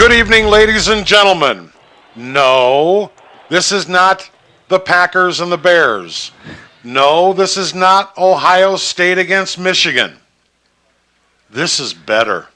Good evening, ladies and gentlemen. No, this is not the Packers and the Bears. No, this is not Ohio State against Michigan. This is better.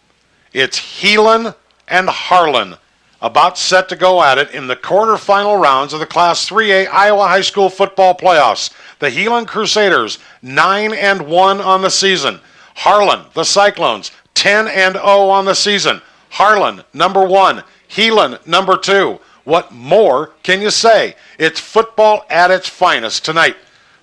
It's Heelan and Harlan about set to go at it in the quarterfinal rounds of the Class 3A Iowa High School football playoffs. The Heelan Crusaders, 9-1 on the season. Harlan, the Cyclones, 10-0 on the season. Harlan, number 1. Heelan, number 2. What more can you say? It's football at its finest tonight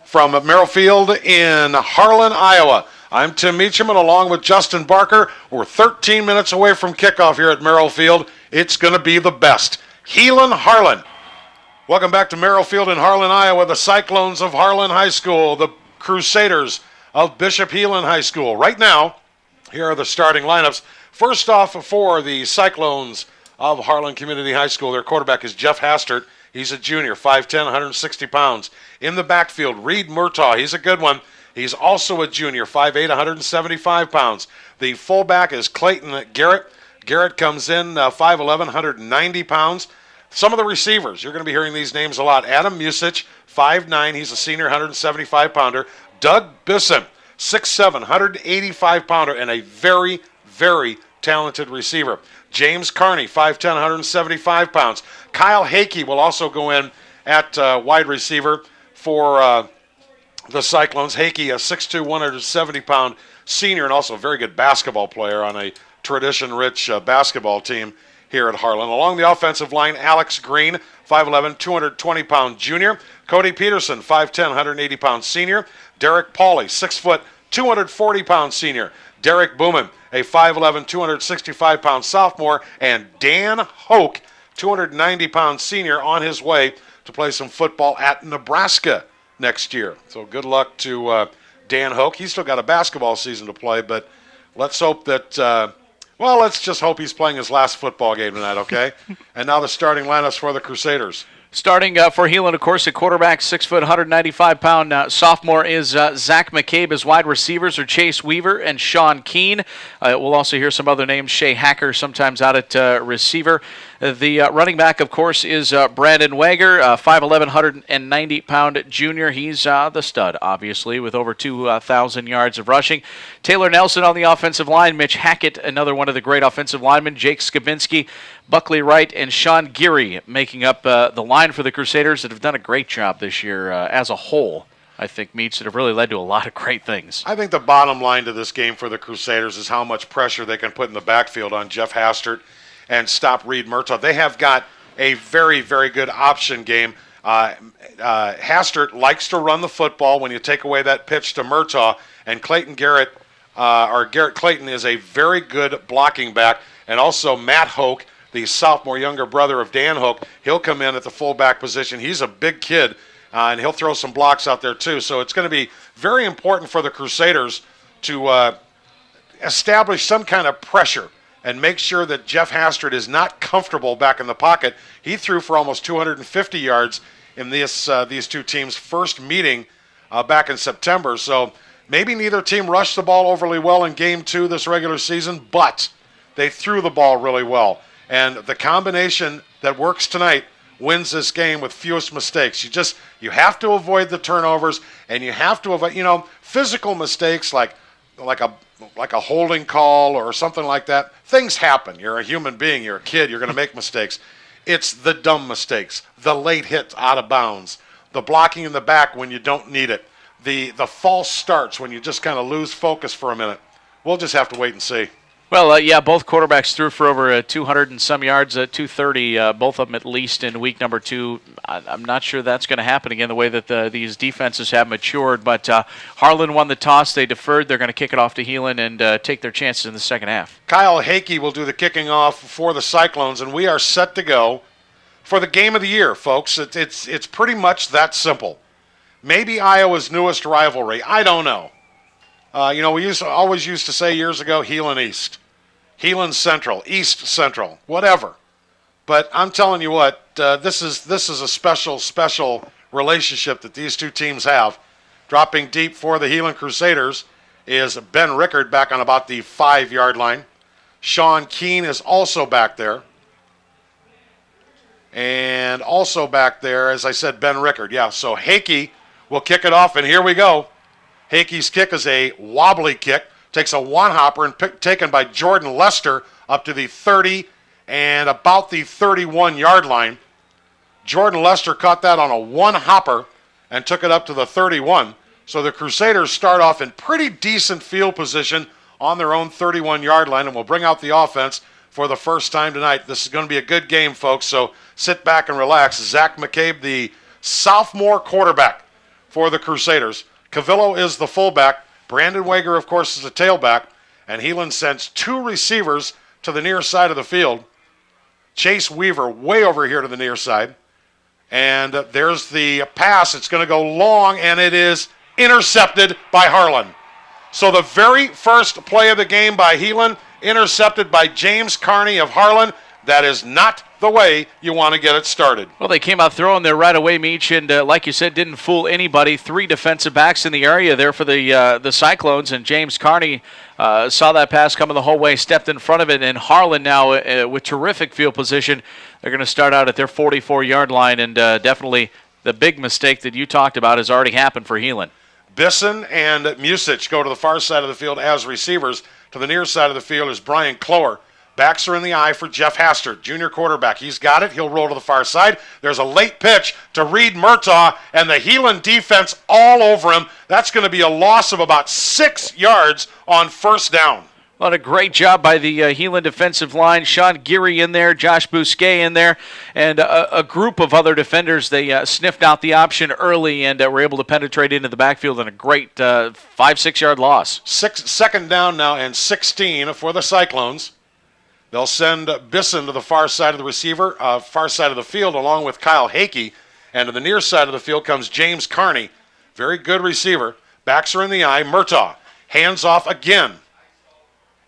from Merrill Field in Harlan, Iowa. I'm Tim Meacham, and along with Justin Barker, we're 13 minutes away from kickoff here at Merrill Field. It's going to be the best. Heelan, Harlan. Welcome back to Merrill Field in Harlan, Iowa. The Cyclones of Harlan High School, the Crusaders of Bishop Heelan High School. Right now, here are the starting lineups. First off, for the Cyclones of Harlan Community High School, their quarterback is Jeff Hastert. He's a junior, 5'10", 160 pounds. In the backfield, Reed Murtaugh. He's a good one. He's also a junior, 5'8", 175 pounds. The fullback is Clayton Garrett. Garrett comes in 5'11", 190 pounds. Some of the receivers, you're going to be hearing these names a lot. Adam Musich, 5'9", he's a senior, 175-pounder. Doug Bisson, 6'7", 185-pounder, and a very, very talented receiver. James Carney, 5'10", 175 pounds. Kyle Hacker will also go in at wide receiver for the Cyclones. Hacker, a 6'2", 170-pound senior, and also a very good basketball player on a tradition-rich basketball team here at Harlan. Along the offensive line, Alex Green, 5'11", 220-pound junior. Cody Peterson, 5'10", 180-pound senior. Derek Pauley, 6 foot, 240-pound senior. Derek Booman, a 5'11", 265-pound sophomore. And Dan Hoke, 290-pound senior, on his way to play some football at Nebraska next year. So good luck to Dan Hoke. He's still got a basketball season to play, but let's hope that, let's just hope he's playing his last football game tonight, okay? And now the starting lineups for the Crusaders. Starting for Heelan, of course, at quarterback, 6 foot, 195-pound sophomore is Zach McCabe. His wide receivers are Chase Weaver and Sean Keene. We'll also hear some other names, Shay Hacker, sometimes out at receiver. The running back, of course, is Brandon Wegher, 5'11", 190-pound junior. He's the stud, obviously, with over 2,000 yards of rushing. Taylor Nelson on the offensive line. Mitch Hackett, another one of the great offensive linemen. Jake Skabinski, Buckley Wright, and Sean Geary making up the line for the Crusaders that have done a great job this year as a whole. I think meets that have really led to a lot of great things. I think the bottom line to this game for the Crusaders is how much pressure they can put in the backfield on Jeff Hastert and stop Reed Murtaugh. They have got a very, very good option game. Hastert likes to run the football when you take away that pitch to Murtaugh, and Garrett Clayton is a very good blocking back, and also Matt Hoke, the sophomore younger brother of Dan Hoke, he'll come in at the fullback position. He's a big kid, and he'll throw some blocks out there too. So it's going to be very important for the Crusaders to establish some kind of pressure and make sure that Jeff Hastert is not comfortable back in the pocket. He threw for almost 250 yards in these two teams' first meeting back in September. So maybe neither team rushed the ball overly well in Game 2 this regular season, but they threw the ball really well. And the combination that works tonight wins this game with fewest mistakes. You have to avoid the turnovers, and you have to avoid, physical mistakes like a holding call or something like that. Things happen. You're a human being. You're a kid. You're going to make mistakes. It's the dumb mistakes, the late hits out of bounds, the blocking in the back when you don't need it, the false starts when you just kind of lose focus for a minute. We'll just have to wait and see. Well, both quarterbacks threw for over 200 and some yards, 230, both of them at least in week number 2. I'm not sure that's going to happen again the way that these defenses have matured, but Harlan won the toss. They deferred. They're going to kick it off to Heelan and take their chances in the second half. Kyle Hacker will do the kicking off for the Cyclones, and we are set to go for the game of the year, folks. It's pretty much that simple. Maybe Iowa's newest rivalry. I don't know. We always used to say years ago, Heelan East, Heelan Central, East Central, whatever. But I'm telling you what, this is a special relationship that these two teams have. Dropping deep for the Heelan Crusaders is Ben Rickard back on about the 5-yard line. Sean Keene is also back there. And also back there, as I said, Ben Rickard. Yeah, so Hakey will kick it off, and here we go. Hakey's kick is a wobbly kick. Takes a one-hopper and taken by Jordan Lester up to the 30 and about the 31-yard line. Jordan Lester caught that on a one-hopper and took it up to the 31. So the Crusaders start off in pretty decent field position on their own 31-yard line, and will bring out the offense for the first time tonight. This is going to be a good game, folks, so sit back and relax. Zach McCabe, the sophomore quarterback for the Crusaders. Calvillo is the fullback. Brandon Wegher, of course, is the tailback. And Heelan sends two receivers to the near side of the field. Chase Weaver way over here to the near side. And there's the pass. It's going to go long, and it is intercepted by Harlan. So the very first play of the game by Heelan, intercepted by James Carney of Harlan. That is not the way you want to get it started. Well, they came out throwing there right away, Meach, and like you said, didn't fool anybody. Three defensive backs in the area there for the Cyclones, and James Carney saw that pass coming the whole way, stepped in front of it, and Harlan now with terrific field position. They're going to start out at their 44-yard line, and definitely the big mistake that you talked about has already happened for Heelan. Bisson and Musich go to the far side of the field as receivers. To the near side of the field is Brian Clower. Backs are in the eye for Jeff Hastert, junior quarterback. He's got it. He'll roll to the far side. There's a late pitch to Reed Murtaugh, and the Heelan defense all over him. That's going to be a loss of about 6 yards on first down. What a great job by the Heelan defensive line. Sean Geary in there, Josh Bousquet in there, and a group of other defenders. They sniffed out the option early and were able to penetrate into the backfield in a great 5-6 yard loss. Second down now and 16 for the Cyclones. They'll send Bisson to the far side of the far side of the field, along with Kyle Hakey. And to the near side of the field comes James Carney. Very good receiver. Backs are in the eye. Murtaugh. Hands off again.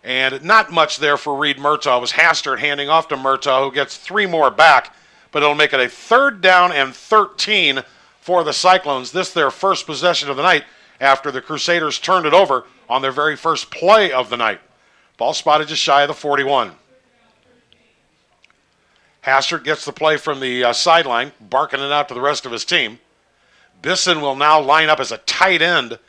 And not much there for Reed Murtaugh. It was Hastert handing off to Murtaugh, who gets 3 more back. But it'll make it a 3rd down and 13 for the Cyclones. This their first possession of the night after the Crusaders turned it over on their very first play of the night. Ball spotted just shy of the 41. Hastert gets the play from the sideline, barking it out to the rest of his team. Bisson will now line up as a tight end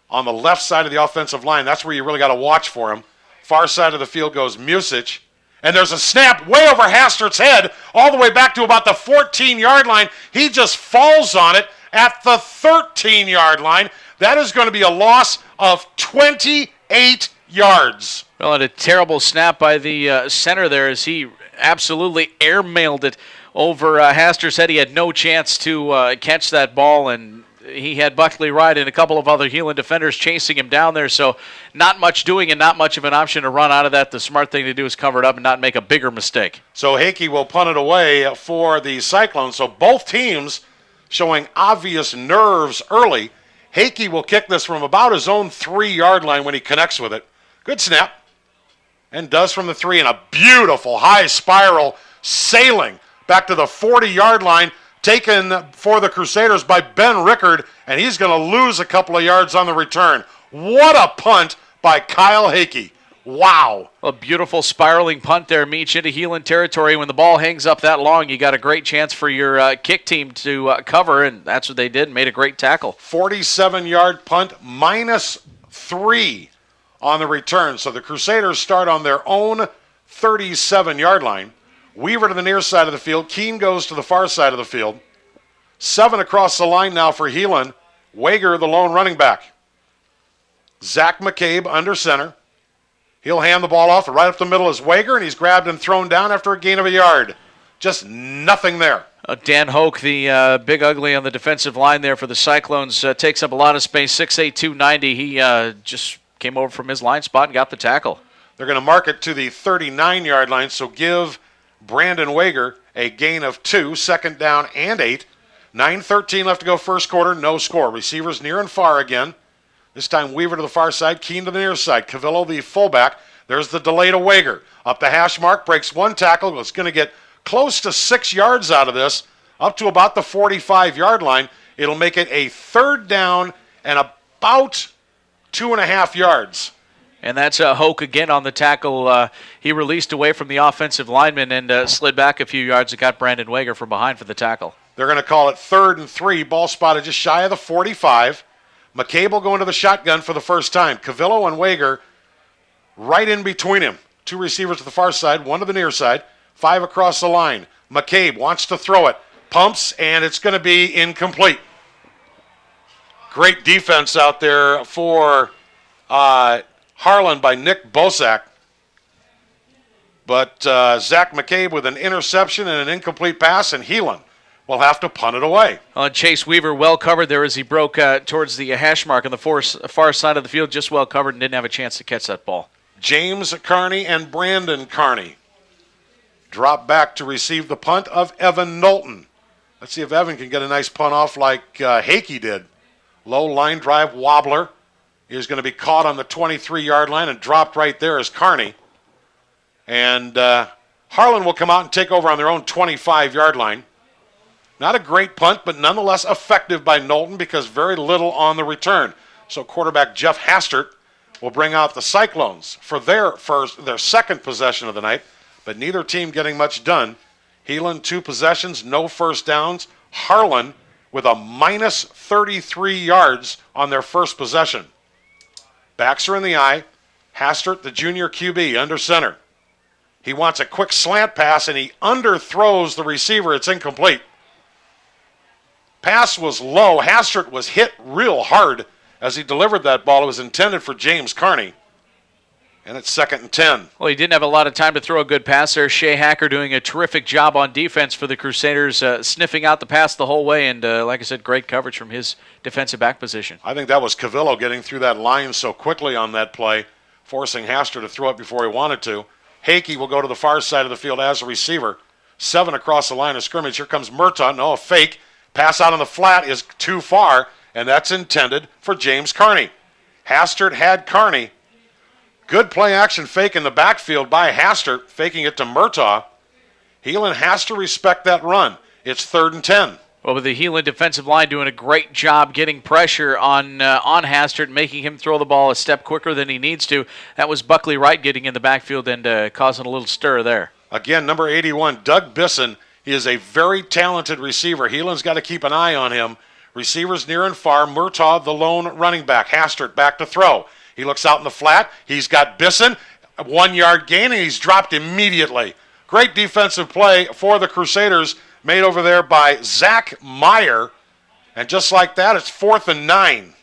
on the left side of the offensive line. That's where you really got to watch for him. Far side of the field goes Musich. And there's a snap way over Hastert's head, all the way back to about the 14-yard line. He just falls on it at the 13-yard line. That is going to be a loss of 28 yards. Well, and a terrible snap by the center there as he absolutely airmailed it over Hastert's head. He had no chance to catch that ball, and he had Buckley Wright and a couple of other Heelan defenders chasing him down there, so not much doing and not much of an option to run out of that. The smart thing to do is cover it up and not make a bigger mistake. So Hakey will punt it away for the Cyclones. So both teams showing obvious nerves early. Hakey will kick this from about his own 3-yard line when he connects with it. Good snap. And does from the 3, and a beautiful high spiral sailing back to the 40-yard line, taken for the Crusaders by Ben Rickard, and he's going to lose a couple of yards on the return. What a punt by Kyle Hakey. Wow. A beautiful spiraling punt there, Meach, into Heelan territory. When the ball hangs up that long, you got a great chance for your kick team to cover, and that's what they did, made a great tackle. 47-yard punt, -3 on the return. So the Crusaders start on their own 37-yard line. Weaver to the near side of the field. Keene goes to the far side of the field. 7 across the line now for Heelan. Wegher, the lone running back. Zach McCabe under center. He'll hand the ball off. Right up the middle is Wegher, and he's grabbed and thrown down after a gain of a yard. Just nothing there. Dan Hoke, the big ugly on the defensive line there for the Cyclones, takes up a lot of space, 6'8", 290. He just came over from his line spot and got the tackle. They're going to mark it to the 39-yard line, so give Brandon Wegher a gain of 2, 2nd down and 8. 9:13 left to go first quarter, no score. Receivers near and far again. This time Weaver to the far side, Keene to the near side. Calvillo, the fullback. There's the delay to Wegher. Up the hash mark, breaks 1 tackle. It's going to get close to 6 yards out of this, up to about the 45-yard line. It'll make it a 3rd down and about 2.5 yards. And that's Hoke again on the tackle. He released away from the offensive lineman and slid back a few yards and got Brandon Wegher from behind for the tackle. They're going to call it 3rd and 3. Ball spotted just shy of the 45. McCabe will go into the shotgun for the first time. Calvillo and Wegher right in between him. 2 receivers to the far side, 1 to the near side. 5 across the line. McCabe wants to throw it. Pumps, and it's going to be incomplete. Great defense out there for Harlan by Nick Bosak. But Zach McCabe with an interception and an incomplete pass, and Heelan will have to punt it away. Chase Weaver well covered there as he broke towards the hash mark on the far side of the field, just well covered and didn't have a chance to catch that ball. James Carney and Brandon Carney drop back to receive the punt of Evan Knowlton. Let's see if Evan can get a nice punt off like Hakey did. Low line drive wobbler is going to be caught on the 23-yard line and dropped right there as Carney. And Harlan will come out and take over on their own 25-yard line. Not a great punt, but nonetheless effective by Knowlton because very little on the return. So quarterback Jeff Hastert will bring out the Cyclones for their second possession of the night, but neither team getting much done. Heelan 2 possessions, no first downs. Harlan with a minus 33 yards on their first possession. Backs are in the eye. Hastert, the junior QB, under center. He wants a quick slant pass, and he underthrows the receiver. It's incomplete. Pass was low. Hastert was hit real hard as he delivered that ball. It was intended for James Carney. And it's 2nd and 10. Well, he didn't have a lot of time to throw a good pass there. Shay Hacker doing a terrific job on defense for the Crusaders, sniffing out the pass the whole way. And like I said, great coverage from his defensive back position. I think that was Calvillo getting through that line so quickly on that play, forcing Hastert to throw it before he wanted to. Hakey will go to the far side of the field as a receiver. 7 across the line of scrimmage. Here comes Murtaugh. No, a fake. Pass out on the flat is too far, and that's intended for James Carney. Hastert had Carney. Good play action fake in the backfield by Hastert, faking it to Murtaugh. Heelan has to respect that run. It's 3rd and 10. Well, with the Heelan defensive line doing a great job getting pressure on Hastert, making him throw the ball a step quicker than he needs to. That was Buckley Wright getting in the backfield and causing a little stir there. Again, number 81, Doug Bisson. He is a very talented receiver. Heelan's got to keep an eye on him. Receivers near and far. Murtaugh, the lone running back. Hastert back to throw. He looks out in the flat. He's got Bisson, a 1-yard gain, and he's dropped immediately. Great defensive play for the Crusaders made over there by Zach Meyer. And just like that, it's 4th and 9.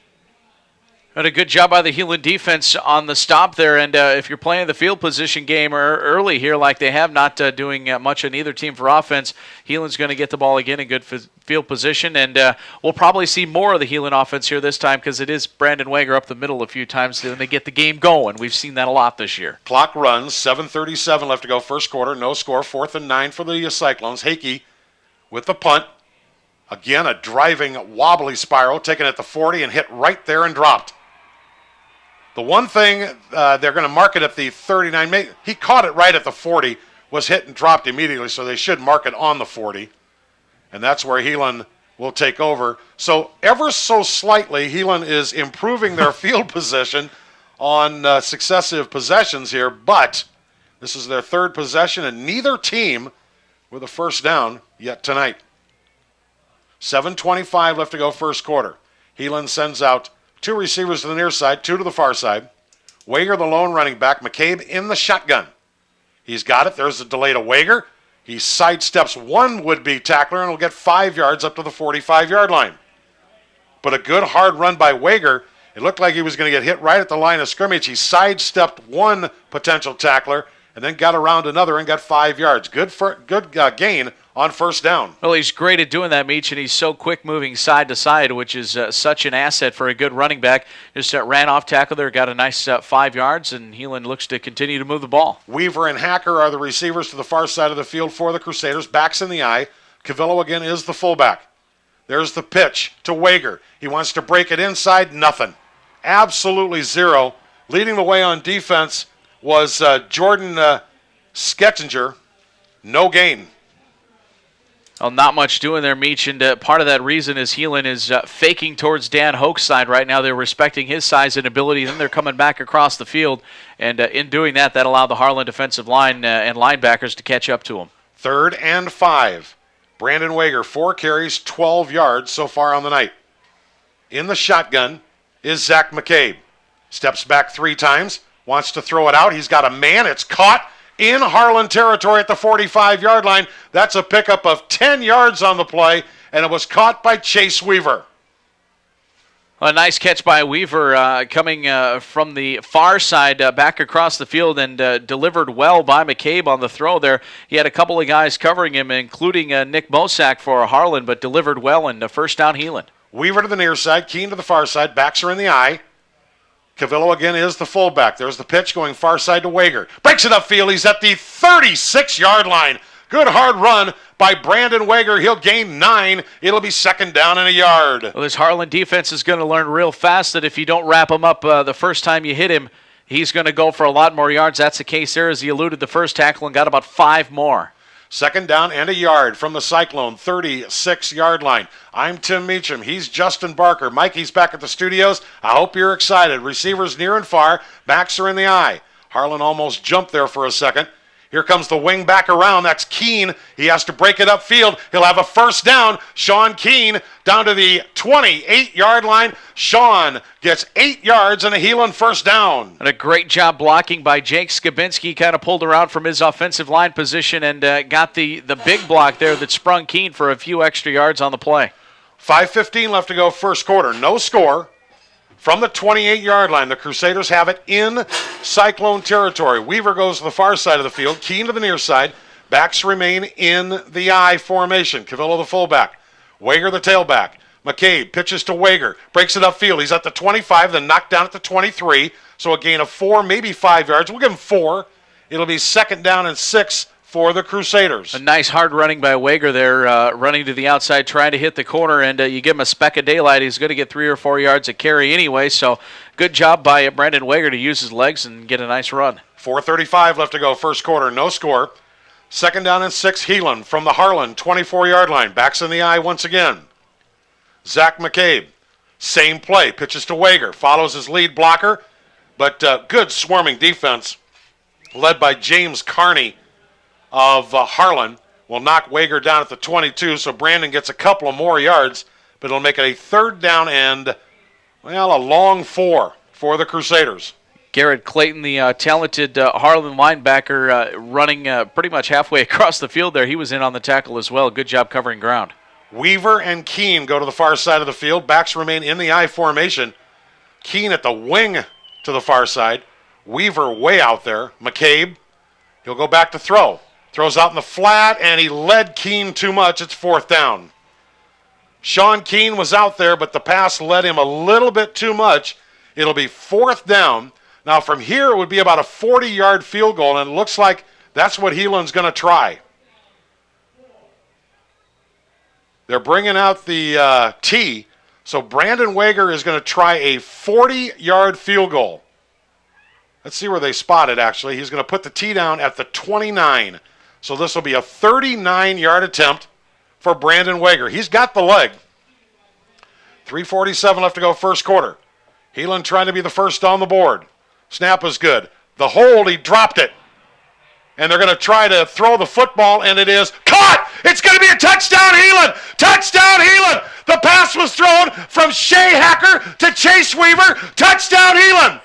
And a good job by the Heelan defense on the stop there. And if you're playing the field position game early here like they have, not doing much on either team for offense, Heelan's going to get the ball again in good field position. And we'll probably see more of the Heelan offense here this time because it is Brandon Wegher up the middle a few times when they get the game going. We've seen that a lot this year. Clock runs, 7:37 left to go, first quarter, no score, 4th and 9 for the Cyclones. Hakey with the punt. Again, a driving wobbly spiral, taken at the 40 and hit right there and dropped. The one thing they're going to mark it at the 39. He caught it right at the 40, was hit and dropped immediately, so they should mark it on the 40. And that's where Heelan will take over. So ever so slightly, Heelan is improving their field position on successive possessions here, but this is their 3rd possession, and neither team with a first down yet tonight. 7:25 left to go, first quarter. Heelan sends out 2 receivers to the near side, 2 to the far side. Wegher, the lone running back. McCabe in the shotgun. He's got it. There's a delay to Wegher. He sidesteps one would-be tackler and will get 5 yards up to the 45-yard line. But a good hard run by Wegher. It looked like he was going to get hit right at the line of scrimmage. He sidestepped one potential tackler and then got around another and got 5 yards. Good gain on first down. Well, he's great at doing that, Meach, and he's so quick moving side to side, which is such an asset for a good running back. Just ran off tackle there, got a nice 5 yards, and Heelan looks to continue to move the ball. Weaver and Hacker are the receivers to the far side of the field for the Crusaders. Backs in the eye. Calvillo again is the fullback. There's the pitch to Wegher. He wants to break it inside. Nothing. Absolutely zero. Leading the way on defense was Jordan Skettinger. No gain. Well, not much doing there, Meach, and part of that reason is Heelan is faking towards Dan Hoke's side right now. They're respecting his size and ability, then they're coming back across the field, and in doing that, that allowed the Harlan defensive line and linebackers to catch up to him. 3rd and 5. Brandon Wegher, 4 carries, 12 yards so far on the night. In the shotgun is Zach McCabe. Steps back 3 times, wants to throw it out. He's got a man. It's caught in Harlan territory at the 45-yard line. That's a pickup of 10 yards on the play, and it was caught by Chase Weaver. A nice catch by Weaver coming from the far side back across the field and delivered well by McCabe on the throw there. He had a couple of guys covering him, including Nick Bosak for Harlan, but delivered well, and first down Heelan. Weaver to the near side, Keene to the far side, backs are in the eye. Calvillo again is the fullback. There's the pitch going far side to Wegher. Breaks it upfield. He's at the 36-yard line. Good hard run by Brandon Wegher. He'll gain 9. It'll be 2nd down and a yard. Well, this Harlan defense is going to learn real fast that if you don't wrap him up the first time you hit him, he's going to go for a lot more yards. That's the case there as he eluded the first tackle and got about 5 more. 2nd down and a yard from the Cyclone 36-yard line. I'm Tim Meacham. He's Justin Barker. Mikey's back at the studios. I hope you're excited. Receivers near and far. Backs are in the eye. Harlan almost jumped there for a second. Here comes the wing back around. That's Keene. He has to break it upfield. He'll have a first down. Sean Keene down to the 28-yard line. Sean gets 8 yards and a Heelan first down. And a great job blocking by Jake Skabinski. Kind of pulled her out from his offensive line position and got the big block there that sprung Keene for a few extra yards on the play. 5:15 left to go first quarter. No score. From the 28-yard line, the Crusaders have it in Cyclone territory. Weaver goes to the far side of the field. Keene to the near side. Backs remain in the I formation. Calvillo the fullback. Wegher the tailback. McCabe pitches to Wegher. Breaks it upfield. He's at the 25, then knocked down at the 23. So a gain of 4, maybe 5 yards. We'll give him 4. It'll be 2nd down and 6 for the Crusaders. A nice hard running by Wegher there, running to the outside, trying to hit the corner, and you give him a speck of daylight, he's going to get 3 or 4 yards of carry anyway, so good job by Brandon Wegher to use his legs and get a nice run. 4:35 left to go first quarter, no score. 2nd down and 6, Heelan from the Harlan 24-yard line. Backs in the eye once again. Zach McCabe, same play, pitches to Wegher, follows his lead blocker, but good swarming defense led by James Carney of Harlan. Will knock Wegher down at the 22, so Brandon gets a couple of more yards, but it'll make it a 3rd down and, well, a long 4 for the Crusaders. Garrett Clayton, the talented Harlan linebacker, running pretty much halfway across the field there. He was in on the tackle as well. Good job covering ground. Weaver and Keene go to the far side of the field. Backs remain in the I formation. Keene at the wing to the far side. Weaver way out there. McCabe, he'll go back to throw. Throws out in the flat, and he led Keene too much. It's 4th down. Sean Keene was out there, but the pass led him a little bit too much. It'll be 4th down. Now, from here, it would be about a 40-yard field goal, and it looks like that's what Heelan's going to try. They're bringing out the tee, so Brandon Wegher is going to try a 40-yard field goal. Let's see where they spot it, actually. He's going to put the tee down at the 29. So this will be a 39-yard attempt for Brandon Wegher. He's got the leg. 3:47 left to go first quarter. Heelan trying to be the first on the board. Snap was good. The hold, he dropped it. And they're going to try to throw the football, and it is caught! It's going to be a touchdown, Heelan! Touchdown, Heelan! The pass was thrown from Shay Hacker to Chase Weaver. Touchdown, Heelan!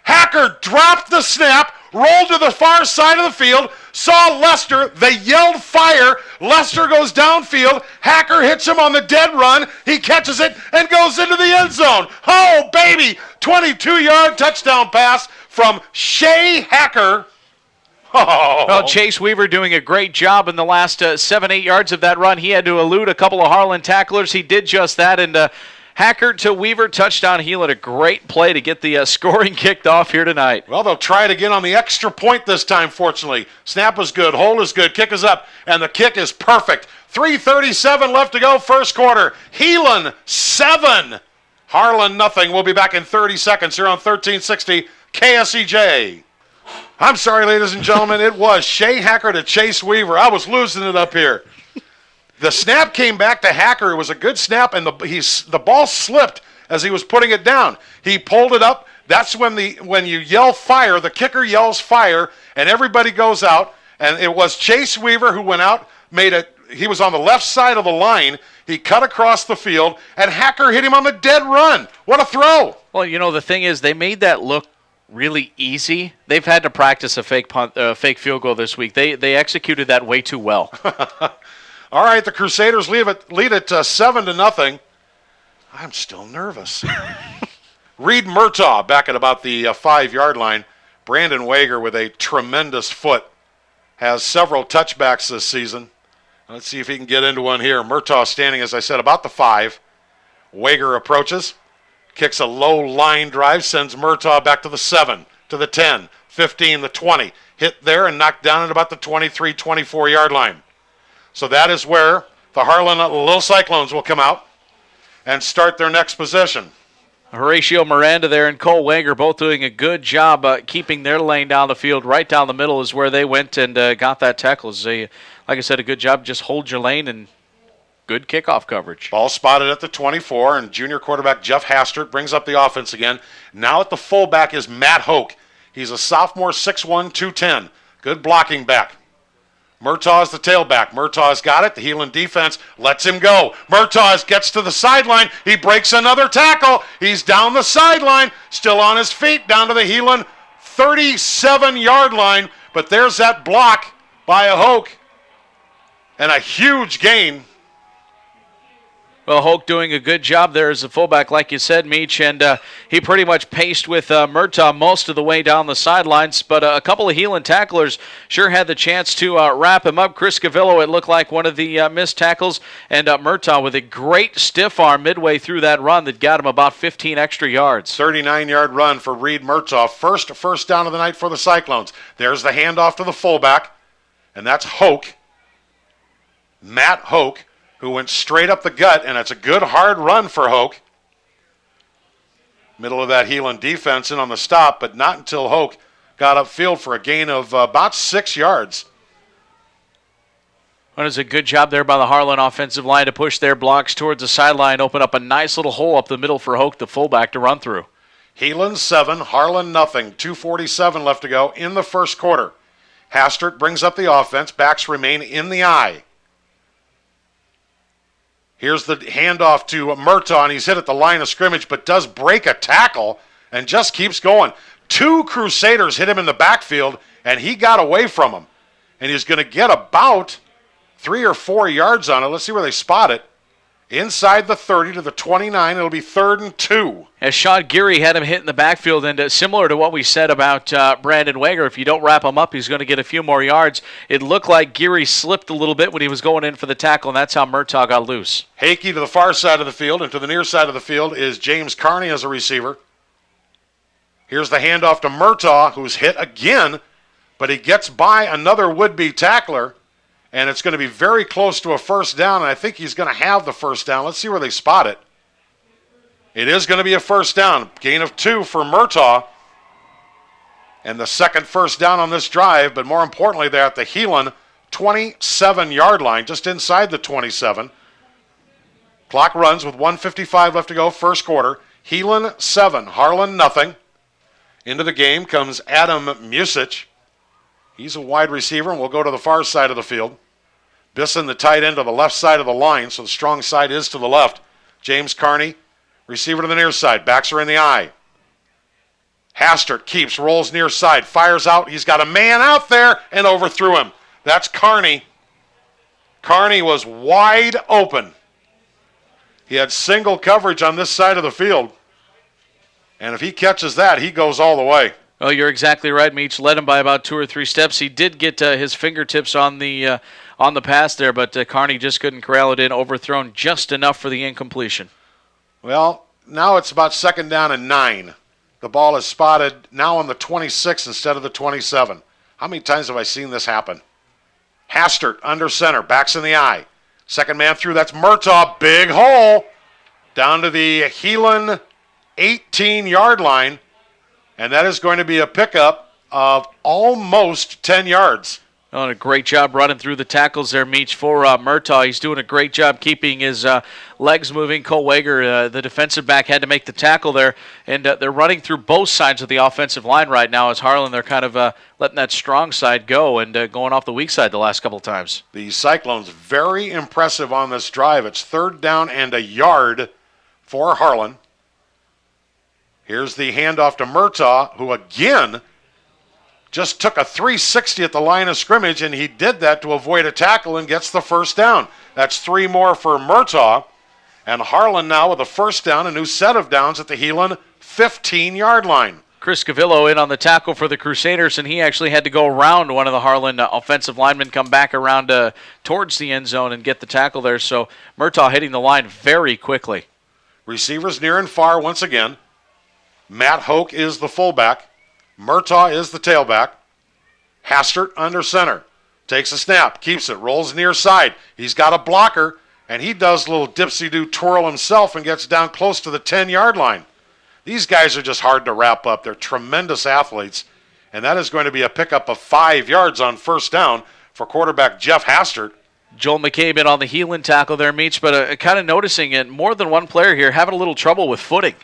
Hacker dropped the snap, rolled to the far side of the field, saw Lester, they yelled fire, Lester goes downfield, Hacker hits him on the dead run, he catches it and goes into the end zone. Oh, baby! 22-yard touchdown pass from Shay Hacker. Oh. Well, Chase Weaver doing a great job in the last 7-8 yards of that run. He had to elude a couple of Harlan tacklers. He did just that, and Hacker to Weaver, touchdown. Heelan, a great play to get the scoring kicked off here tonight. Well, they'll try it again on the extra point this time, fortunately. Snap is good, hold is good, kick is up, and the kick is perfect. 3:37 left to go, first quarter. Heelan, 7. Harlan, nothing. We'll be back in 30 seconds here on 1360 KSEJ. I'm sorry, ladies and gentlemen, it was Shay Hacker to Chase Weaver. I was losing it up here. The snap came back to Hacker. It was a good snap, and the ball slipped as he was putting it down. He pulled it up. That's when you yell fire, the kicker yells fire, and everybody goes out. And it was Chase Weaver who went out, he was on the left side of the line. He cut across the field, and Hacker hit him on the dead run. What a throw. Well, the thing is, they made that look really easy. They've had to practice a fake fake field goal this week. They executed that way too well. All right, the Crusaders lead it 7-0. I'm still nervous. Reed Murtaugh back at about the 5-yard line. Brandon Wegher with a tremendous foot. Has several touchbacks this season. Let's see if he can get into one here. Murtaugh standing, as I said, about the 5. Wegher approaches. Kicks a low line drive. Sends Murtaugh back to the 7, to the 10, 15, the 20. Hit there and knocked down at about the 23, 24-yard line. So that is where the Harlan Little Cyclones will come out and start their next possession. Horatio Miranda there and Cole Wegher both doing a good job keeping their lane down the field. Right down the middle is where they went and got that tackle. Like I said, a good job. Just hold your lane and good kickoff coverage. Ball spotted at the 24, and junior quarterback Jeff Hastert brings up the offense again. Now at the fullback is Matt Hoke. He's a sophomore, 6'1", 210. Good blocking back. Murtaugh's the tailback. Murtaugh's got it. The Heelan defense lets him go. Murtaugh gets to the sideline. He breaks another tackle. He's down the sideline, still on his feet, down to the Heelan 37-yard line. But there's that block by a Hoke. And a huge gain. Well, Hoke doing a good job there as a fullback, like you said, Meach, and he pretty much paced with Murtaugh most of the way down the sidelines, but a couple of Heelan tacklers sure had the chance to wrap him up. Chris Calvillo, it looked like one of the missed tackles, and Murtaugh with a great stiff arm midway through that run that got him about 15 extra yards. 39-yard run for Reed Murtaugh. First down of the night for the Cyclones. There's the handoff to the fullback, and that's Hoke, Matt Hoke, who went straight up the gut, and it's a good hard run for Hoke. Middle of that Heelan defense in on the stop, but not until Hoke got upfield for a gain of about 6 yards. Well, it was a good job there by the Harlan offensive line to push their blocks towards the sideline, open up a nice little hole up the middle for Hoke, the fullback, to run through. Heelan 7, Harlan nothing. 2:47 left to go in the first quarter. Hastert brings up the offense. Backs remain in the eye. Here's the handoff to Murtaugh, and he's hit at the line of scrimmage, but does break a tackle and just keeps going. 2 Crusaders hit him in the backfield, and he got away from them. And he's going to get about 3 or 4 yards on it. Let's see where they spot it. Inside the 30 to the 29. It'll be 3rd and 2. As Sean Geary had him hit in the backfield, and similar to what we said about Brandon Wegher, if you don't wrap him up, he's going to get a few more yards. It looked like Geary slipped a little bit when he was going in for the tackle, and that's how Murtaugh got loose. Hakey to the far side of the field, and to the near side of the field is James Carney as a receiver. Here's the handoff to Murtaugh, who's hit again, but he gets by another would-be tackler. And it's going to be very close to a first down, and I think he's going to have the first down. Let's see where they spot it. It is going to be a first down. Gain of 2 for Murtaugh. And the second first down on this drive, but more importantly, they're at the Heelan 27-yard line, just inside the 27. Clock runs with 1:55 left to go, first quarter. Heelan 7, Harlan nothing. Into the game comes Adam Musich. He's a wide receiver, and we'll go to the far side of the field. Bisson, the tight end, to the left side of the line, so the strong side is to the left. James Carney, receiver to the near side. Backs are in the eye. Hastert keeps, rolls near side, fires out. He's got a man out there and overthrew him. That's Carney. Carney was wide open. He had single coverage on this side of the field. And if he catches that, he goes all the way. Oh, you're exactly right, Meach. Led him by about 2 or 3 steps. He did get his fingertips on the pass there, but Carney just couldn't corral it in, overthrown just enough for the incompletion. Well, now it's about 2nd down and 9. The ball is spotted now on the 26 instead of the 27. How many times have I seen this happen? Hastert under center, backs in the eye. Second man through, that's Murtaugh, big hole. Down to the Heelan 18-yard line. And that is going to be a pickup of almost 10 yards. Doing a great job running through the tackles there, Meach, for Murtaugh. He's doing a great job keeping his legs moving. Cole Wegher, the defensive back, had to make the tackle there. And they're running through both sides of the offensive line right now as Harlan. They're kind of letting that strong side go and going off the weak side the last couple of times. The Cyclones very impressive on this drive. It's 3rd down and a yard for Harlan. Here's the handoff to Murtaugh, who again just took a 360 at the line of scrimmage, and he did that to avoid a tackle and gets the first down. That's 3 more for Murtaugh. And Harlan now with a first down, a new set of downs at the Heelan 15-yard line. Chris Calvillo in on the tackle for the Crusaders, and he actually had to go around one of the Harlan offensive linemen, come back around towards the end zone and get the tackle there. So Murtaugh hitting the line very quickly. Receivers near and far once again. Matt Hoke is the fullback. Murtaugh is the tailback. Hastert under center. Takes a snap, keeps it, rolls near side. He's got a blocker, and he does a little dipsy-do twirl himself and gets down close to the 10-yard line. These guys are just hard to wrap up. They're tremendous athletes, and that is going to be a pickup of 5 yards on first down for quarterback Jeff Hastert. Joel McCabe in on the Heelan tackle there, Meach, but kind of noticing it, more than one player here having a little trouble with footing.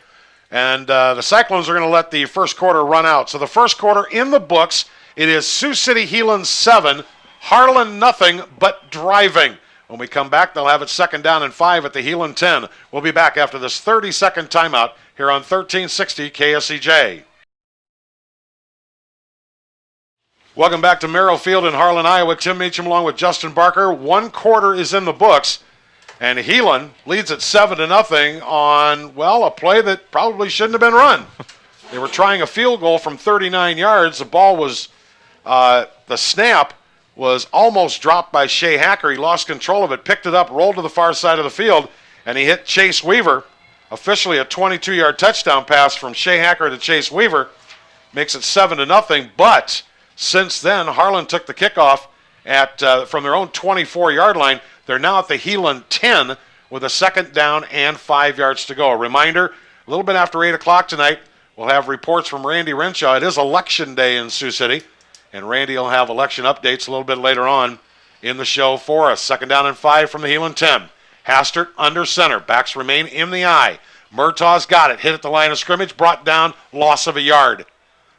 And the Cyclones are going to let the first quarter run out. So the first quarter in the books, it is Sioux City Heelan 7, Harlan nothing but driving. When we come back, they'll have it 2nd down and 5 at the Heelan 10. We'll be back after this 30-second timeout here on 1360 KSEJ. Welcome back to Merrill Field in Harlan, Iowa. Tim Meacham along with Justin Barker. 1 quarter is in the books. And Heelan leads it 7-0 on, well, a play that probably shouldn't have been run. They were trying a field goal from 39 yards. The ball was, the snap was almost dropped by Shay Hacker. He lost control of it, picked it up, rolled to the far side of the field, and he hit Chase Weaver. Officially a 22-yard touchdown pass from Shay Hacker to Chase Weaver. Makes it 7-0, but since then, Harlan took the kickoff from their own 24-yard line. They're now at the Heelan 10 with a 2nd down and 5 yards to go. A reminder, a little bit after 8 o'clock tonight, we'll have reports from Randy Renshaw. It is Election Day in Sioux City, and Randy will have election updates a little bit later on in the show for us. 2nd down and 5 from the Heelan 10. Hastert under center. Backs remain in the eye. Murtaugh's got it. Hit at the line of scrimmage, brought down, loss of a yard.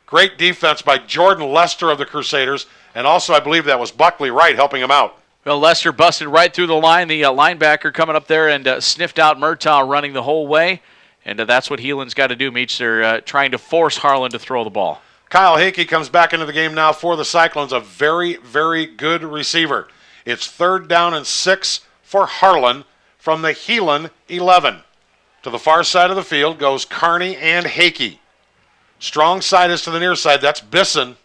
Great defense by Jordan Lester of the Crusaders, and also I believe that was Buckley Wright helping him out. Well, Lester busted right through the line. The linebacker coming up there and sniffed out Murtaugh running the whole way. And that's what Heelan's got to do, Meach. They're trying to force Harlan to throw the ball. Kyle Hickey comes back into the game now for the Cyclones, a very, very good receiver. It's 3rd down and 6 for Harlan from the Heelan 11. To the far side of the field goes Carney and Hickey. Strong side is to the near side. That's Bisson.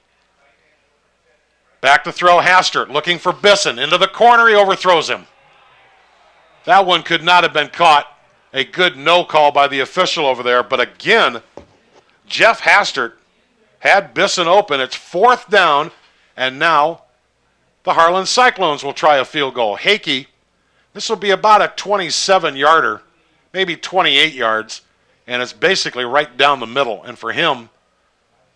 Back to throw, Hastert looking for Bisson. Into the corner, he overthrows him. That one could not have been caught. A good no call by the official over there. But again, Jeff Hastert had Bisson open. It's 4th down, and now the Harlan Cyclones will try a field goal. Hickey, this will be about a 27-yarder, maybe 28 yards, and it's basically right down the middle. And for him,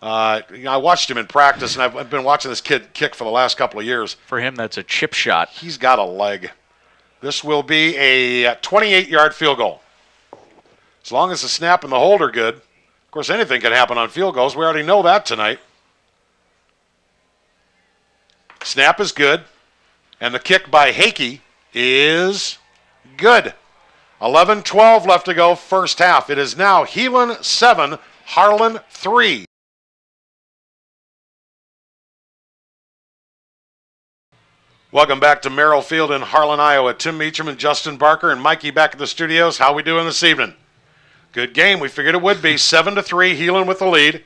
I watched him in practice, and I've been watching this kid kick for the last couple of years. For him, that's a chip shot. He's got a leg. This will be a 28-yard field goal. As long as the snap and the hold are good. Of course, anything can happen on field goals. We already know that tonight. Snap is good, and the kick by Hickey is good. 11-12 left to go, first half. It is now Heelan 7, Harlan 3. Welcome back to Merrill Field in Harlan, Iowa. Tim Meacham and Justin Barker and Mikey back at the studios. How we doing this evening? Good game. We figured it would be 7-3. Heelan with the lead.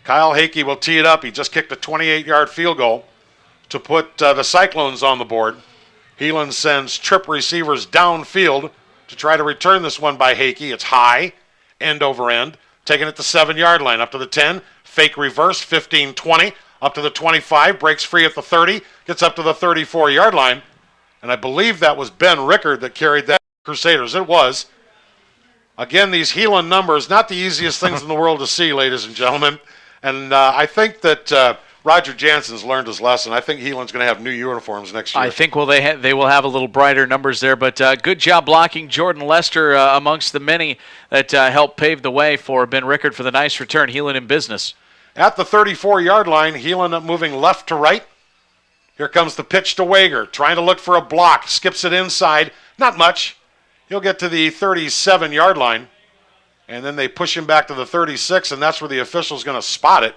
Kyle Hickey will tee it up. He just kicked a 28-yard field goal to put the Cyclones on the board. Heelan sends trip receivers downfield to try to return this one by Hickey. It's high, end over end, taking it to 7-yard line, up to the 10. Fake reverse, 15-20. Up to the 25, breaks free at the 30, gets up to the 34-yard line. And I believe that was Ben Rickard that carried that Crusaders. It was. Again, these Heelan numbers, not the easiest things in the world to see, ladies and gentlemen. And I think that Roger Jansen's learned his lesson. I think Heelan's going to have new uniforms next year. I think they will have a little brighter numbers there, but good job blocking Jordan Lester amongst the many that helped pave the way for Ben Rickard for the nice return. Heelan in business. At the 34-yard line, Heelan moving left to right. Here comes the pitch to Wegher, trying to look for a block. Skips it inside. Not much. He'll get to the 37-yard line, and then they push him back to the 36, and that's where the official's going to spot it.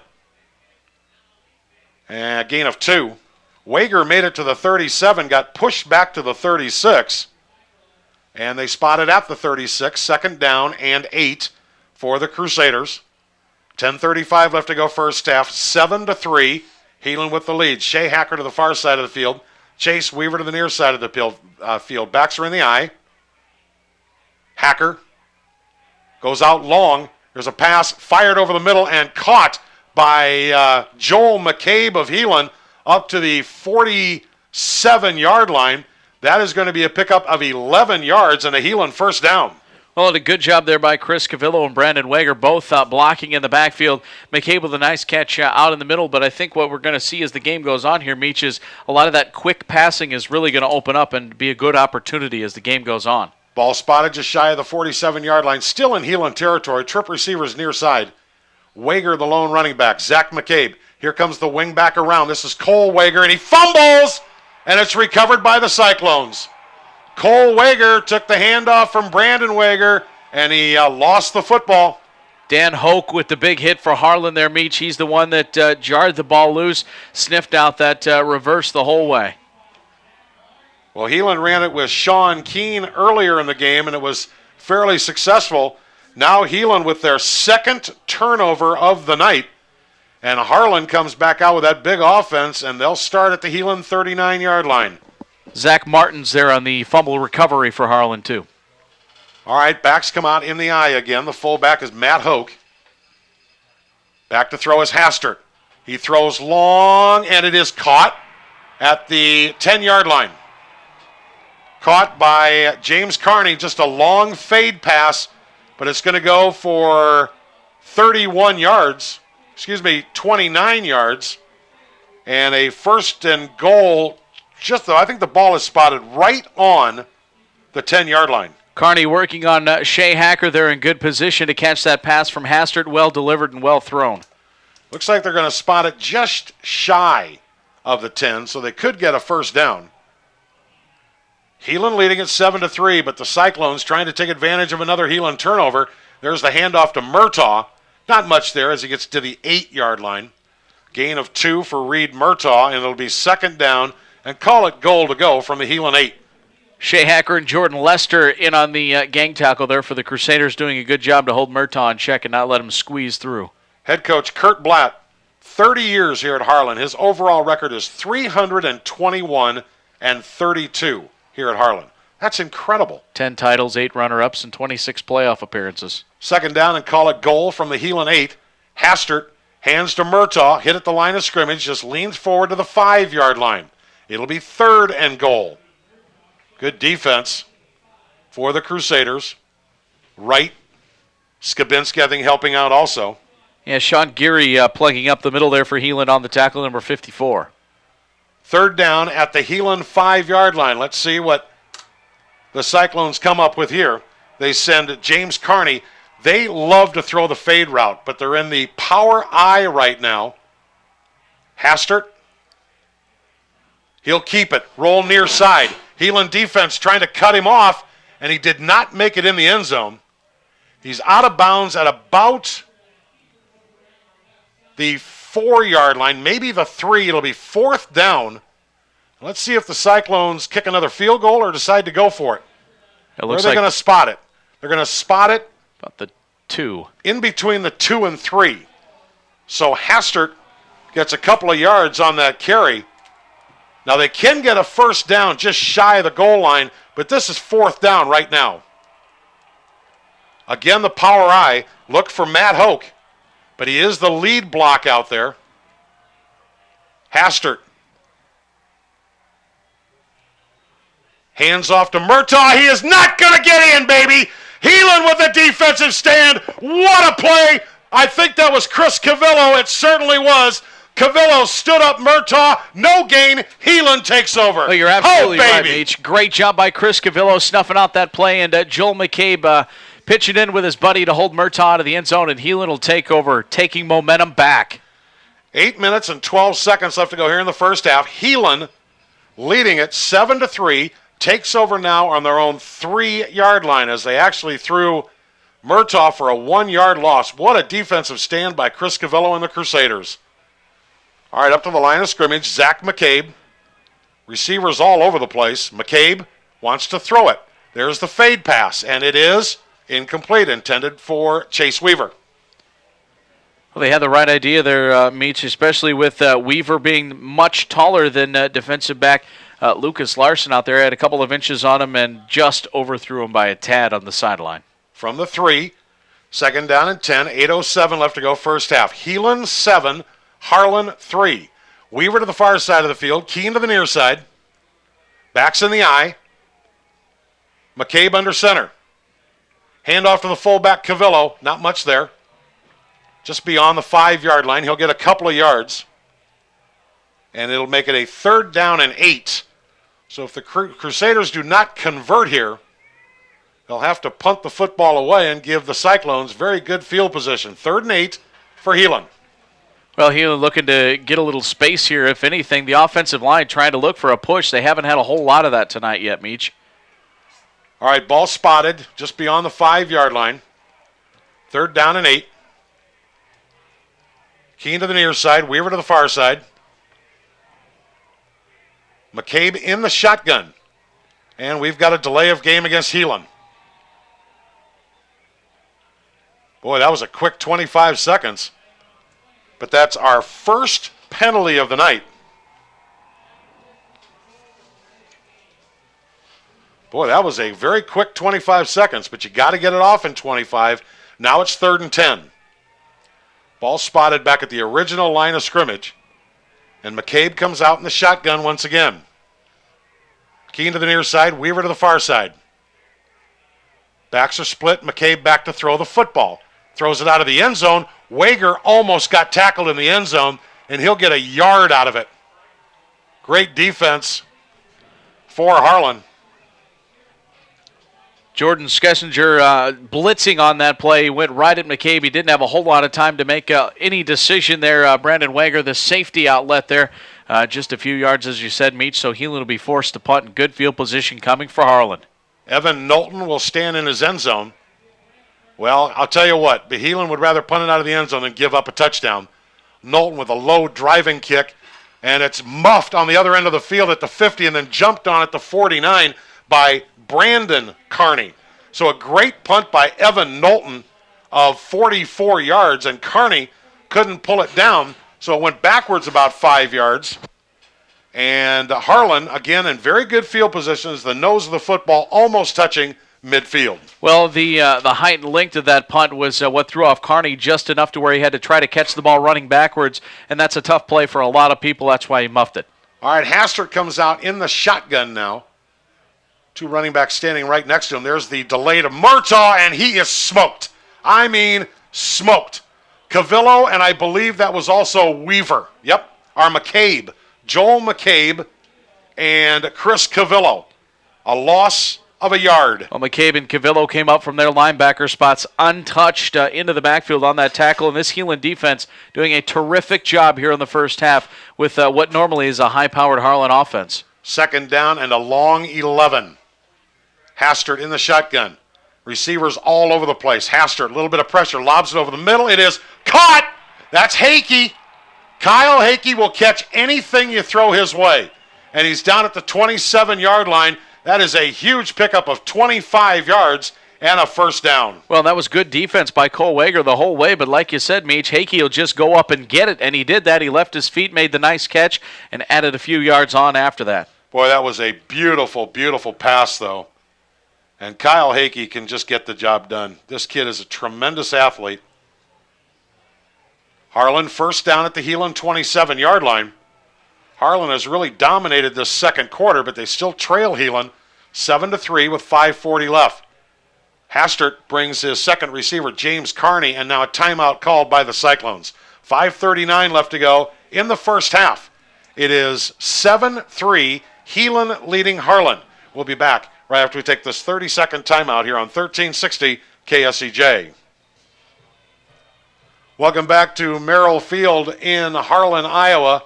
And a gain of 2. Wegher made it to the 37, got pushed back to the 36, and they spotted at the 36, second down and 8 for the Crusaders. 10:35 left to go first half, 7-3. Heelan with the lead. Shay Hacker to the far side of the field. Chase Weaver to the near side of the field. Backs are in the eye. Hacker goes out long. There's a pass fired over the middle and caught by Joel McCabe of Heelan up to the 47-yard line. That is going to be a pickup of 11 yards and a Heelan first down. Well, and a good job there by Chris Calvillo and Brandon Wegher, both blocking in the backfield. McCabe with a nice catch out in the middle, but I think what we're going to see as the game goes on here, Meach, is a lot of that quick passing is really going to open up and be a good opportunity as the game goes on. Ball spotted just shy of the 47-yard line, still in Heelan territory. Trip receivers near side. Wegher, the lone running back. Zach McCabe. Here comes the wing back around. This is Cole Wegher, and he fumbles, and it's recovered by the Cyclones. Cole Wegher took the handoff from Brandon Wegher, and he lost the football. Dan Hoke with the big hit for Harlan there, Meach. He's the one that jarred the ball loose, sniffed out that reverse the whole way. Well, Heelan ran it with Sean Keane earlier in the game, and it was fairly successful. Now Heelan with their second turnover of the night, and Harlan comes back out with that big offense, and they'll start at the Heelan 39-yard line. Zach Martin's there on the fumble recovery for Harlan, too. All right, backs come out in the eye again. The fullback is Matt Hoke. Back to throw is Hastert. He throws long, and it is caught at the 10-yard line. Caught by James Carney, just a long fade pass, but it's going to go for 29 yards, and a first and goal. I think the ball is spotted right on the 10-yard line. Carney working on Shay Hacker there in good position to catch that pass from Hastert, well delivered and well thrown. Looks like they're going to spot it just shy of the 10, so they could get a first down. Heelan leading at 7-3, but the Cyclones trying to take advantage of another Heelan turnover. There's the handoff to Murtaugh. Not much there as he gets to the 8-yard line. Gain of 2 for Reed Murtaugh, and it'll be second down, and call it goal to go from the Heelan 8. Shay Hacker and Jordan Lester in on the gang tackle there for the Crusaders, doing a good job to hold Murtaugh in check and not let him squeeze through. Head coach Kurt Blatt, 30 years here at Harlan. His overall record is 321-32 here at Harlan. That's incredible. 10 titles, 8 runner-ups, and 26 playoff appearances. Second down and call it goal from the Heelan 8. Hastert hands to Murtaugh, hit at the line of scrimmage, just leans forward to the 5-yard line. It'll be third and goal. Good defense for the Crusaders. Wright, Skabinski, I think, helping out also. Yeah, Sean Geary plugging up the middle there for Heelan on the tackle, number 54. Third down at the Heelan 5-yard line. Let's see what the Cyclones come up with here. They send James Carney. They love to throw the fade route, but they're in the power I right now. Hastert. He'll keep it. Roll near side. Heelan defense trying to cut him off, and he did not make it in the end zone. He's out of bounds at about the 4-yard line, maybe the 3. It'll be fourth down. Let's see if the Cyclones kick another field goal or decide to go for it. Where are they going to spot it? They're going to spot it about the 2. In between the 2 and 3. So Hastert gets a couple of yards on that carry. Now they can get a first down just shy of the goal line, but this is fourth down right now. Again, the power I. Look for Matt Hoke, but he is the lead block out there. Hastert. Hands off to Murtaugh. He is not going to get in, baby. Heelan with a defensive stand. What a play. I think that was Chris Calvillo. It certainly was. Calvillo stood up Murtaugh. No gain. Heelan takes over. Oh, you're absolutely right, Meach. Great job by Chris Calvillo snuffing out that play, and Joel McCabe pitching in with his buddy to hold Murtaugh out of the end zone, and Heelan will take over, taking momentum back. 8 minutes and 12 seconds left to go here in the first half. Heelan leading it 7-3, takes over now on their own 3-yard line as they actually threw Murtaugh for a 1-yard loss. What a defensive stand by Chris Calvillo and the Crusaders. All right, up to the line of scrimmage, Zach McCabe. Receivers all over the place. McCabe wants to throw it. There's the fade pass, and it is incomplete, intended for Chase Weaver. Well, they had the right idea there, Meach, especially with Weaver being much taller than defensive back Lucas Larson out there. Had a couple of inches on him and just overthrew him by a tad on the sideline. From the 3, second down and 10, 8:07 left to go first half. Heelan 7, Harlan 3. Weaver to the far side of the field, Keen to the near side. Backs in the eye. McCabe under center. Handoff to the fullback Calvillo, not much there. Just beyond the 5-yard line. He'll get a couple of yards. And it'll make it a 3rd down and 8. So if the Crusaders do not convert here, they'll have to punt the football away and give the Cyclones very good field position. 3rd and 8 for Heelan. Well, Heelan looking to get a little space here, if anything. The offensive line trying to look for a push. They haven't had a whole lot of that tonight yet, Meach. All right, ball spotted just beyond the 5-yard line. 3rd down and 8. Keen to the near side, Weaver to the far side. McCabe in the shotgun. And we've got a delay of game against Heelan. Boy, that was a quick 25 seconds. But that's our first penalty of the night. Boy, that was a very quick 25 seconds, but you got to get it off in 25. Now it's 3rd and 10. Ball spotted back at the original line of scrimmage. And McCabe comes out in the shotgun once again. Keen to the near side, Weaver to the far side. Backs are split, McCabe back to throw the football. Throws it out of the end zone. Wegher almost got tackled in the end zone, and he'll get a yard out of it. Great defense for Harlan. Jordan Schlesinger blitzing on that play. He went right at McCabe. He didn't have a whole lot of time to make any decision there. Brandon Wegher, the safety outlet there, just a few yards, as you said, Meach. So Heelan will be forced to punt in good field position coming for Harlan. Evan Knowlton will stand in his end zone. Well, I'll tell you what, Heelan would rather punt it out of the end zone than give up a touchdown. Knowlton with a low driving kick, and it's muffed on the other end of the field at the 50 and then jumped on at the 49 by Brandon Carney. So a great punt by Evan Knowlton of 44 yards, and Carney couldn't pull it down, so it went backwards about 5 yards. And Harlan, again, in very good field positions, the nose of the football almost touching midfield. Well, the height and length of that punt was what threw off Carney just enough to where he had to try to catch the ball running backwards, and that's a tough play for a lot of people. That's why he muffed it. All right, Hastert comes out in the shotgun now. 2 running backs standing right next to him. There's the delay to Murtaugh, and he is smoked. I mean, smoked. Calvillo, and I believe that was also Weaver. Yep, our McCabe. Joel McCabe and Chris Calvillo. A loss of a yard. Well, McCabe and Calvillo came up from their linebacker spots untouched into the backfield on that tackle, and this Heelan defense doing a terrific job here in the first half with what normally is a high-powered Harlan offense. 2nd down and a long 11. Hastert in the shotgun. Receivers all over the place. Hastert, a little bit of pressure, lobs it over the middle. It is caught. That's Hakey. Kyle Hakey will catch anything you throw his way. And he's down at the 27-yard line. That is a huge pickup of 25 yards and a first down. Well, that was good defense by Cole Wegher the whole way, but like you said, Meach, Hakey will just go up and get it, and he did that. He left his feet, made the nice catch, and added a few yards on after that. Boy, that was a beautiful, beautiful pass, though. And Kyle Hakey can just get the job done. This kid is a tremendous athlete. Harlan first down at the Heelan 27-yard line. Harlan has really dominated this second quarter, but they still trail Heelan 7-3 with 5:40 left. Hastert brings his second receiver, James Carney, and now a timeout called by the Cyclones. 5:39 left to go in the first half. It is 7-3, Heelan leading Harlan. We'll be back right after we take this 30-second timeout here on 1360 KSEJ. Welcome back to Merrill Field in Harlan, Iowa.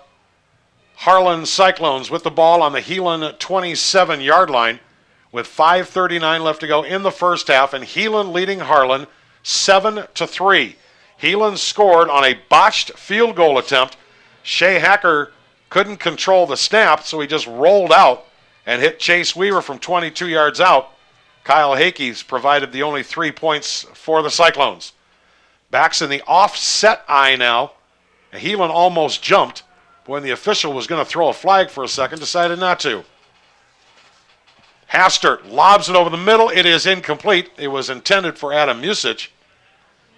Harlan Cyclones with the ball on the Heelan 27-yard line with 5:39 left to go in the first half, and Heelan leading Harlan 7-3. Heelan scored on a botched field goal attempt. Shay Hacker couldn't control the snap, so he just rolled out and hit Chase Weaver from 22 yards out. Kyle Hakey's provided the only 3 points for the Cyclones. Backs in the offset eye now. Heelan almost jumped. When the official was going to throw a flag for a second, decided not to. Hastert lobs it over the middle. It is incomplete. It was intended for Adam Musich.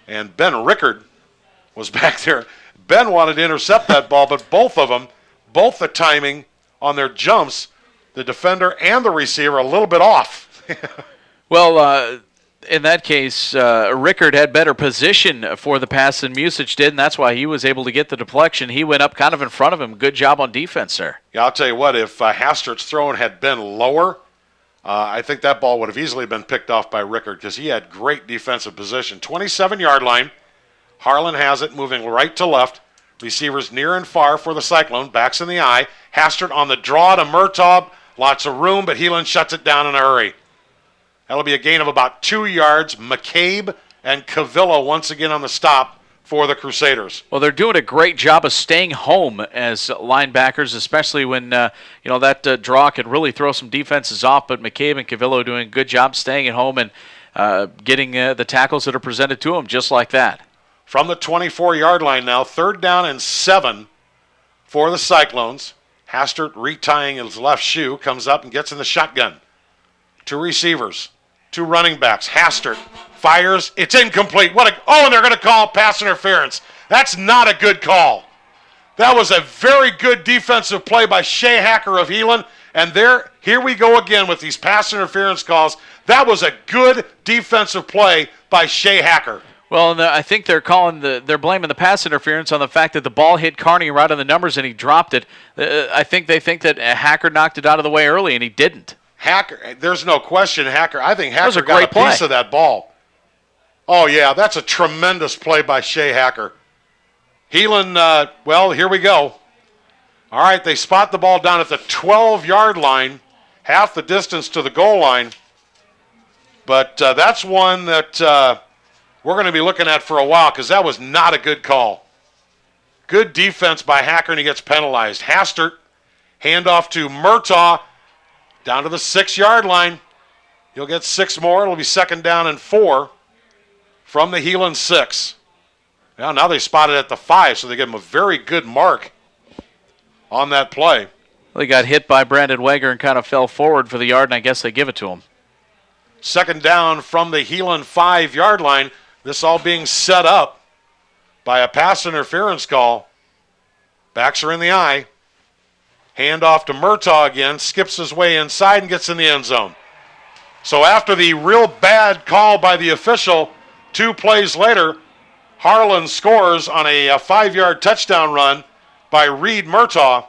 And Ben Rickard was back there. Ben wanted to intercept that ball, but both of them, both the timing on their jumps, the defender and the receiver, a little bit off. Well, in that case, Rickard had better position for the pass than Musich did, and that's why he was able to get the deflection. He went up kind of in front of him. Good job on defense there. Yeah, I'll tell you what, if Hastert's throwing had been lower, I think that ball would have easily been picked off by Rickard because he had great defensive position. 27-yard line. Harlan has it, moving right to left. Receivers near and far for the Cyclone. Backs in the eye. Hastert on the draw to Murtaugh. Lots of room, but Heelan shuts it down in a hurry. That'll be a gain of about 2 yards. McCabe and Calvillo once again on the stop for the Crusaders. Well, they're doing a great job of staying home as linebackers, especially when that draw can really throw some defenses off. But McCabe and Calvillo doing a good job staying at home and getting the tackles that are presented to them just like that. From the 24-yard line now, 3rd down and 7 for the Cyclones. Hastert retying his left shoe, comes up and gets in the shotgun. 2 receivers. 2 running backs. Hastert fires. It's incomplete. And they're going to call pass interference. That's not a good call. That was a very good defensive play by Shay Hacker of Heelan. And here we go again with these pass interference calls. That was a good defensive play by Shay Hacker. Well, and I think they're blaming the pass interference on the fact that the ball hit Carney right on the numbers and he dropped it. I think they think that Hacker knocked it out of the way early and he didn't. Hacker, there's no question, Hacker. I think Hacker got a piece of that ball. Oh, yeah, that's a tremendous play by Shay Hacker. Heelan, here we go. All right, they spot the ball down at the 12-yard line, half the distance to the goal line. But that's one that we're going to be looking at for a while because that was not a good call. Good defense by Hacker, and he gets penalized. Hastert, handoff to Murtaugh. Down to the 6-yard line. He'll get 6 more. It'll be 2nd down and 4 from the Heelan 6. Now they spot it at the 5, so they give him a very good mark on that play. Well, he got hit by Brandon Wegher and kind of fell forward for the yard, and I guess they give it to him. 2nd down from the Heelan 5-yard line. This all being set up by a pass interference call. Backs are in the eye. Handoff to Murtaugh again, skips his way inside and gets in the end zone. So after the real bad call by the official, 2 plays later, Harlan scores on a 5-yard touchdown run by Reed Murtaugh.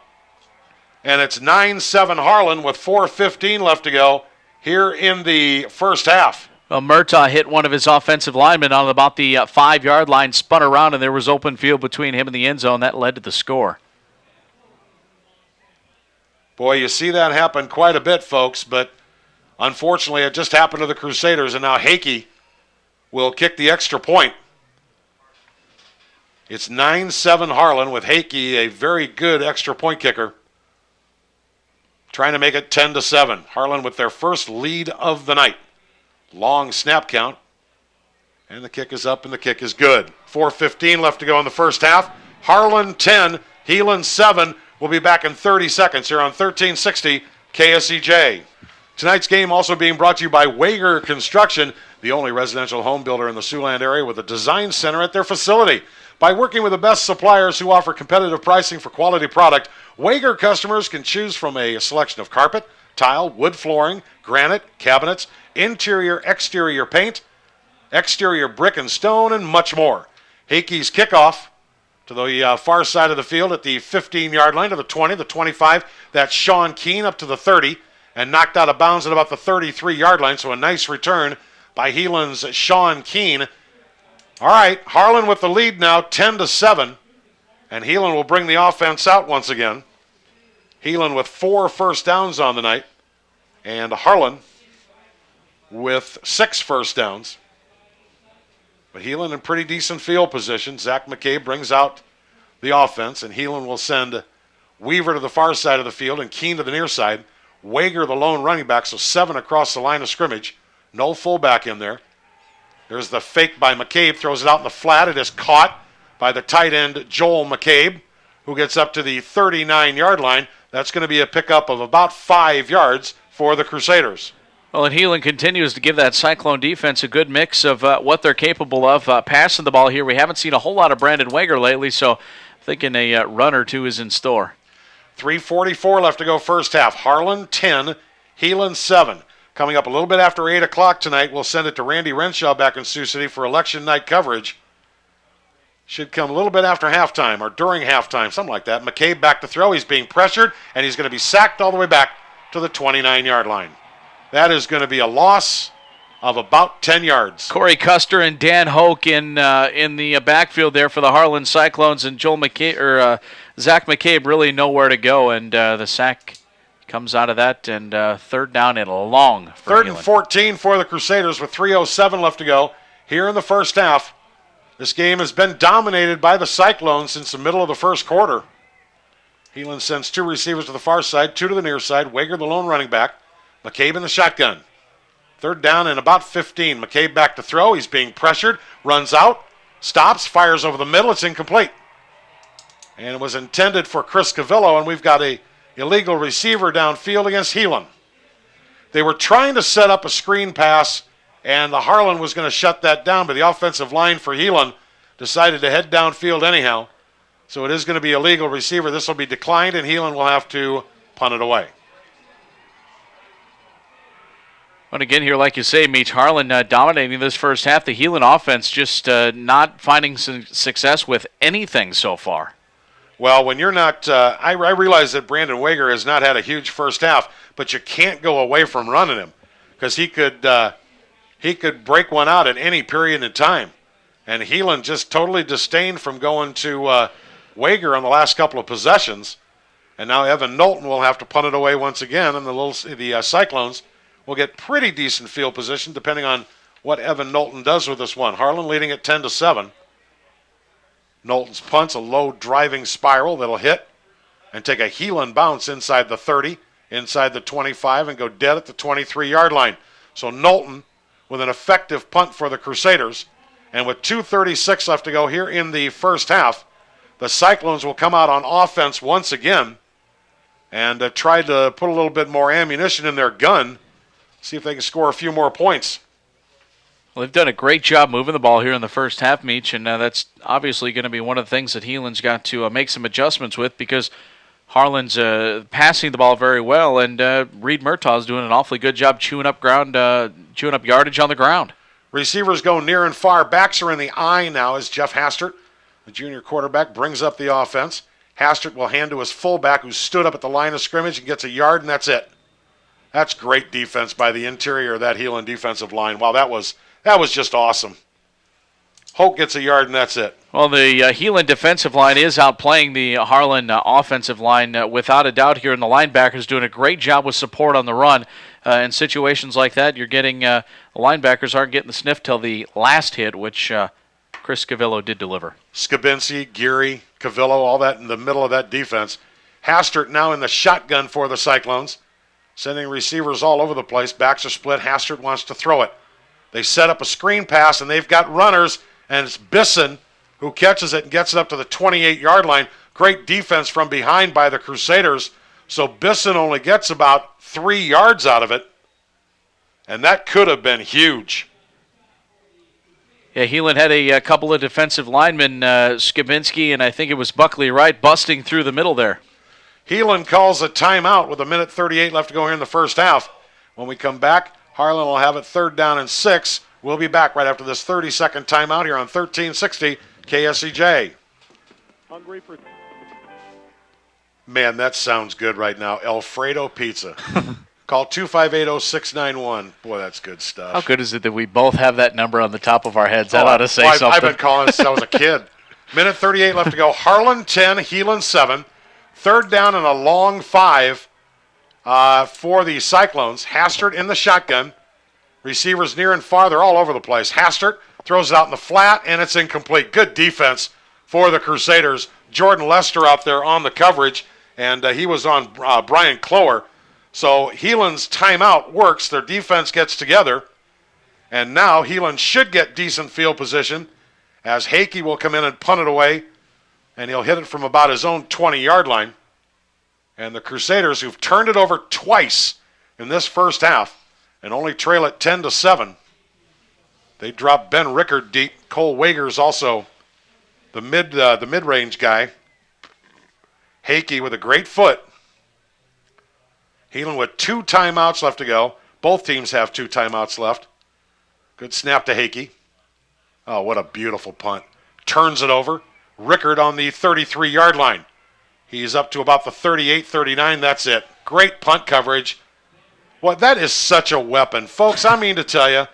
And it's 9-7 Harlan with 4:15 left to go here in the first half. Well, Murtaugh hit one of his offensive linemen on about the 5-yard line, spun around, and there was open field between him and the end zone. That led to the score. Boy, you see that happen quite a bit, folks, but unfortunately it just happened to the Crusaders, and now Hakey will kick the extra point. It's 9-7 Harlan with Hakey, a very good extra point kicker, trying to make it 10-7. Harlan with their first lead of the night. Long snap count, and the kick is up, and the kick is good. 4:15 left to go in the first half. Harlan 10, Heelan 7. We'll be back in 30 seconds here on 1360 KSEJ. Tonight's game also being brought to you by Wegher Construction, the only residential home builder in the Siouxland area with a design center at their facility. By working with the best suppliers who offer competitive pricing for quality product, Wegher customers can choose from a selection of carpet, tile, wood flooring, granite, cabinets, interior, exterior paint, exterior brick and stone, and much more. Hakey's kickoff to the far side of the field at the 15-yard line, to the 20, the 25. That's Sean Keane up to the 30 and knocked out of bounds at about the 33-yard line. So a nice return by Heelan's Sean Keane. All right, Harlan with the lead now, 10-7. And Heelan will bring the offense out once again. Heelan with 4 first downs on the night. And Harlan with 6 first downs. But Heelan in pretty decent field position. Zach McCabe brings out the offense, and Heelan will send Weaver to the far side of the field and Keene to the near side. Wegher the lone running back, so 7 across the line of scrimmage. No fullback in there. There's the fake by McCabe, throws it out in the flat. It is caught by the tight end Joel McCabe, who gets up to the 39-yard line. That's going to be a pickup of about 5 yards for the Crusaders. Well, and Heelan continues to give that Cyclone defense a good mix of what they're capable of passing the ball here. We haven't seen a whole lot of Brandon Wegher lately, so I'm thinking a run or two is in store. 3:44 left to go first half. Harlan 10, Heelan 7. Coming up a little bit after 8 o'clock tonight, we'll send it to Randy Renshaw back in Sioux City for election night coverage. Should come a little bit after halftime or during halftime, something like that. McCabe back to throw. He's being pressured, and he's going to be sacked all the way back to the 29-yard line. That is going to be a loss of about 10 yards. Corey Custer and Dan Hoke in the backfield there for the Harlan Cyclones, and Zach McCabe really nowhere to go, and the sack comes out of that, and third down and long for Third Heelan. and 14 for the Crusaders with 3:07 left to go here in the first half. This game has been dominated by the Cyclones since the middle of the first quarter. Heelan sends 2 receivers to the far side, 2 to the near side. Wegher the lone running back. McCabe in the shotgun. Third down and about 15. McCabe back to throw. He's being pressured. Runs out. Stops. Fires over the middle. It's incomplete. And it was intended for Chris Calvillo, and we've got a illegal receiver downfield against Heelan. They were trying to set up a screen pass, and the Harlan was going to shut that down, but the offensive line for Heelan decided to head downfield anyhow. So it is going to be a legal receiver. This will be declined, and Heelan will have to punt it away. And again here, like you say, Meach, Harlan dominating this first half. The Heelan offense just not finding success with anything so far. Well, when you're not, I realize that Brandon Wegher has not had a huge first half, but you can't go away from running him because he could break one out at any period in time. And Heelan just totally disdained from going to Wegher on the last couple of possessions. And now Evan Knowlton will have to punt it away once again, and the Cyclones will get pretty decent field position depending on what Evan Knowlton does with this one. Harlan leading at 10-7. Knowlton's punt's a low driving spiral that'll hit and take a Heelan bounce inside the 30, inside the 25, and go dead at the 23-yard line. So Knowlton with an effective punt for the Crusaders. And with 2:36 left to go here in the first half, the Cyclones will come out on offense once again and try to put a little bit more ammunition in their gun. See if they can score a few more points. Well, they've done a great job moving the ball here in the first half, Meach, and that's obviously going to be one of the things that Heelan's got to make some adjustments with because Harlan's passing the ball very well, and Reed Murtaugh's doing an awfully good job chewing up yardage on the ground. Receivers go near and far. Backs are in the eye now as Jeff Hastert, the junior quarterback, brings up the offense. Hastert will hand to his fullback who stood up at the line of scrimmage and gets a yard, and that's it. That's great defense by the interior of that Heelan defensive line. Wow, that was just awesome. Hoke gets a yard, and that's it. Well, the Heelan defensive line is outplaying the Harlan offensive line without a doubt here, and the linebackers doing a great job with support on the run. In situations like that, you're getting the linebackers aren't getting the sniff till the last hit, which Chris Calvillo did deliver. Skabinski, Geary, Calvillo, all that in the middle of that defense. Hastert now in the shotgun for the Cyclones. Sending receivers all over the place. Backs are split. Hastert wants to throw it. They set up a screen pass, and they've got runners, and it's Bisson who catches it and gets it up to the 28-yard line. Great defense from behind by the Crusaders. So Bisson only gets about 3 yards out of it, and that could have been huge. Yeah, Heelan had a couple of defensive linemen, Skabinski, and I think it was Buckley Wright, busting through the middle there. Heelan calls a timeout with 1:38 left to go here in the first half. When we come back, Harlan will have it 3rd down and 6. We'll be back right after this 30-second timeout here on 1360 KSEJ. Hungry for... Man, that sounds good right now. Alfredo Pizza. Call 258-0691. Boy, that's good stuff. How good is it that we both have that number on the top of our heads? That ought to say something. I've been calling since I was a kid. Minute 38 left to go. Harlan 10, Heelan 7. Third down and a long 5 for the Cyclones. Hastert in the shotgun. Receivers near and far. They're all over the place. Hastert throws it out in the flat, and it's incomplete. Good defense for the Crusaders. Jordan Lester out there on the coverage, and he was on Brian Clower. So Heelan's timeout works. Their defense gets together, and now Heelan should get decent field position as Hacker will come in and punt it away, and he'll hit it from about his own 20-yard line. And the Crusaders, who've turned it over twice in this first half and only trail it 10-7, they drop Ben Rickard deep. Cole Wegher's also the mid-range guy. Hacker with a great foot. Heelan with 2 timeouts left to go. Both teams have 2 timeouts left. Good snap to Hacker. Oh, what a beautiful punt. Turns it over. Rickard on the 33-yard line. He's up to about the 38, 39. That's it. Great punt coverage. Well, that is such a weapon. Folks, I mean to tell you,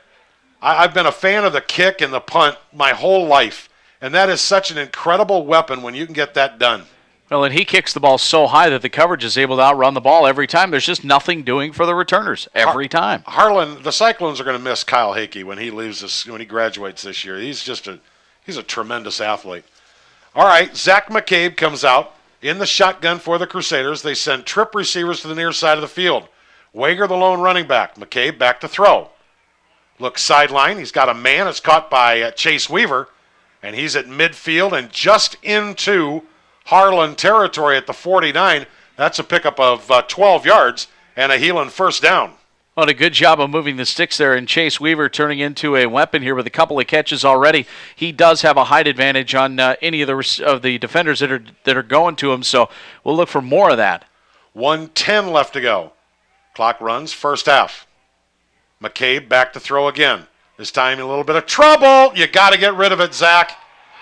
I've been a fan of the kick and the punt my whole life. And that is such an incredible weapon when you can get that done. Well, and he kicks the ball so high that the coverage is able to outrun the ball every time. There's just nothing doing for the returners every time. Harlan, the Cyclones are going to miss Kyle Hacker when he leaves this, when he graduates this year. He's a tremendous athlete. All right, Zach McCabe comes out in the shotgun for the Crusaders. They send trip receivers to the near side of the field. Wegher, the lone running back. McCabe back to throw. Looks sideline. He's got a man. It's caught by Chase Weaver, and he's at midfield and just into Harlan territory at the 49. That's a pickup of 12 yards and a Heelan first down. Well, a good job of moving the sticks there, and Chase Weaver turning into a weapon here with a couple of catches already. He does have a height advantage on any of the defenders that are going to him, so we'll look for more of that. 1:10 left to go. Clock runs, first half. McCabe back to throw again. This time in a little bit of trouble. You got to get rid of it, Zach.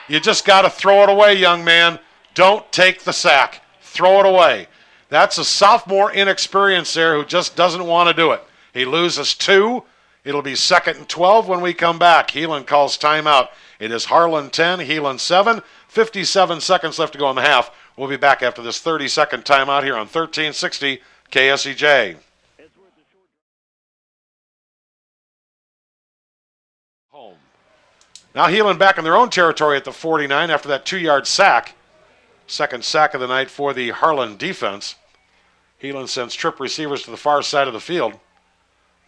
You just got to throw it away, young man. Don't take the sack. Throw it away. That's a sophomore inexperience there who just doesn't want to do it. He loses 2. It'll be 2nd and 12 when we come back. Heelan calls timeout. It is Harlan 10, Heelan 7. 57 seconds left to go in the half. We'll be back after this 30-second timeout here on 1360 KSEJ. Home. Now Heelan back in their own territory at the 49 after that 2-yard sack. Second sack of the night for the Harlan defense. Heelan sends trip receivers to the far side of the field.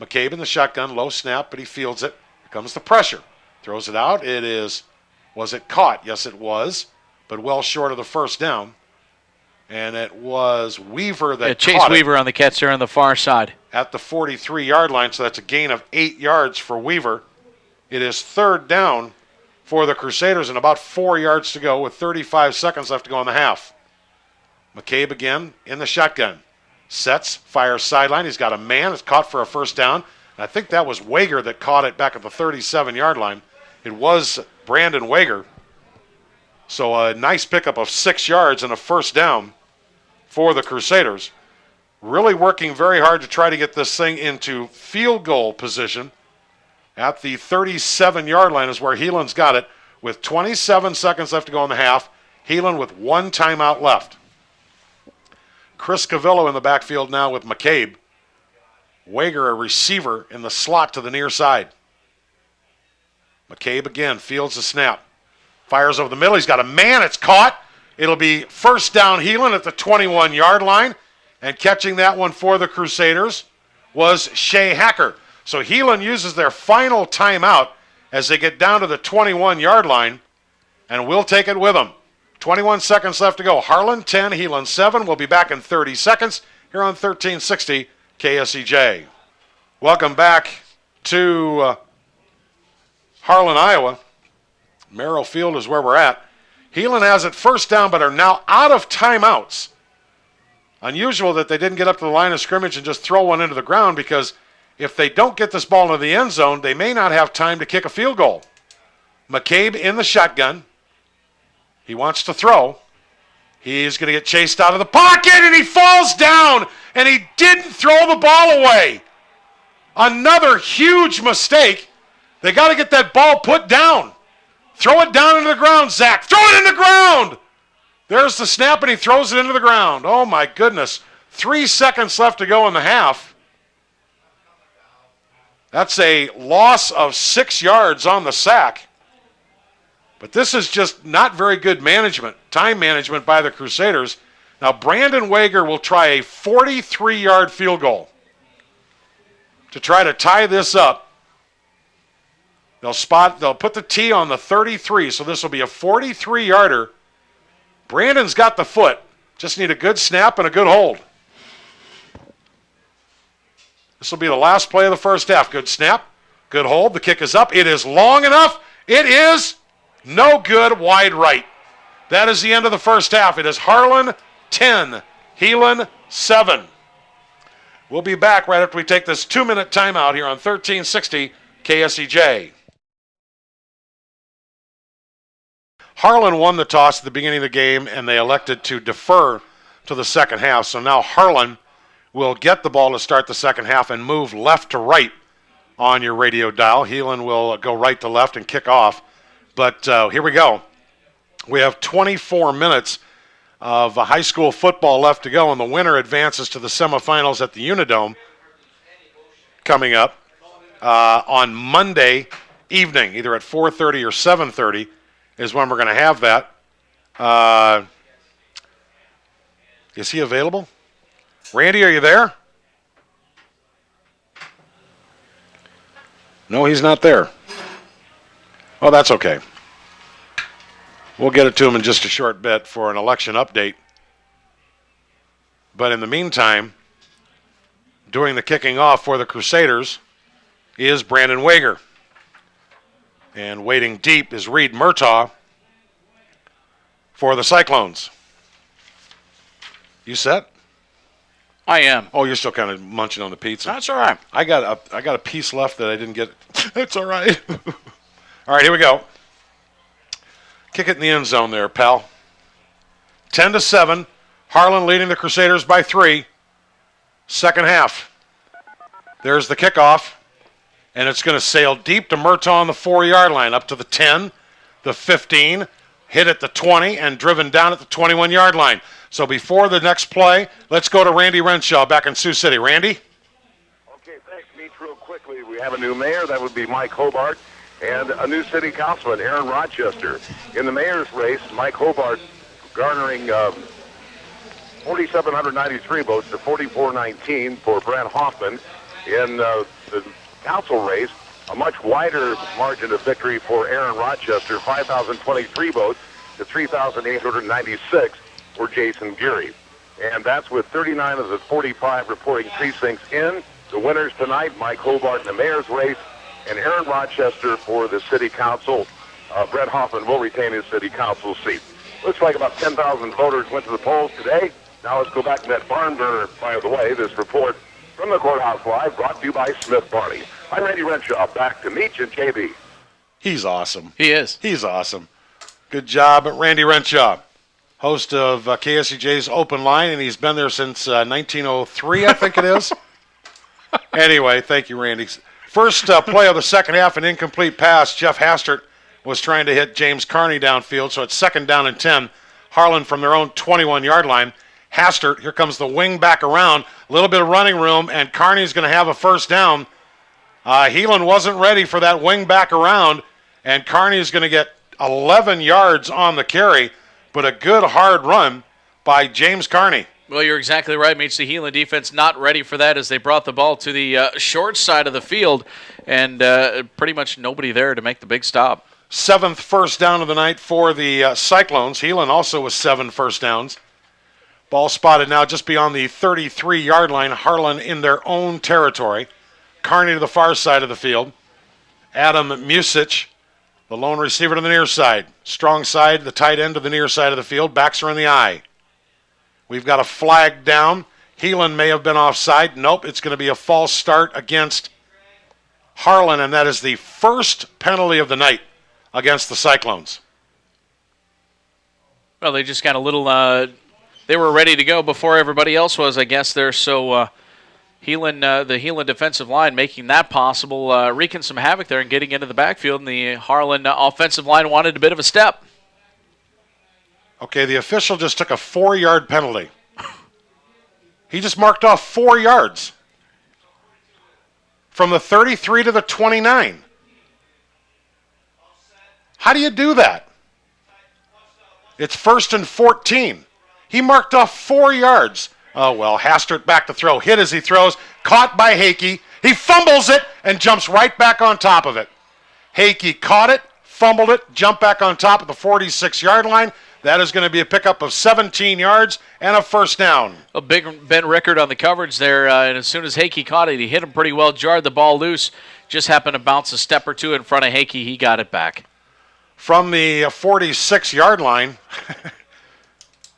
McCabe in the shotgun, low snap, but he fields it. Here comes the pressure. Throws it out. Was it caught? Yes, it was, but well short of the first down. And it was Weaver that Chase caught Weaver on the catch there on the far side. At the 43-yard line, so that's a gain of 8 yards for Weaver. It is third down for the Crusaders and about 4 yards to go with 35 seconds left to go in the half. McCabe again in the shotgun. Sets, fires sideline. He's got a man. It's caught for a first down. I think that was Wegher that caught it back at the 37-yard line. It was Brandon Wegher. So a nice pickup of 6 yards and a first down for the Crusaders. Really working very hard to try to get this thing into field goal position. At the 37-yard line is where Heelan's got it with 27 seconds left to go in the half. Heelan with 1 timeout left. Chris Calvillo in the backfield now with McCabe. Wegher, a receiver in the slot to the near side. McCabe again fields the snap. Fires over the middle. He's got a man. It's caught. It'll be first down Heelan at the 21-yard line. And catching that one for the Crusaders was Shay Hacker. So Heelan uses their final timeout as they get down to the 21-yard line, and we'll take it with them. 21 seconds left to go. Harlan 10, Heelan 7. We'll be back in 30 seconds here on 1360 KSEJ. Welcome back to Harlan, Iowa. Merrill Field is where we're at. Heelan has it first down, but are now out of timeouts. Unusual that they didn't get up to the line of scrimmage and just throw one into the ground, because if they don't get this ball into the end zone, they may not have time to kick a field goal. McCabe in the shotgun. He wants to throw. He's going to get chased out of the pocket, and he falls down, and he didn't throw the ball away. Another huge mistake. They got to get that ball put down. Throw it down into the ground, Zach. Throw it in the ground. There's the snap, and he throws it into the ground. Oh, my goodness. 3 seconds left to go in the half. That's a loss of 6 yards on the sack. But this is just not very good management, time management by the Crusaders. Now, Brandon Wegher will try a 43-yard field goal to try to tie this up. They'll put the tee on the 33, so this will be a 43-yarder. Brandon's got the foot. Just need a good snap and a good hold. This will be the last play of the first half. Good snap, good hold. The kick is up. It is long enough. It is no good, wide right. That is the end of the first half. It is Harlan 10, Heelan 7. We'll be back right after we take this 2-minute timeout here on 1360 KSEJ. Harlan won the toss at the beginning of the game, and they elected to defer to the second half. So now Harlan will get the ball to start the second half and move left to right on your radio dial. Heelan will go right to left and kick off. But here we go. We have 24 minutes of high school football left to go, and the winner advances to the semifinals at the Unidome coming up on Monday evening, either at 4:30 or 7:30 is when we're going to have that. Is he available? Randy, are you there? No, he's not there. Oh, that's okay. We'll get it to him in just a short bit for an election update. But in the meantime, doing the kicking off for the Crusaders is Brandon Wegher. And waiting deep is Reed Murtaugh for the Cyclones. You set? I am. Oh, you're still kind of munching on the pizza. That's all right. I got a piece left that I didn't get. It's all right. All right, here we go. Kick it in the end zone there, pal. 10-7. Harlan leading the Crusaders by 3. Second half. There's the kickoff. And it's going to sail deep to Murtaugh on the 4-yard line, up to the 10, the 15, hit at the 20, and driven down at the 21-yard line. So before the next play, let's go to Randy Renshaw back in Sioux City. Randy? Okay, thanks, Meach. Real quickly, we have a new mayor. That would be Mike Hobart. And a new city councilman, Aaron Rochester. In the mayor's race, Mike Hobart garnering 4,793 votes to 4,419 for Brent Hoffman. In the council race, a much wider margin of victory for Aaron Rochester, 5,023 votes to 3,896 for Jason Geary. And that's with 39 of the 45 reporting precincts in. The winners tonight, Mike Hobart in the mayor's race, and Aaron Rochester for the city council. Brett Hoffman will retain his city council seat. Looks like about 10,000 voters went to the polls today. Now let's go back to that barn burner. By the way, this report from the Courthouse Live brought to you by Smith Barney. I'm Randy Renshaw. Back to Meach and KB. He's awesome. He is. He's awesome. Good job, Randy Renshaw, host of KSEJ's Open Line, and he's been there since 1903, I think it is. Anyway, thank you, Randy. First play of the second half, an incomplete pass. Jeff Hastert was trying to hit James Carney downfield, so it's 2nd down and 10. Harlan from their own 21-yard line. Hastert, here comes the wing back around. A little bit of running room, and Carney's going to have a first down. Heelan wasn't ready for that wing back around, and Carney's going to get 11 yards on the carry, but a good hard run by James Carney. Well, you're exactly right, Meets. The Heelan defense not ready for that as they brought the ball to the short side of the field, and pretty much nobody there to make the big stop. 7th first down of the night for the Cyclones. Heelan also with 7 first downs. Ball spotted now just beyond the 33-yard line. Harlan in their own territory. Carney to the far side of the field. Adam Music, the lone receiver to the near side. Strong side, the tight end to the near side of the field. Backs are in the eye. We've got a flag down. Heelan may have been offside. Nope, it's going to be a false start against Harlan, and that is the first penalty of the night against the Cyclones. Well, they just got a little, they were ready to go before everybody else was, I guess, there. So Heelan, the Heelan defensive line making that possible, wreaking some havoc there and getting into the backfield. And the Harlan offensive line wanted a bit of a step. Okay, the official just took a 4-yard penalty. He just marked off 4 yards from the 33 to the 29. How do you do that? It's 1st and 14. He marked off 4 yards. Oh, well, Hastert back to throw. Hit as he throws. Caught by Hakey. He fumbles it and jumps right back on top of it. Hakey caught it, fumbled it, jumped back on top of the 46-yard line. That is going to be a pickup of 17 yards and a first down. A big Ben Rickard on the coverage there, and as soon as Hakey caught it, he hit him pretty well, jarred the ball loose, just happened to bounce a step or two in front of Hakey. He got it back. From the 46-yard line,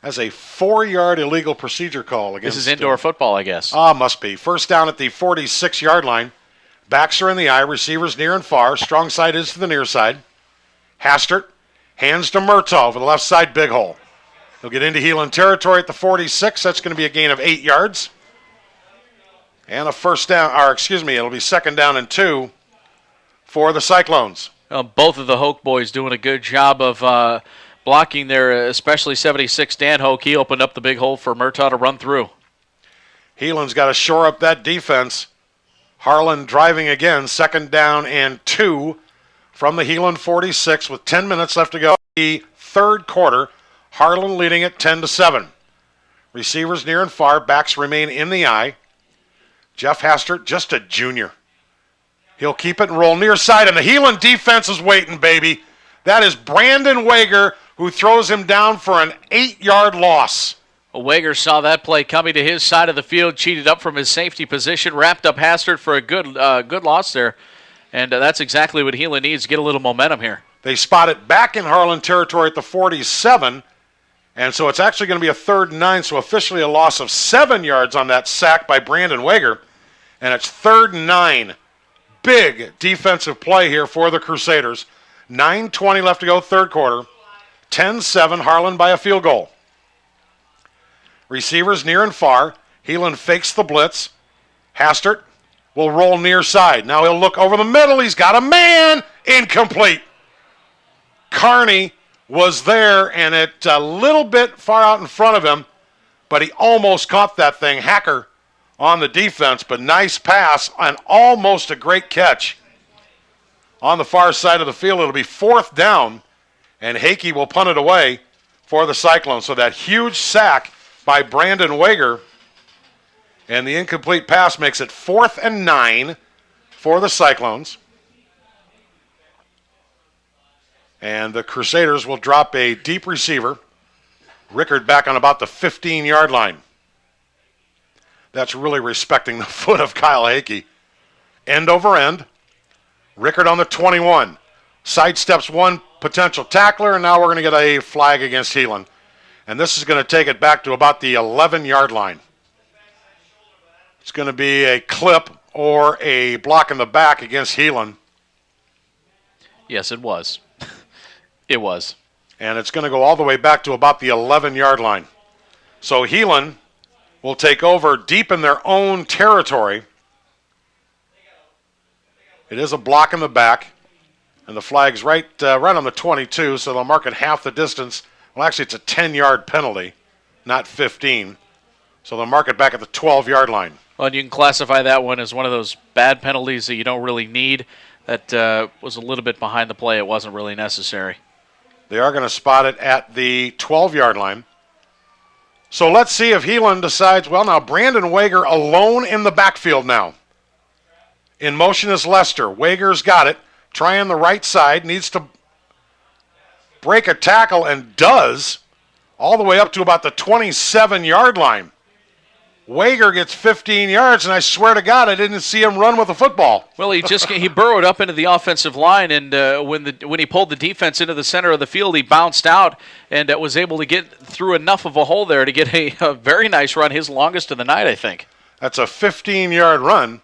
as a 4-yard illegal procedure call against. This is indoor football, I guess. Must be. First down at the 46-yard line. Backs are in the eye, receivers near and far. Strong side is to the near side. Hastert hands to Murtaugh over the left side, big hole. He'll get into Heelan territory at the 46. That's going to be a gain of 8 yards. And a first down, it'll be 2nd down and 2 for the Cyclones. Both of the Hoke boys doing a good job of blocking there, especially 76 Dan Hoke. He opened up the big hole for Murtaugh to run through. Heelan's got to shore up that defense. Harlan driving again, 2nd down and 2 from the Heelan 46 with 10 minutes left to go. The third quarter, Harlan leading it 10-7. Receivers near and far, backs remain in the eye. Jeff Hastert, just a junior. He'll keep it and roll near side, and the Heelan defense is waiting, baby. That is Brandon Wegher, who throws him down for an 8-yard loss. Well, Wegher saw that play coming to his side of the field, cheated up from his safety position, wrapped up Hastert for a good loss there. And that's exactly what Heelan needs to get a little momentum here. They spot it back in Harlan territory at the 47, and so it's actually going to be a 3rd and 9, so officially a loss of 7 yards on that sack by Brandon Wegher, and it's 3rd and 9. Big defensive play here for the Crusaders. 9:20 left to go, third quarter. 10-7, Harlan by a field goal. Receivers near and far. Heelan fakes the blitz. Hastert will roll near side. Now he'll look over the middle. He's got a man. Incomplete. Carney was there, and it a little bit far out in front of him, but he almost caught that thing. Hacker on the defense, but nice pass and almost a great catch. On the far side of the field, it'll be 4th down, and Hakey will punt it away for the Cyclones. So that huge sack by Brandon Wegher, and the incomplete pass makes it 4th and 9 for the Cyclones. And the Crusaders will drop a deep receiver. Rickard back on about the 15-yard line. That's really respecting the foot of Kyle Hakey. End over end. Rickard on the 21. Sidesteps one potential tackler, and now we're going to get a flag against Heelan. And this is going to take it back to about the 11-yard line. It's going to be a clip or a block in the back against Heelan. Yes, it was. It was. And it's going to go all the way back to about the 11-yard line. So Heelan will take over deep in their own territory. It is a block in the back, and the flag's right on the 22, so they'll mark it half the distance. Well, actually, it's a 10-yard penalty, not 15. So they'll mark it back at the 12-yard line. Well, and you can classify that one as one of those bad penalties that you don't really need. That was a little bit behind the play. It wasn't really necessary. They are going to spot it at the 12-yard line. So let's see if Heelan decides, well, now Brandon Wegher alone in the backfield now. In motion is Lester. Wegher's got it. Trying the right side. Needs to break a tackle and does. All the way up to about the 27-yard line. Wegher gets 15 yards, and I swear to God, I didn't see him run with the football. Well, he burrowed up into the offensive line, and when he pulled the defense into the center of the field, he bounced out and was able to get through enough of a hole there to get a very nice run, his longest of the night, I think. That's a 15-yard run,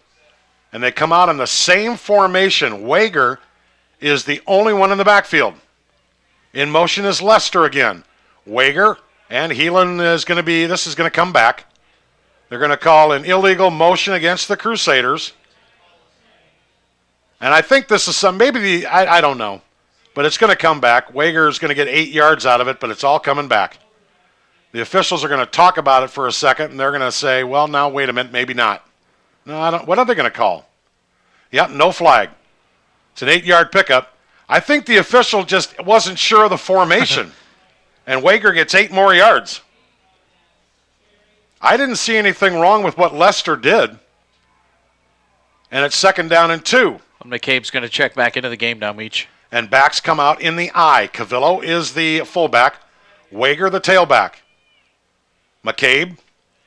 and they come out in the same formation. Wegher is the only one in the backfield. In motion is Lester again. Wegher and Heelan this is going to come back. They're going to call an illegal motion against the Crusaders. And I think this is I don't know. But it's going to come back. Wegher is going to get 8 yards out of it, but it's all coming back. The officials are going to talk about it for a second, and they're going to say, well, now, wait a minute, maybe not. No, what are they going to call? Yep, no flag. It's an 8-yard pickup. I think the official just wasn't sure of the formation, and Wegher gets 8 more yards. I didn't see anything wrong with what Leicester did. And it's 2nd down and 2. Well, McCabe's going to check back into the game now, Meach. And backs come out in the I. Calvillo is the fullback. Wegher the tailback. McCabe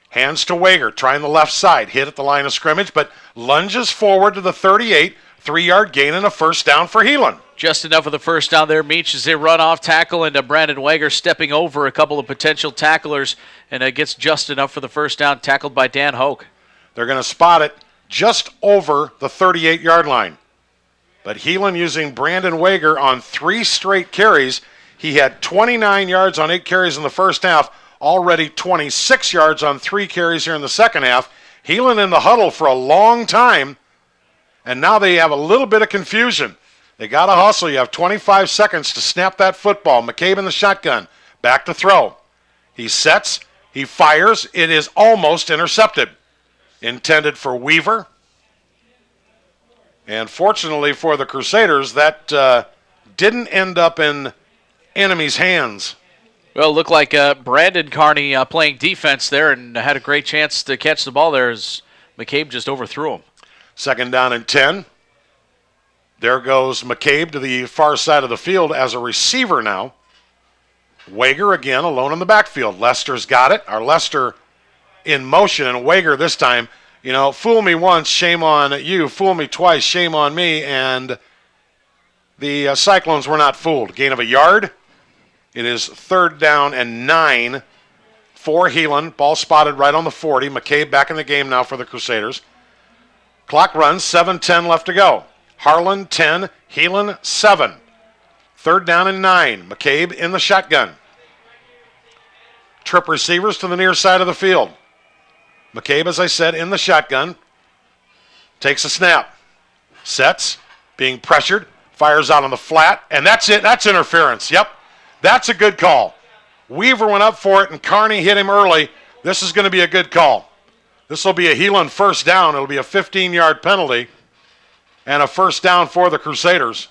hands to Wegher, trying the left side. Hit at the line of scrimmage, but lunges forward to the 38. 3-yard gain and a 1st down for Heelan. Just enough of the 1st down there, Meach, as they run off tackle, and Brandon Wegher stepping over a couple of potential tacklers, and gets just enough for the 1st down, tackled by Dan Hoke. They're going to spot it just over the 38-yard line. But Heelan using Brandon Wegher on 3 straight carries. He had 29 yards on 8 carries in the first half, already 26 yards on 3 carries here in the second half. Heelan in the huddle for a long time, and now they have a little bit of confusion. They got to hustle. You have 25 seconds to snap that football. McCabe in the shotgun, back to throw. He sets, he fires. It is almost intercepted. Intended for Weaver. And fortunately for the Crusaders, that didn't end up in enemy's hands. Well, it looked like Brandon Carney playing defense there and had a great chance to catch the ball there as McCabe just overthrew him. 2nd down and 10. There goes McCabe to the far side of the field as a receiver now. Wegher again alone in the backfield. Leicester's got it. Our Leicester in motion, and Wegher this time, fool me once, shame on you. Fool me twice, shame on me. And the Cyclones were not fooled. Gain of a yard. It is 3rd down and 9 for Heelan. Ball spotted right on the 40. McCabe back in the game now for the Crusaders. Clock runs, 7:10 left to go. Harlan 10, Heelan 7. 3rd down and 9. McCabe in the shotgun. Trip receivers to the near side of the field. McCabe, as I said, in the shotgun. Takes a snap. Sets, being pressured, fires out on the flat, and that's it. That's interference. Yep, that's a good call. Weaver went up for it, and Carney hit him early. This is going to be a good call. This will be a Heelan 1st down. It'll be a 15-yard penalty and a 1st down for the Crusaders.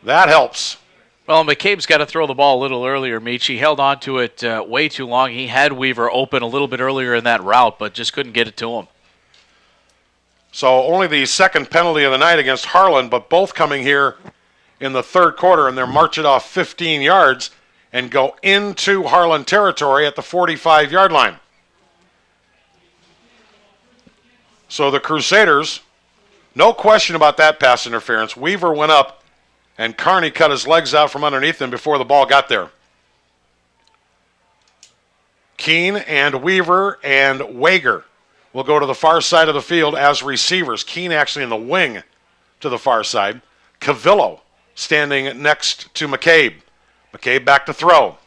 That helps. Well, McCabe's got to throw the ball a little earlier, Meach. He held on to it way too long. He had Weaver open a little bit earlier in that route, but just couldn't get it to him. So only the 2nd penalty of the night against Harlan, but both coming here in the 3rd quarter, and they're marching off 15 yards and go into Harlan territory at the 45-yard line. So the Crusaders, no question about that pass interference. Weaver went up, and Carney cut his legs out from underneath him before the ball got there. Keene and Weaver and Wegher will go to the far side of the field as receivers. Keene actually in the wing to the far side. Calvillo standing next to McCabe. McCabe back to throw.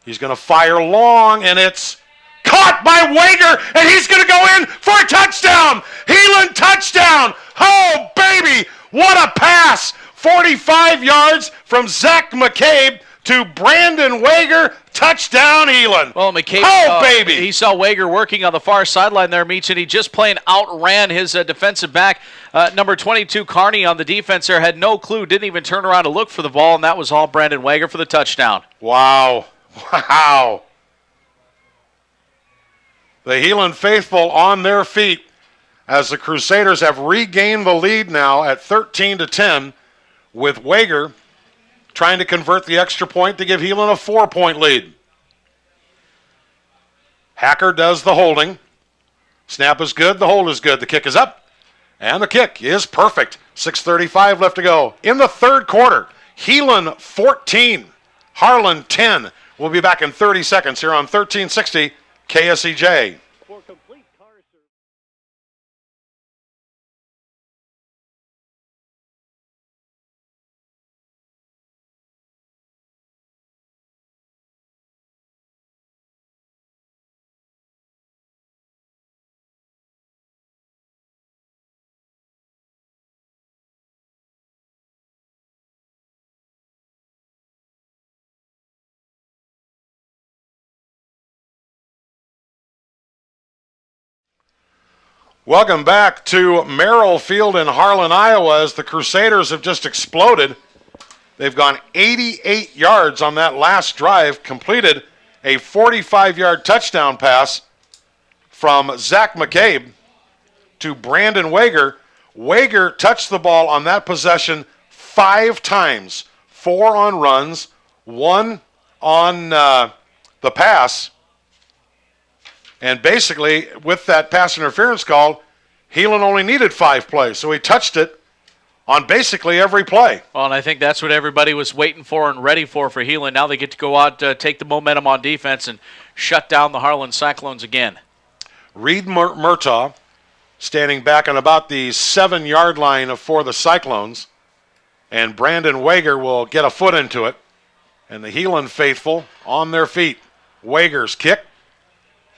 He's going to fire long, and it's caught by Wegher, and he's going to go in for a touchdown. Heelan touchdown. Oh, baby, what a pass. 45 yards from Zach McCabe to Brandon Wegher. Touchdown, Heelan. Well, McCabe, baby. He saw Wegher working on the far sideline there, Meach, and he just plain outran his defensive back. Number 22, Carney, on the defense there, had no clue, didn't even turn around to look for the ball, and that was all Brandon Wegher for the touchdown. Wow. The Heelan faithful on their feet as the Crusaders have regained the lead now at 13-10 with Wegher trying to convert the extra point to give Heelan a 4-point lead. Hacker does the holding. Snap is good. The hold is good. The kick is up. And the kick is perfect. 6:35 left to go. In the 3rd quarter, Heelan 14, Harlan 10. We'll be back in 30 seconds here on 1360 KSEJ. Welcome back to Merrill Field in Harlan, Iowa, as the Crusaders have just exploded. They've gone 88 yards on that last drive, completed a 45-yard touchdown pass from Zach McCabe to Brandon Wegher. Wegher touched the ball on that possession 5 times, 4 on runs, 1 on the pass. And basically, with that pass interference call, Heelan only needed 5 plays, so he touched it on basically every play. Well, and I think that's what everybody was waiting for and ready for Heelan. Now they get to go out, take the momentum on defense, and shut down the Harlan Cyclones again. Reed Murtaugh standing back on about the 7-yard line for the Cyclones, and Brandon Wegher will get a foot into it, and the Heelan faithful on their feet. Wegher's kick,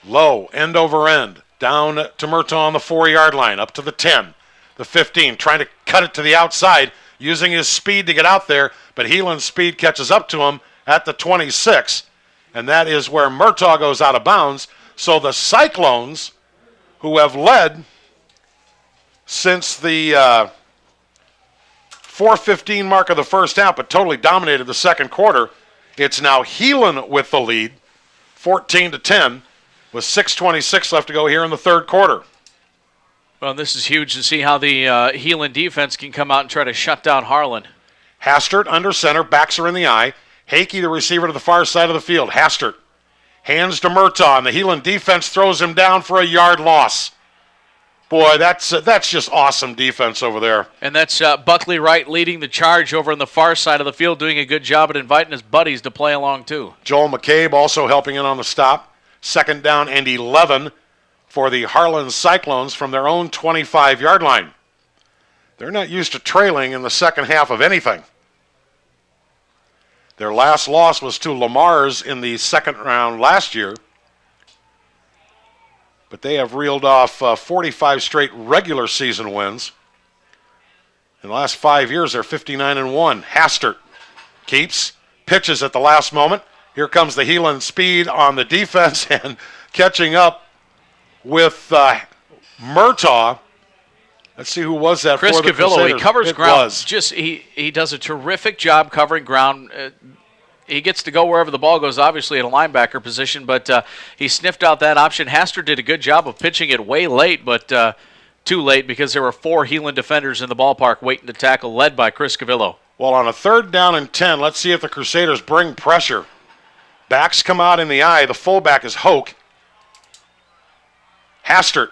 low, end over end, down to Murtaugh on the 4-yard line, up to the 10, the 15, trying to cut it to the outside, using his speed to get out there, but Heelan's speed catches up to him at the 26, and that is where Murtaugh goes out of bounds. So the Cyclones, who have led since the 4:15 mark of the first half, but totally dominated the second quarter, it's now Heelan with the lead, 14-10, with 6:26 left to go here in the third quarter. Well, this is huge to see how the Heelan defense can come out and try to shut down Harlan. Hastert under center, backs her in the eye. Hakey, the receiver, to the far side of the field. Hastert hands to Murtaugh, and the Heelan defense throws him down for a yard loss. Boy, that's just awesome defense over there. And that's Buckley Wright leading the charge over on the far side of the field, doing a good job at inviting his buddies to play along too. Joel McCabe also helping in on the stop. 2nd down and 11 for the Harlan Cyclones from their own 25-yard line. They're not used to trailing in the second half of anything. Their last loss was to Lamar's in the second round last year, but they have reeled off 45 straight regular season wins. In the last 5 years, they're 59-1. Hastert keeps, pitches at the last moment. Here comes the Heelan speed on the defense and catching up with Murtaugh. Let's see who was that Chris for the Calvillo. Crusaders. He covers It ground. was. He does a terrific job covering ground. He gets to go wherever the ball goes, obviously at a linebacker position, but he sniffed out that option. Hastert did a good job of pitching it way late, but too late because there were 4 Heelan defenders in the ballpark waiting to tackle, led by Chris Calvillo. Well, on a 3rd down and 10, let's see if the Crusaders bring pressure. Backs come out in the eye. The fullback is Hoke. Hastert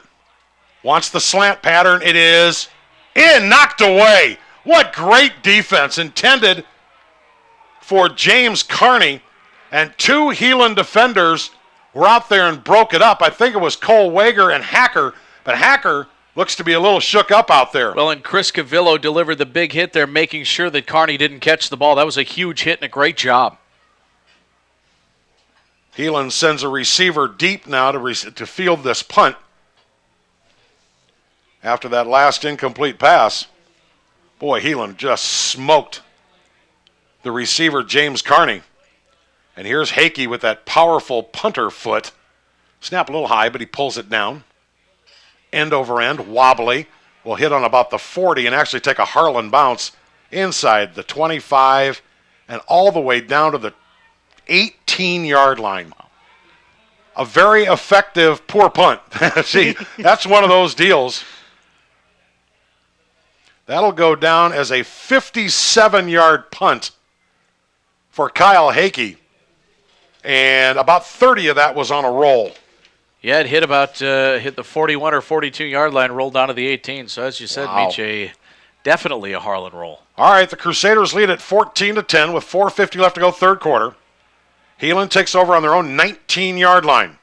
wants the slant pattern. It is in, knocked away. What great defense intended for James Carney, and 2 Heelan defenders were out there and broke it up. I think it was Cole Wegher and Hacker, but Hacker looks to be a little shook up out there. Well, and Chris Calvillo delivered the big hit there, making sure that Carney didn't catch the ball. That was a huge hit and a great job. Heelan sends a receiver deep now to field this punt after that last incomplete pass. Boy, Heelan just smoked the receiver, James Carney. And here's Hakey with that powerful punter foot. Snap a little high, but he pulls it down. End over end, wobbly. Will hit on about the 40 and actually take a Harlan bounce inside the 25 and all the way down to the 18-yard line. A very effective poor punt. See, that's one of those deals. That'll go down as a 57-yard punt for Kyle Hakey. And about 30 of that was on a roll. Yeah, it hit hit the 41 or 42-yard line, rolled down to the 18. So as you said, Wow. Meech, definitely a Harlan roll. All right, the Crusaders lead at 14-10 with 4:50 left to go, third quarter. Heelan takes over on their own 19-yard line.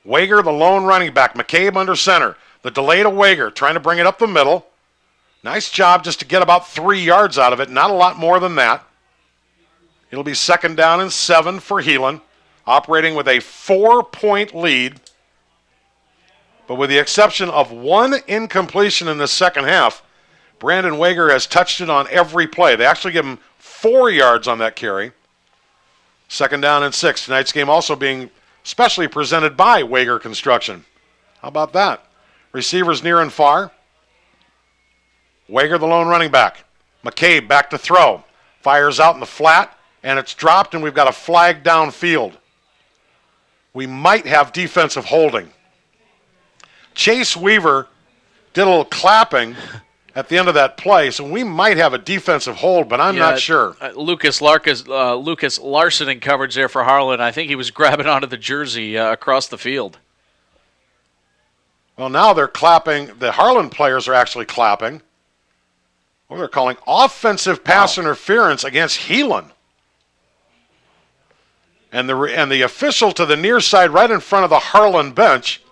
Wegher, the lone running back. McCabe under center. The delay to Wegher, trying to bring it up the middle. Nice job just to get about 3 yards out of it. Not a lot more than that. It'll be 2nd down and 7 for Heelan, operating with a 4-point lead. But with the exception of 1 incompletion in the second half, Brandon Wegher has touched it on every play. They actually give him 4 yards on that carry. 2nd down and 6. Tonight's game also being specially presented by Wegher Construction. How about that? Receivers near and far. Wegher, the lone running back. McCabe back to throw. Fires out in the flat, and it's dropped, and we've got a flag downfield. We might have defensive holding. Chase Weaver did a little clapping at the end of that play, so we might have a defensive hold, but I'm not sure. Lucas Larson in coverage there for Harlan. I think he was grabbing onto the jersey across the field. Well, now they're clapping. The Harlan players are actually clapping. Well, they're calling offensive pass interference against Heelan. And the official to the near side right in front of the Harlan bench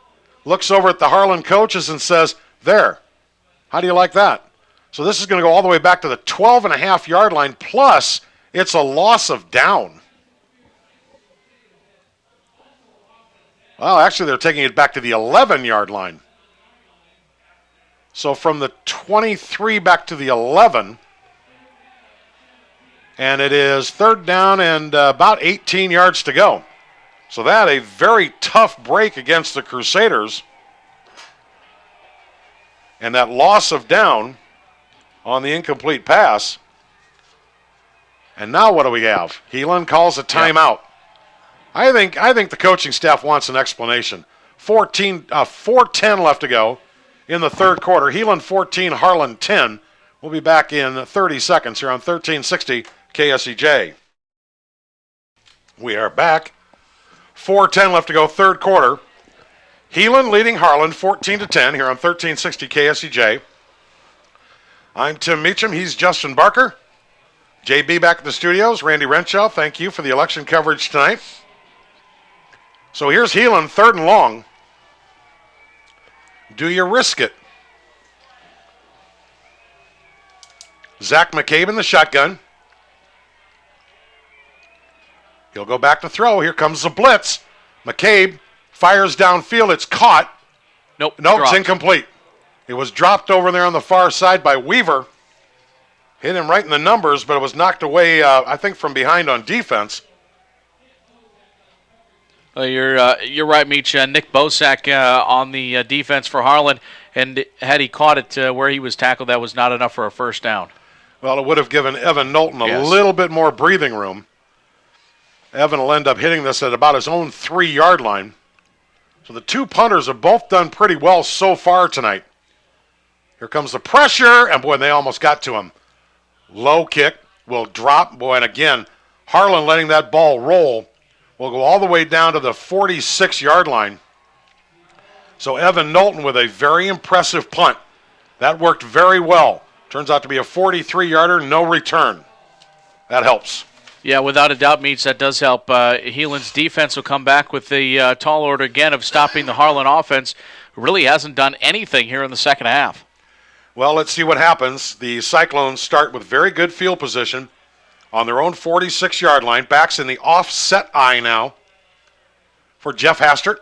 looks over at the Harlan coaches and says, there, how do you like that? So this is going to go all the way back to the 12.5-yard line, plus it's a loss of down. Well, actually, they're taking it back to the 11-yard line. So from the 23 back to the 11, and it is third down and about 18 yards to go. So that a very tough break against the Crusaders. And that loss of down on the incomplete pass. And now what do we have? Heelan calls a timeout. Yep. I think the coaching staff wants an explanation. 4:10 left to go in the third quarter. Heelan 14, Harlan 10. We'll be back in 30 seconds here on 1360 KSEJ. We are back. 4:10 left to go, third quarter. Heelan leading Harlan 14-10 here on 1360 KSEJ. I'm Tim Meacham. He's Justin Barker. JB back at the studios. Randy Renshaw, thank you for the election coverage tonight. So here's Heelan, third and long. Do you risk it? Zach McCabe in the shotgun. He'll go back to throw. Here comes the blitz. McCabe fires downfield. It's caught. Nope, it's incomplete. It was dropped over there on the far side by Weaver. Hit him right in the numbers, but it was knocked away, I think, from behind on defense. You're right, Meach. Nick Bosak on the defense for Harlan, and had he caught it where he was tackled, that was not enough for a first down. Well, it would have given Evan Knowlton a little bit more breathing room. Evan will end up hitting this at about his own 3-yard line. So the two punters have both done pretty well so far tonight. Here comes the pressure, and boy, they almost got to him. Low kick will drop, boy, and again, Harlan letting that ball roll will go all the way down to the 46-yard line. So Evan Knowlton with a very impressive punt. That worked very well. Turns out to be a 43-yarder, no return. That helps. Yeah, without a doubt, Meach, that does help. Heelan's defense will come back with the tall order again of stopping the Harlan offense. Really hasn't done anything here in the second half. Well, let's see what happens. The Cyclones start with very good field position on their own 46-yard line. Backs in the offset eye now for Jeff Hastert.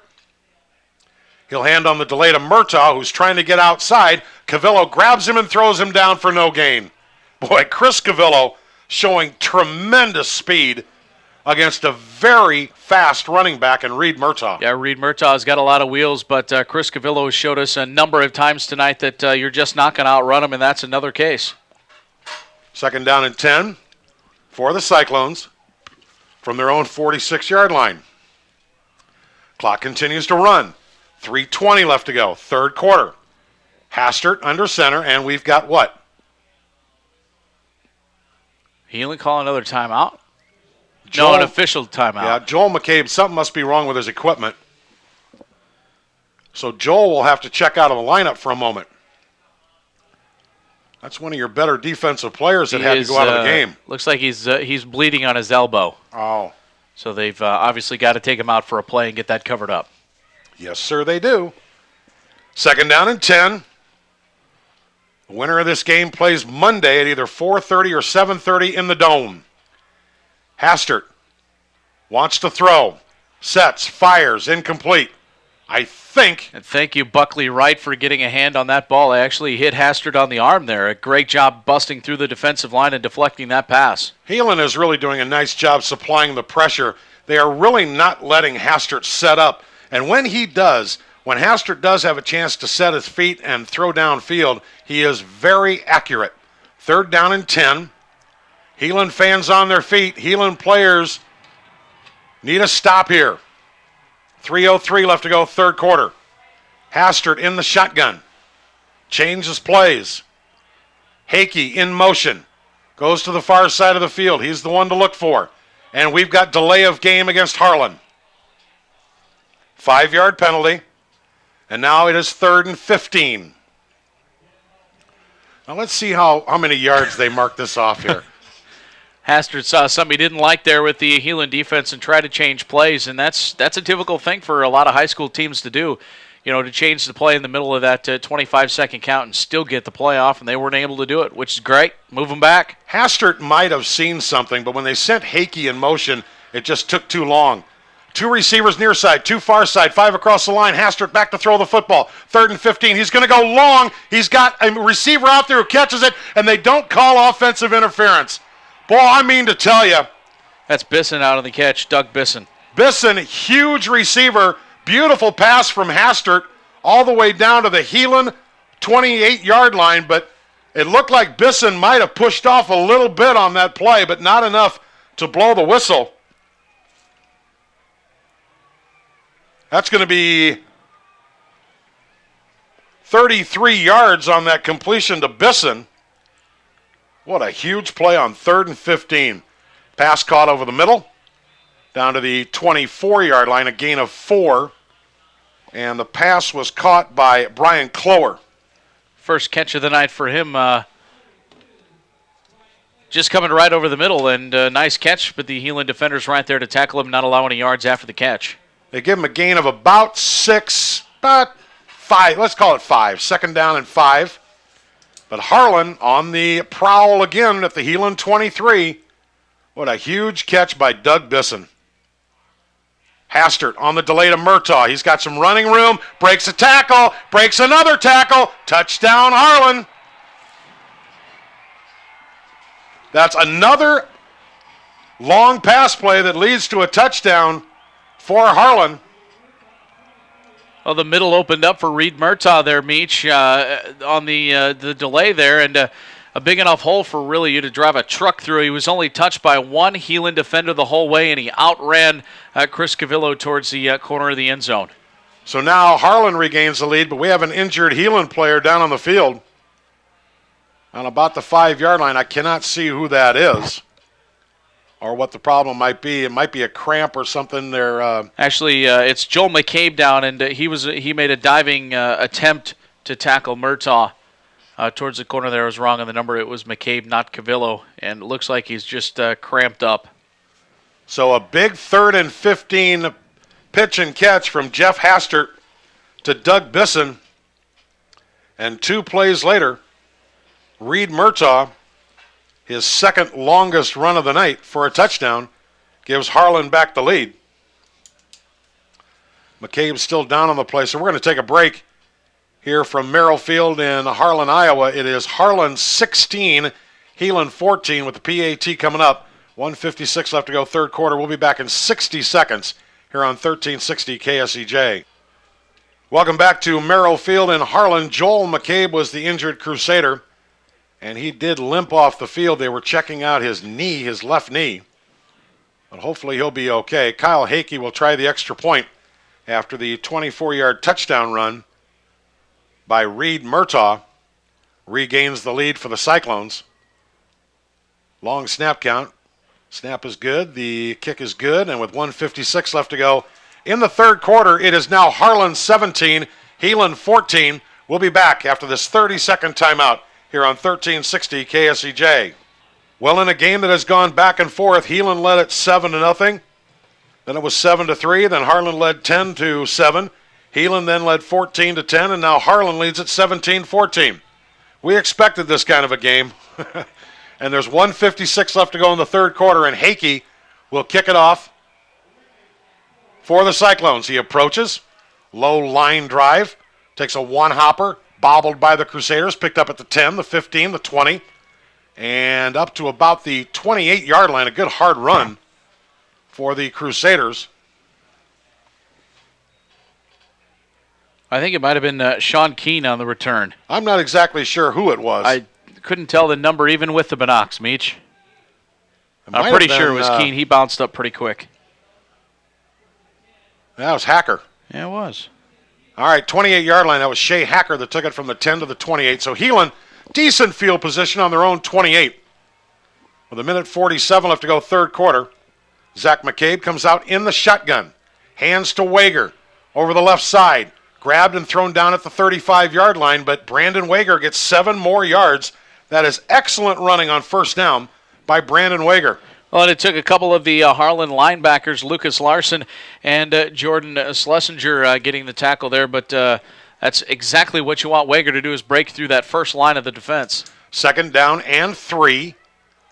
He'll hand on the delay to Murtaugh, who's trying to get outside. Calvillo grabs him and throws him down for no gain. Boy, Chris Calvillo showing tremendous speed against a very fast running back in Reed Murtaugh. Yeah, Reed Murtaugh's got a lot of wheels, but Chris Calvillo has showed us a number of times tonight that you're just not going to outrun him, and that's another case. Second down and 10 for the Cyclones from their own 46-yard line. Clock continues to run. 3:20 left to go, third quarter. Hastert under center, and we've got what? Heelan call another timeout? No, an official timeout. Yeah, Joel McCabe, something must be wrong with his equipment. So Joel will have to check out of the lineup for a moment. That's one of your better defensive players that had to go out of the game. Looks like he's bleeding on his elbow. Oh. So they've obviously got to take him out for a play and get that covered up. Yes, sir, they do. Second down and 10. The winner of this game plays Monday at either 4:30 or 7:30 in the Dome. Hastert wants to throw. Sets, fires, incomplete. I think. And thank you, Buckley Wright, for getting a hand on that ball. I actually hit Hastert on the arm there. A great job busting through the defensive line and deflecting that pass. Heelan is really doing a nice job supplying the pressure. They are really not letting Hastert set up. And when he does, when Hastert does have a chance to set his feet and throw downfield, he is very accurate. 3rd down and 10. Heelan fans on their feet. Heelan players need a stop here. 3:03 left to go, 3rd quarter. Hastert in the shotgun. Changes plays. Hakey in motion. Goes to the far side of the field. He's the one to look for. And we've got delay of game against Harlan. 5-yard penalty. And now it is 3rd and 15. Now let's see how many yards they mark this off here. Hastert saw something he didn't like there with the Heelan defense and tried to change plays, and that's a difficult thing for a lot of high school teams to do, to change the play in the middle of that 25-second count and still get the play off, and they weren't able to do it, which is great. Move them back. Hastert might have seen something, but when they sent Hakey in motion, it just took too long. 2 receivers near side, 2 far side, 5 across the line. Hastert back to throw the football. 3rd and 15. He's going to go long. He's got a receiver out there who catches it, and they don't call offensive interference. Boy, I mean to tell you. That's Bisson out on the catch, Doug Bisson. Bisson, huge receiver. Beautiful pass from Hastert all the way down to the Heelan 28-yard line, but it looked like Bisson might have pushed off a little bit on that play, but not enough to blow the whistle. That's going to be 33 yards on that completion to Bisson. What a huge play on 3rd and 15. Pass caught over the middle, down to the 24-yard line, a gain of 4. And the pass was caught by Brian Clower. First catch of the night for him. Just coming right over the middle, and nice catch, but the Heelan defenders right there to tackle him, not allow any yards after the catch. They give him a gain of about 6, about 5. Let's call it 5. 2nd down and 5. But Harlan on the prowl again at the Heelan 23. What a huge catch by Doug Bisson. Hastert on the delay to Murtaugh. He's got some running room. Breaks a tackle. Breaks another tackle. Touchdown, Harlan. That's another long pass play that leads to a touchdown for Harlan. Well, the middle opened up for Reed Murtaugh there, Meach, on the delay there, and a big enough hole for really you to drive a truck through. He was only touched by one Heelan defender the whole way, and he outran Chris Calvillo towards the corner of the end zone. So now Harlan regains the lead, but we have an injured Heelan player down on the field on about the 5-yard line. I cannot see who that is or what the problem might be. It might be a cramp or something there. Actually, it's Joel McCabe down, and he made a diving attempt to tackle Murtaugh towards the corner there. I was wrong on the number. It was McCabe, not Calvillo, and it looks like he's just cramped up. So a big 3rd and 15 pitch and catch from Jeff Hastert to Doug Bisson. And 2 plays later, Reed Murtaugh, his 2nd longest run of the night for a touchdown, gives Harlan back the lead. McCabe's still down on the play, so we're going to take a break here from Merrill Field in Harlan, Iowa. It is Harlan 16, Heelan 14 with the PAT coming up. 1:56 left to go, 3rd quarter. We'll be back in 60 seconds here on 1360 KSEJ. Welcome back to Merrill Field in Harlan. Joel McCabe was the injured Crusader, and he did limp off the field. They were checking out his knee, his left knee, but hopefully he'll be okay. Kyle Hakey will try the extra point after the 24-yard touchdown run by Reed Murtaugh. Regains the lead for the Cyclones. Long snap count. Snap is good. The kick is good. And with 1:56 left to go in the 3rd quarter, it is now Harlan 17, Heelan 14. We'll be back after this 30-second timeout here on 1360 KSEJ. Well, in a game that has gone back and forth, Heelan led at 7-0. Then it was 7-3. Then Harlan led 10-7. Heelan then led 14-10, and now Harlan leads at 17-14. We expected this kind of a game. And there's 1:56 left to go in the 3rd quarter, and Hakey will kick it off for the Cyclones. He approaches, low line drive, takes a one-hopper, bobbled by the Crusaders, picked up at the 10, the 15, the 20, and up to about the 28-yard line. A good hard run for the Crusaders. I think it might have been Sean Keane on the return. I'm not exactly sure who it was. I couldn't tell the number even with the binocs, Meach. I'm pretty sure it was Keane. He bounced up pretty quick. That was Hacker. Yeah, it was. All right, 28-yard line. That was Shay Hacker that took it from the 10 to the 28. So Heelan, decent field position on their own 28. With 1:47 left to go, third quarter. Zach McCabe comes out in the shotgun. Hands to Wegher over the left side. Grabbed and thrown down at the 35-yard line, but Brandon Wegher gets 7 more yards. That is excellent running on first down by Brandon Wegher. Well, and it took a couple of the Harlan linebackers, Lucas Larson and Jordan Schlesinger, getting the tackle there, but that's exactly what you want Wegher to do, is break through that first line of the defense. Second down and 3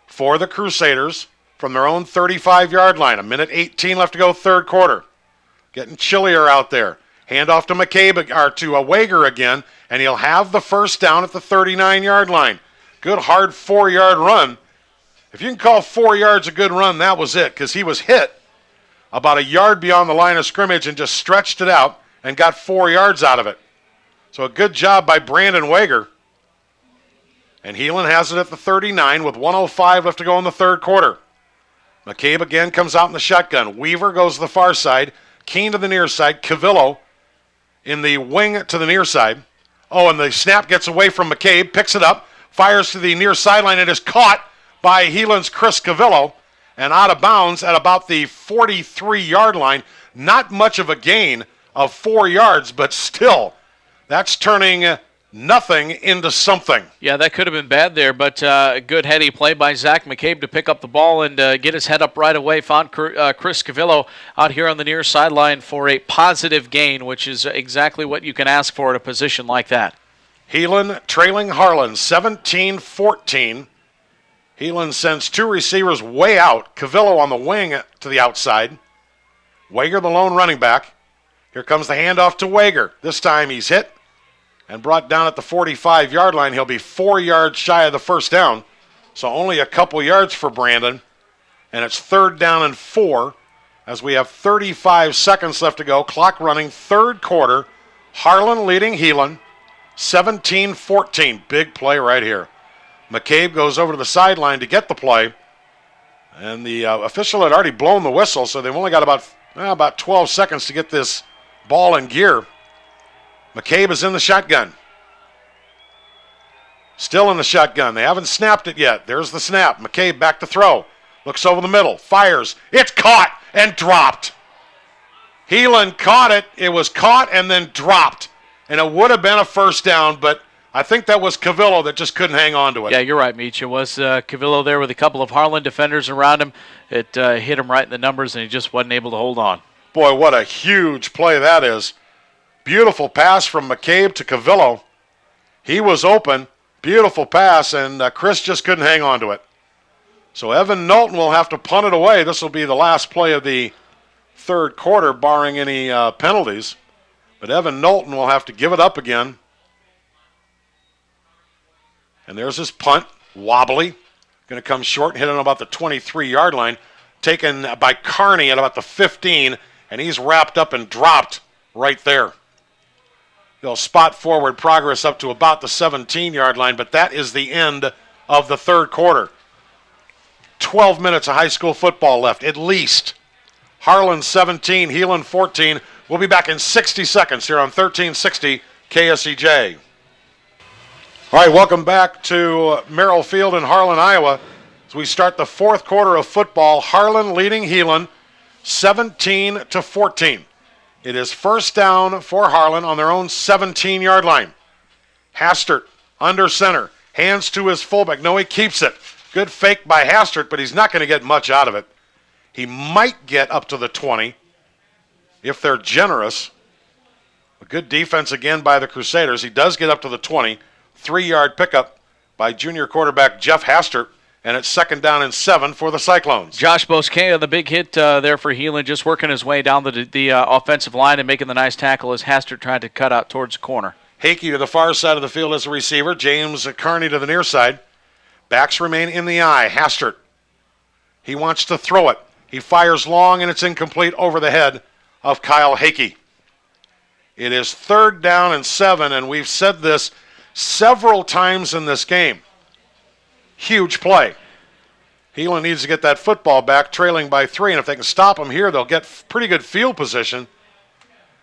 for the Crusaders from their own 35-yard line. 1:18 left to go, third quarter. Getting chillier out there. Hand off to McCabe, or to Wegher again, and he'll have the first down at the 39-yard line. Good hard 4-yard run. If you can call 4 yards a good run, that was it, because he was hit about a yard beyond the line of scrimmage and just stretched it out and got 4 yards out of it. So a good job by Brandon Wegher. And Heelan has it at the 39 with 1:05 left to go in the third quarter. McCabe again comes out in the shotgun. Weaver goes to the far side. Keane to the near side. Calvillo in the wing to the near side. Oh, and the snap gets away from McCabe, picks it up, fires to the near sideline. It is caught by Heelan's Chris Calvillo and out of bounds at about the 43-yard line. Not much of a gain of 4 yards, but still, that's turning nothing into something. Yeah, that could have been bad there, but a good heady play by Zach McCabe to pick up the ball and get his head up right away. Found Chris Calvillo out here on the near sideline for a positive gain, which is exactly what you can ask for at a position like that. Heelan trailing Harlan 17-14. Heelan sends 2 receivers way out. Calvillo on the wing to the outside. Wegher the lone running back. Here comes the handoff to Wegher. This time he's hit and brought down at the 45-yard line. He'll be 4 yards shy of the first down, so only a couple yards for Brandon. And it's third down and 4 as we have 35 seconds left to go. Clock running, third quarter. Harlan leading Heelan 17-14. Big play right here. McCabe goes over to the sideline to get the play, and the official had already blown the whistle, so they've only got about 12 seconds to get this ball in gear. McCabe is in the shotgun. Still in the shotgun. They haven't snapped it yet. There's the snap. McCabe back to throw. Looks over the middle. Fires. It's caught and dropped. Heelan caught it. It was caught and then dropped. And it would have been a first down, but I think that was Calvillo that just couldn't hang on to it. Yeah, you're right, Meach. It was Calvillo there with a couple of Harlan defenders around him. It hit him right in the numbers, and he just wasn't able to hold on. Boy, what a huge play that is. Beautiful pass from McCabe to Calvillo. He was open. Beautiful pass, and Chris just couldn't hang on to it. So Evan Knowlton will have to punt it away. This will be the last play of the third quarter, barring any penalties. But Evan Knowlton will have to give it up again. And there's his punt, wobbly. Going to come short and hit on about the 23-yard line. Taken by Carney at about the 15, and he's wrapped up and dropped right there. They'll spot forward progress up to about the 17-yard line, but that is the end of the third quarter. 12 minutes of high school football left, at least. Harlan 17, Heelan 14. We'll be back in 60 seconds here on 1360 KSEJ. All right, welcome back to Merrill Field in Harlan, Iowa. As we start the fourth quarter of football, Harlan leading Heelan 17-14. It is first down for Harlan on their own 17-yard line. Hastert under center, hands to his fullback. No, he keeps it. Good fake by Hastert, but he's not going to get much out of it. He might get up to the 20 if they're generous. A good defense again by the Crusaders. He does get up to the 20. 3-yard pickup by junior quarterback Jeff Hastert, and it's second down and 7 for the Cyclones. Josh Bosquet, the big hit there for Heelan, just working his way down the offensive line and making the nice tackle as Hastert tried to cut out towards the corner. Hakey to the far side of the field as a receiver. James Carney to the near side. Backs remain in the eye. Hastert. He wants to throw it. He fires long, and it's incomplete over the head of Kyle Hakey. It is 3rd down and 7, and we've said this several times in this game. Huge play. Heelan needs to get that football back, trailing by 3, and if they can stop him here, they'll get pretty good field position.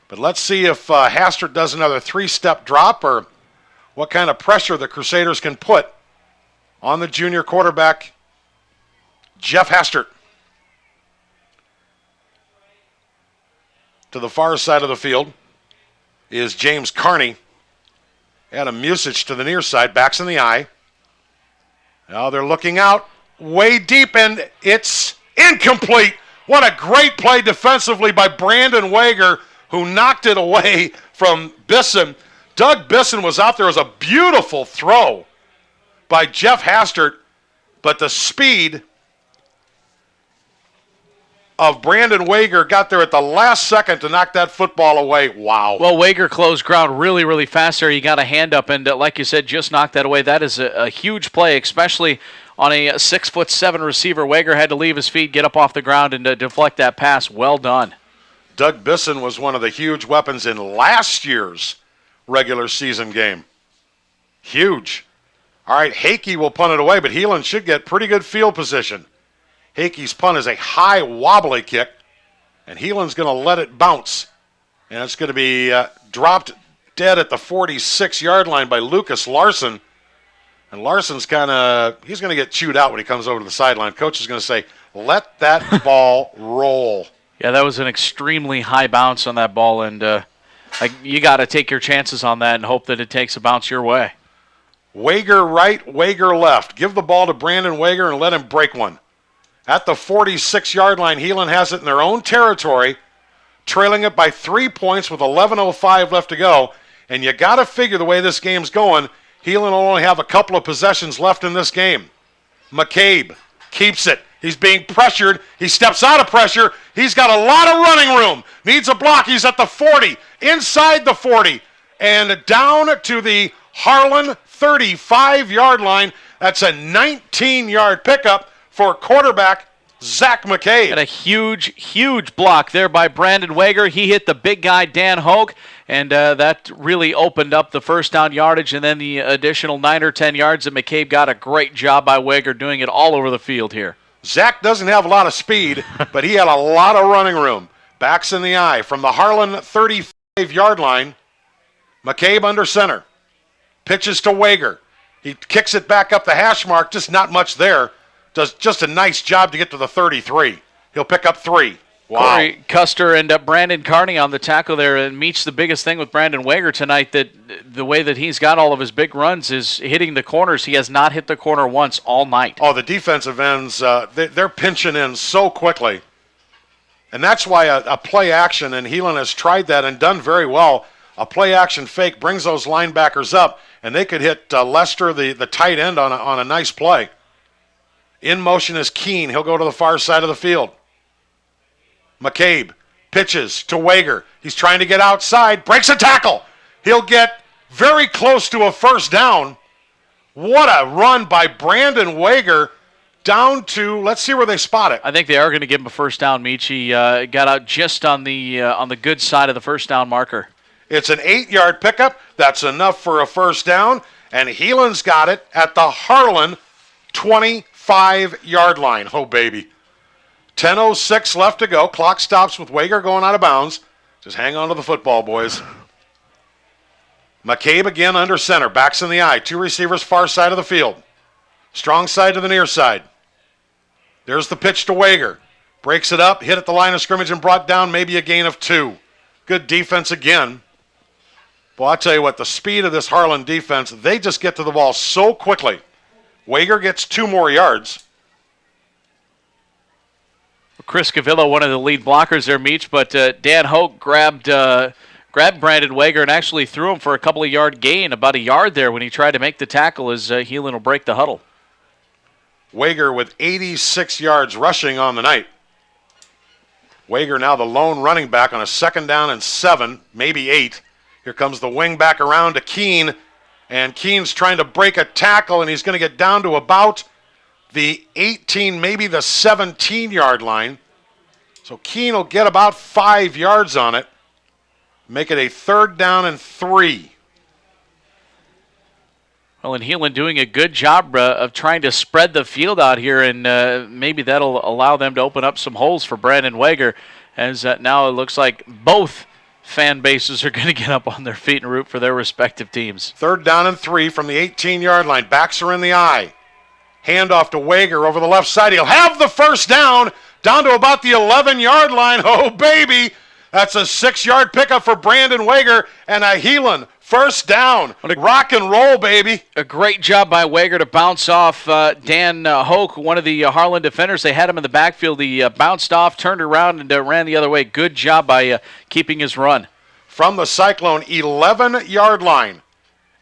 But let's see if Hastert does another 3-step drop or what kind of pressure the Crusaders can put on the junior quarterback, Jeff Hastert. To the far side of the field is James Carney. Adam Musich to the near side, backs in the eye. Now they're looking out way deep, and it's incomplete. What a great play defensively by Brandon Wegher, who knocked it away from Bisson. Doug Bisson was out there. It was a beautiful throw by Jeff Hastert, but the speed of Brandon Wegher got there at the last second to knock that football away. Wow. Well, Wegher closed ground really, really fast there. He got a hand up and, like you said, just knocked that away. That is a huge play, especially on a 6'7" receiver. Wegher had to leave his feet, get up off the ground, and deflect that pass. Well done. Doug Bisson was one of the huge weapons in last year's regular season game. Huge. All right, Hakey will punt it away, but Heelan should get pretty good field position. Hakey's punt is a high, wobbly kick, and Heelan's going to let it bounce. And it's going to be dropped dead at the 46-yard line by Lucas Larson. And Larson's he's going to get chewed out when he comes over to the sideline. Coach is going to say, let that ball roll. Yeah, that was an extremely high bounce on that ball, and you got to take your chances on that and hope that it takes a bounce your way. Wegher right, Wegher left. Give the ball to Brandon Wegher and let him break one. At the 46-yard line, Heelan has it in their own territory, trailing it by 3 points with 11:05 left to go. And you got to figure the way this game's going, Heelan will only have a couple of possessions left in this game. McCabe keeps it. He's being pressured. He steps out of pressure. He's got a lot of running room. Needs a block. He's at the 40, inside the 40, and down to the Harlan 35-yard line. That's a 19-yard pickup for quarterback Zach McCabe. And a huge, huge block there by Brandon Wegher. He hit the big guy, Dan Hoke, and that really opened up the first down yardage, and then the additional 9 or 10 yards that McCabe got. A great job by Wegher doing it all over the field here. Zach doesn't have a lot of speed, but he had a lot of running room. Backs in the eye from the Harlan 35-yard line. McCabe under center. Pitches to Wegher. He kicks it back up the hash mark, just not much there. Does just a nice job to get to the 33. He'll pick up 3. Wow. Corey Custer and Brandon Carney on the tackle there. And Meach, the biggest thing with Brandon Wegher tonight, that the way that he's got all of his big runs is hitting the corners. He has not hit the corner once all night. Oh, the defensive ends, they're pinching in so quickly. And that's why a play action, and Heelan has tried that and done very well. A play action fake brings those linebackers up, and they could hit Lester, the tight end, on a nice play. In motion is Keene. He'll go to the far side of the field. McCabe pitches to Wegher. He's trying to get outside. Breaks a tackle. He'll get very close to a first down. What a run by Brandon Wegher down to, let's see where they spot it. I think they are going to give him a first down, Meach. He got out just on the good side of the first down marker. It's an 8-yard pickup. That's enough for a first down. And Heelan's got it at the Harlan 25-yard line. Oh, baby. 10:06 left to go. Clock stops with Wegher going out of bounds. Just hang on to the football, boys. McCabe again under center. Backs in the eye. 2 receivers far side of the field. Strong side to the near side. There's the pitch to Wegher. Breaks it up. Hit at the line of scrimmage and brought down, maybe a gain of 2. Good defense again. Well, I'll tell you what, the speed of this Harlan defense, they just get to the ball so quickly. Wegher gets 2 more yards. Chris Calvillo, one of the lead blockers there, Meach, but Dan Hoke grabbed Brandon Wegher and actually threw him for a couple of yard gain, about a yard there when he tried to make the tackle as Heelan will break the huddle. Wegher with 86 yards rushing on the night. Wegher now the lone running back on a 2nd down and 7, maybe 8. Here comes the wing back around to Keene, and Keene's trying to break a tackle, and he's going to get down to about the 18, maybe the 17-yard line. So Keene will get about 5 yards on it. Make it a 3rd down and 3. Well, and Heelan doing a good job of trying to spread the field out here, and maybe that'll allow them to open up some holes for Brandon Wegher, as now it looks like both fan bases are going to get up on their feet and root for their respective teams. 3rd down and 3 from the 18-yard line. Backs are in the eye. Handoff to Wegher over the left side. He'll have the first down to about the 11-yard line. Oh, baby. That's a 6-yard pickup for Brandon Wegher and a Heelan first down. Rock and roll, baby. A great job by Wegher to bounce off Dan Hoke, one of the Harlan defenders. They had him in the backfield. He bounced off, turned around, and ran the other way. Good job by keeping his run. From the Cyclone 11-yard line.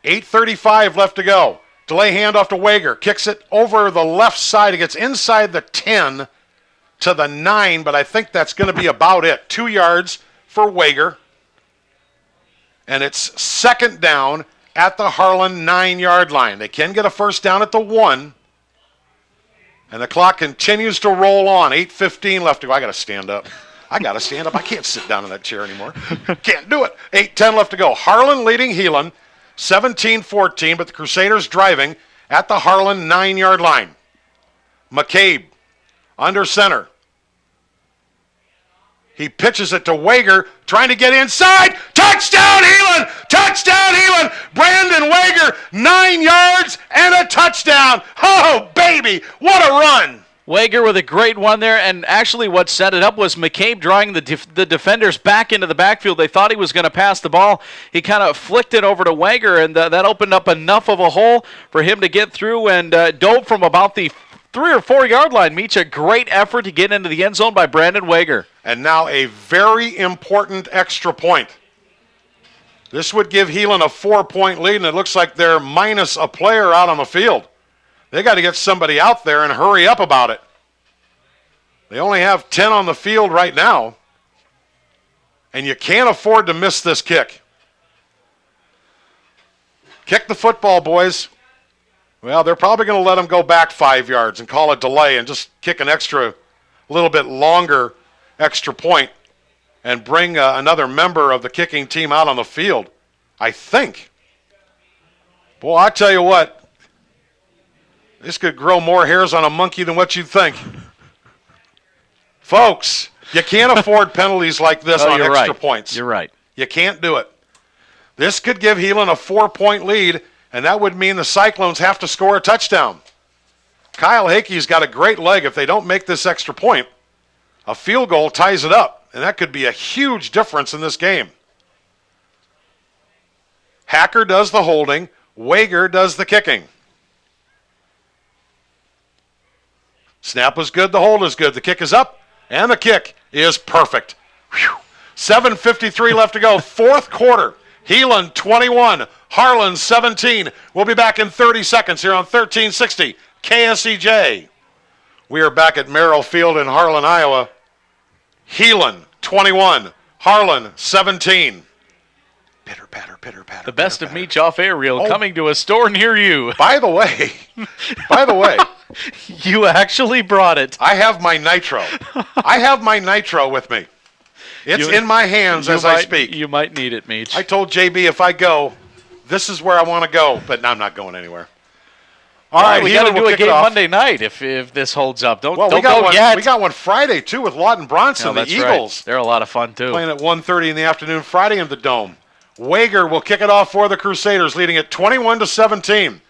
8:35 left to go. Delay handoff to Wegher. Kicks it over the left side. It gets inside the 10 to the 9, but I think that's going to be about it. 2 yards for Wegher. And it's 2nd down at the Harlan 9-yard line. They can get a first down at the 1. And the clock continues to roll on. 8:15 left to go. I got to stand up. I can't sit down in that chair anymore. Can't do it. 8:10 left to go. Harlan leading Heelan 17-14, but the Crusaders driving at the Harlan 9-yard line. McCabe under center. He pitches it to Wegher, trying to get inside. Touchdown, Heelan! Touchdown, Heelan! Brandon Wegher, 9 yards and a touchdown. Oh, baby, what a run. Wegher with a great one there, and actually what set it up was McCabe drawing the defenders back into the backfield. They thought he was going to pass the ball. He kind of flicked it over to Wegher, and that opened up enough of a hole for him to get through and dove from about the 3 or 4 yard line. Meets a great effort to get into the end zone by Brandon Wegher. And now a very important extra point. This would give Heelan a 4-point lead, and it looks like they're minus a player out on the field. They got to get somebody out there and hurry up about it. They only have 10 on the field right now, and you can't afford to miss this kick. Kick the football, boys. Well, they're probably going to let them go back 5 yards and call it delay and just kick an extra, little bit longer extra point and bring another member of the kicking team out on the field, I think. Boy, I tell you what, this could grow more hairs on a monkey than what you'd think. Folks, you can't afford penalties like this on extra points. You're right. You can't do it. This could give Heelan a 4-point lead, and that would mean the Cyclones have to score a touchdown. Kyle Hickey's got a great leg. If they don't make this extra point, a field goal ties it up, and that could be a huge difference in this game. Hacker does the holding. Wegher does the kicking. Snap was good. The hold is good. The kick is up, and the kick is perfect. Whew. 7:53 left to go. Fourth quarter. Heelan 21, Harlan 17. We'll be back in 30 seconds here on 1360 KSEJ. We are back at Merrill Field in Harlan, Iowa. Heelan 21, Harlan 17. Pitter, patter, pitter, patter. The best pitter, of Meach Off Air Reel coming to a store near you. By the way, you actually brought it. I have my nitro. I have my nitro with me. It's in my hands as I speak. You might need it, Meach. I told JB if I go, this is where I want to go, but I'm not going anywhere. All right, we got to do a game Monday night if this holds up. Don't go yet. We got one Friday, too, with Lawton Bronson, the Eagles. Right. They're a lot of fun, too. Playing at 1:30 in the afternoon Friday in the Dome. Wegher will kick it off for the Crusaders, leading it 21-17.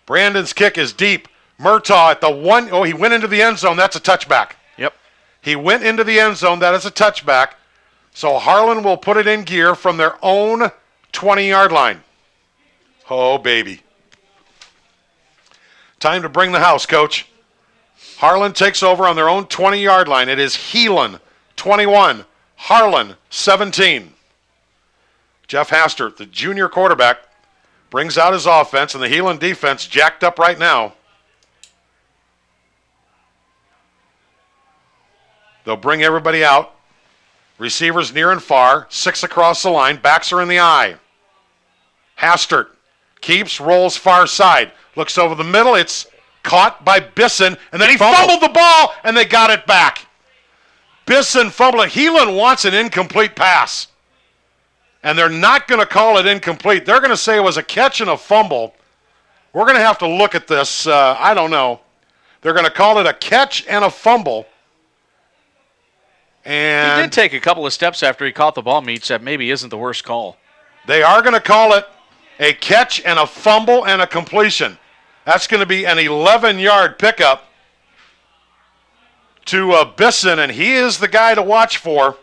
Brandon's kick is deep. Murtaugh at the 1. Oh, he went into the end zone. That's a touchback. Yep. He went into the end zone. That is a touchback. So Harlan will put it in gear from their own 20-yard line. Oh, baby. Time to bring the house, Coach. Harlan takes over on their own 20-yard line. It is Heelan 21, Harlan 17. Jeff Hastert, the junior quarterback, brings out his offense, and the Heelan defense jacked up right now. They'll bring everybody out. Receivers near and far, 6 across the line, backs are in the eye. Hastert keeps, rolls far side, looks over the middle, it's caught by Bisson, and then he fumbled the ball, and they got it back. Bisson fumbled it. Heelan wants an incomplete pass. And they're not going to call it incomplete. They're going to say it was a catch and a fumble. We're going to have to look at this. I don't know. They're going to call it a catch and a fumble. And he did take a couple of steps after he caught the ball, Meach. That maybe isn't the worst call. They are going to call it a catch and a fumble and a completion. That's going to be an 11-yard pickup to Bisson, and he is the guy to watch for.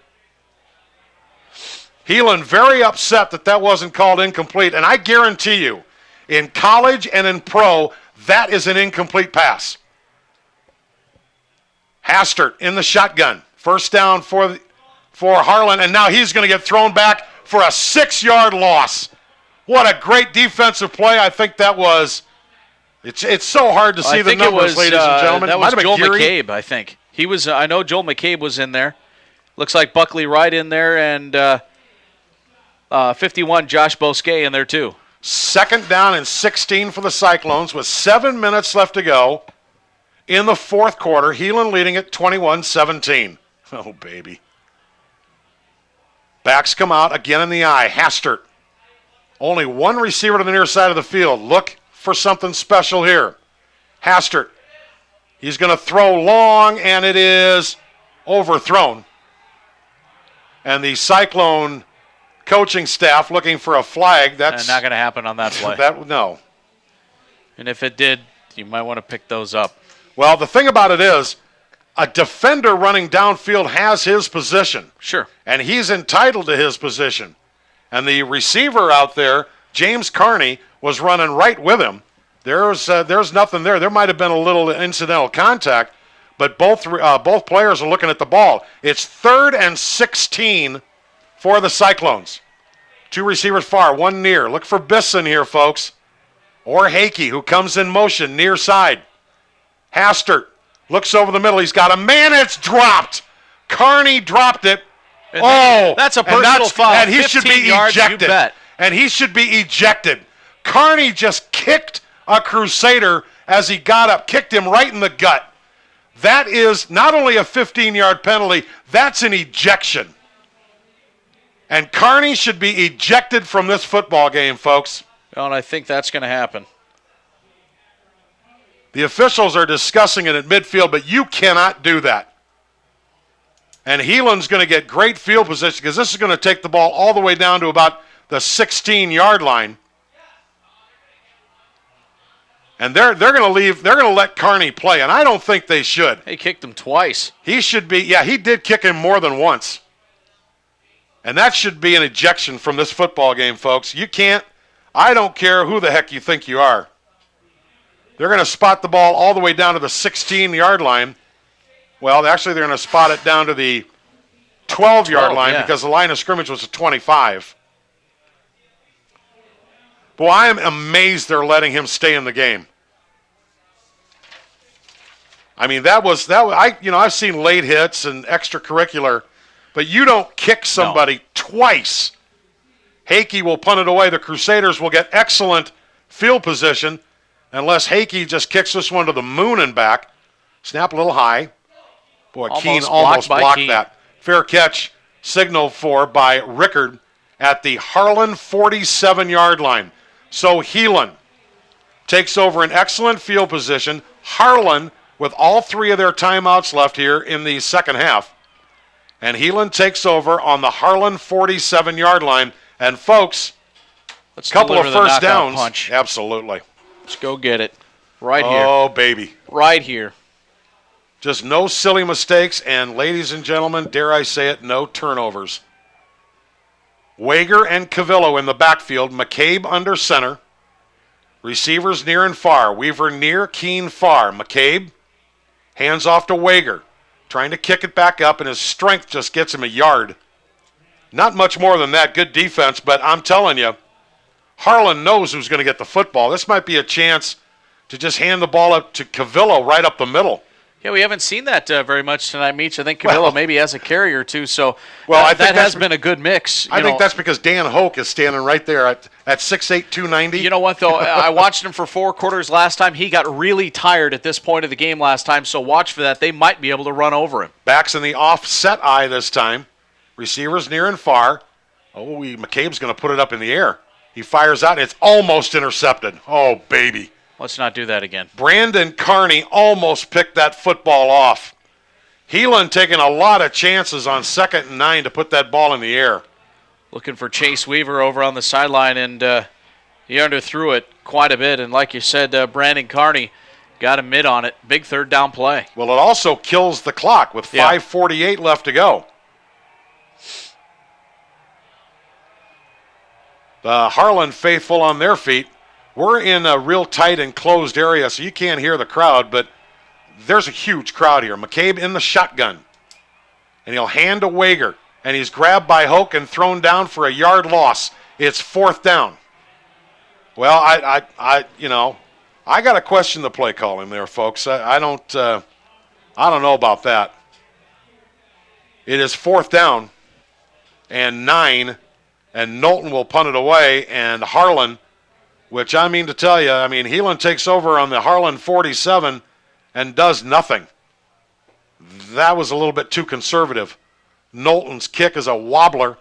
Heelan very upset that wasn't called incomplete, and I guarantee you, in college and in pro, that is an incomplete pass. Hastert in the shotgun. First down for Harlan, and now he's going to get thrown back for a 6-yard loss. What a great defensive play. I think that was. It's so hard to see the numbers, ladies and gentlemen. That was Joel Geary. McCabe, I think. He was. I know Joel McCabe was in there. Looks like Buckley Wright in there, and 51 Josh Bosquet in there too. Second down and 16 for the Cyclones with 7 minutes left to go in the fourth quarter. Heelan leading it 21-17. Oh, baby. Backs come out again in the eye. Hastert. Only one receiver to the near side of the field. Look for something special here. Hastert. He's going to throw long, and it is overthrown. And the Cyclone coaching staff looking for a flag. That's not going to happen on that play. No. And if it did, you might want to pick those up. Well, the thing about it is, a defender running downfield has his position. Sure. And he's entitled to his position. And the receiver out there, James Carney, was running right with him. There's nothing there. There might have been a little incidental contact, but both players are looking at the ball. It's 3rd and 16 for the Cyclones. 2 receivers far, 1 near. Look for Bisson here, folks. Or Hakey, who comes in motion near side. Hastert looks over the middle. He's got a man. It's dropped. Carney dropped it. And that's a personal foul. And he should be ejected. You bet. And he should be ejected. Carney just kicked a Crusader as he got up, kicked him right in the gut. That is not only a 15-yard penalty, that's an ejection. And Carney should be ejected from this football game, folks. Well, and I think that's going to happen. The officials are discussing it at midfield, but you cannot do that. And Heelan's going to get great field position because this is going to take the ball all the way down to about the 16-yard line. And they're going to leave. They're going to let Carney play, and I don't think they should. He kicked him twice. He should be. Yeah, he did kick him more than once. And that should be an ejection from this football game, folks. You can't. I don't care who the heck you think you are. They're going to spot the ball all the way down to the 16-yard line. Well, actually, they're going to spot it down to the 12-yard line because the line of scrimmage was a 25. Boy, I am amazed they're letting him stay in the game. I mean, I've seen late hits and extracurricular, but you don't kick somebody twice. Hakey will punt it away. The Crusaders will get excellent field position unless Hakey just kicks this one to the moon and back. Snap a little high. Boy, Keene almost blocked that. Fair catch signaled for by Rickard at the Harlan 47-yard line. So Heelan takes over an excellent field position. Harlan with all 3 of their timeouts left here in the second half. And Heelan takes over on the Harlan 47-yard line. And, folks, a couple of first downs. Punch. Absolutely. Let's go get it. Right here. Oh, baby. Right here. Just no silly mistakes, and ladies and gentlemen, dare I say it, no turnovers. Wegher and Calvillo in the backfield. McCabe under center. Receivers near and far. Weaver near, Keene far. McCabe hands off to Wegher. Trying to kick it back up, and his strength just gets him a yard. Not much more than that. Good defense, but I'm telling you, Harlan knows who's going to get the football. This might be a chance to just hand the ball up to Calvillo right up the middle. Yeah, we haven't seen that very much tonight, Meach. I think Calvillo maybe has a carry or two, so I think that has been a good mix. I think that's because Dan Hoke is standing right there at 6'8", 290. You know what, though? I watched him for 4 quarters last time. He got really tired at this point of the game last time, so watch for that. They might be able to run over him. Backs in the offset eye this time. Receivers near and far. McCabe's going to put it up in the air. He fires out, and it's almost intercepted. Oh, baby. Let's not do that again. Brandon Carney almost picked that football off. Heelan taking a lot of chances on 2nd and 9 to put that ball in the air. Looking for Chase Weaver over on the sideline, and he underthrew it quite a bit. And like you said, Brandon Carney got a mid on it. Big third down play. Well, it also kills the clock with 5:48 left to go. The Harlan faithful on their feet. We're in a real tight and closed area, so you can't hear the crowd, but there's a huge crowd here. McCabe in the shotgun, and he'll hand to Wegher, and he's grabbed by Hoke and thrown down for a yard loss. It's 4th down. Well, I got to question the play calling there, folks. I don't know about that. It is 4th down and 9, and Knowlton will punt it away, and Harlan, which I mean to tell you, Heelan takes over on the Harlan 47 and does nothing. That was a little bit too conservative. Knowlton's kick is a wobbler,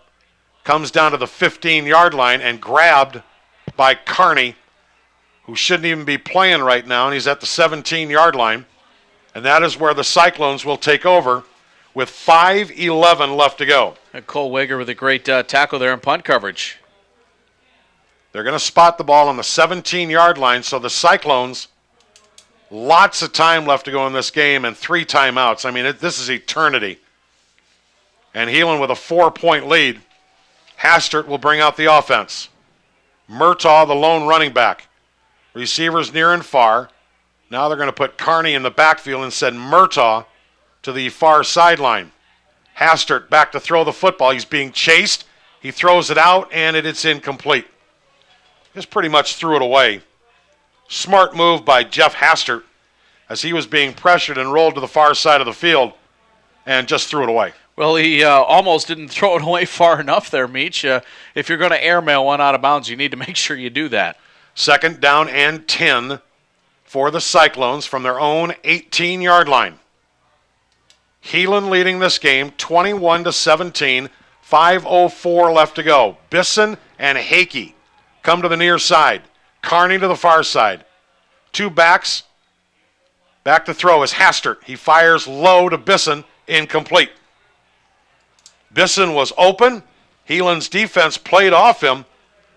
comes down to the 15-yard line and grabbed by Carney, who shouldn't even be playing right now, and he's at the 17-yard line. And that is where the Cyclones will take over with 5:11 left to go. And Cole Wegher with a great tackle there in punt coverage. They're going to spot the ball on the 17-yard line, so the Cyclones, lots of time left to go in this game and 3 timeouts. This is eternity. And Heelan with a 4-point lead. Hastert will bring out the offense. Murtaugh, the lone running back. Receivers near and far. Now they're going to put Carney in the backfield and send Murtaugh to the far sideline. Hastert back to throw the football. He's being chased. He throws it out, and it's incomplete. Just pretty much threw it away. Smart move by Jeff Hastert as he was being pressured and rolled to the far side of the field and just threw it away. Well, he almost didn't throw it away far enough there, Meach. If you're going to airmail one out of bounds, you need to make sure you do that. 2nd down and 10 for the Cyclones from their own 18-yard line. Heelan leading this game 21-17, 5:04 left to go. Bisson and Hakey come to the near side. Carney to the far side. 2 backs. Back to throw is Hastert. He fires low to Bisson, incomplete. Bisson was open. Heelan's defense played off him,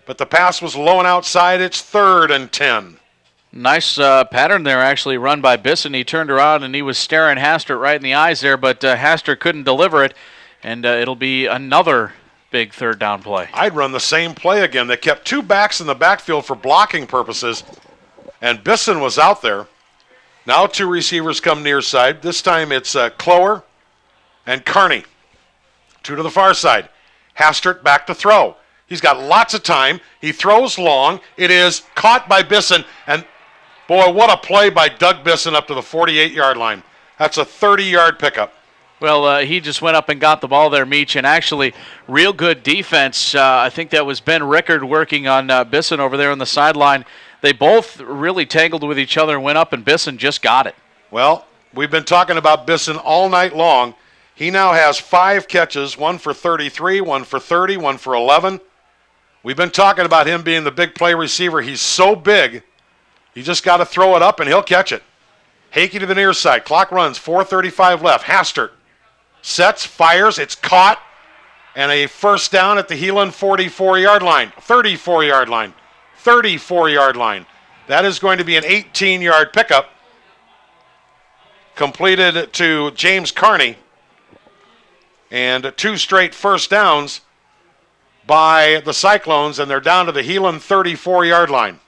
but the pass was low and outside. It's 3rd and 10. Nice pattern there, actually, run by Bisson. He turned around and he was staring Hastert right in the eyes there, but Hastert couldn't deliver it, and it'll be another big third down play. I'd run the same play again. They kept 2 backs in the backfield for blocking purposes, and Bisson was out there. Now 2 receivers come near side. This time it's Clower and Carney. 2 to the far side. Hastert back to throw. He's got lots of time. He throws long. It is caught by Bisson, and boy, what a play by Doug Bisson up to the 48-yard line. That's a 30-yard pickup. Well, he just went up and got the ball there, Meach, and actually real good defense. I think that was Ben Rickard working on Bisson over there on the sideline. They both really tangled with each other and went up, and Bisson just got it. Well, we've been talking about Bisson all night long. He now has 5 catches, 1 for 33, 1 for 30, 1 for 11. We've been talking about him being the big play receiver. He's so big, you just got to throw it up and he'll catch it. Hakey to the near side. Clock runs, 4:35 left. Hastert sets, fires, it's caught, and a first down at the Heelan 44-yard line, 34-yard line, 34-yard line. That is going to be an 18-yard pickup completed to James Carney, and 2 straight first downs by the Cyclones, and they're down to the Heelan 34-yard line.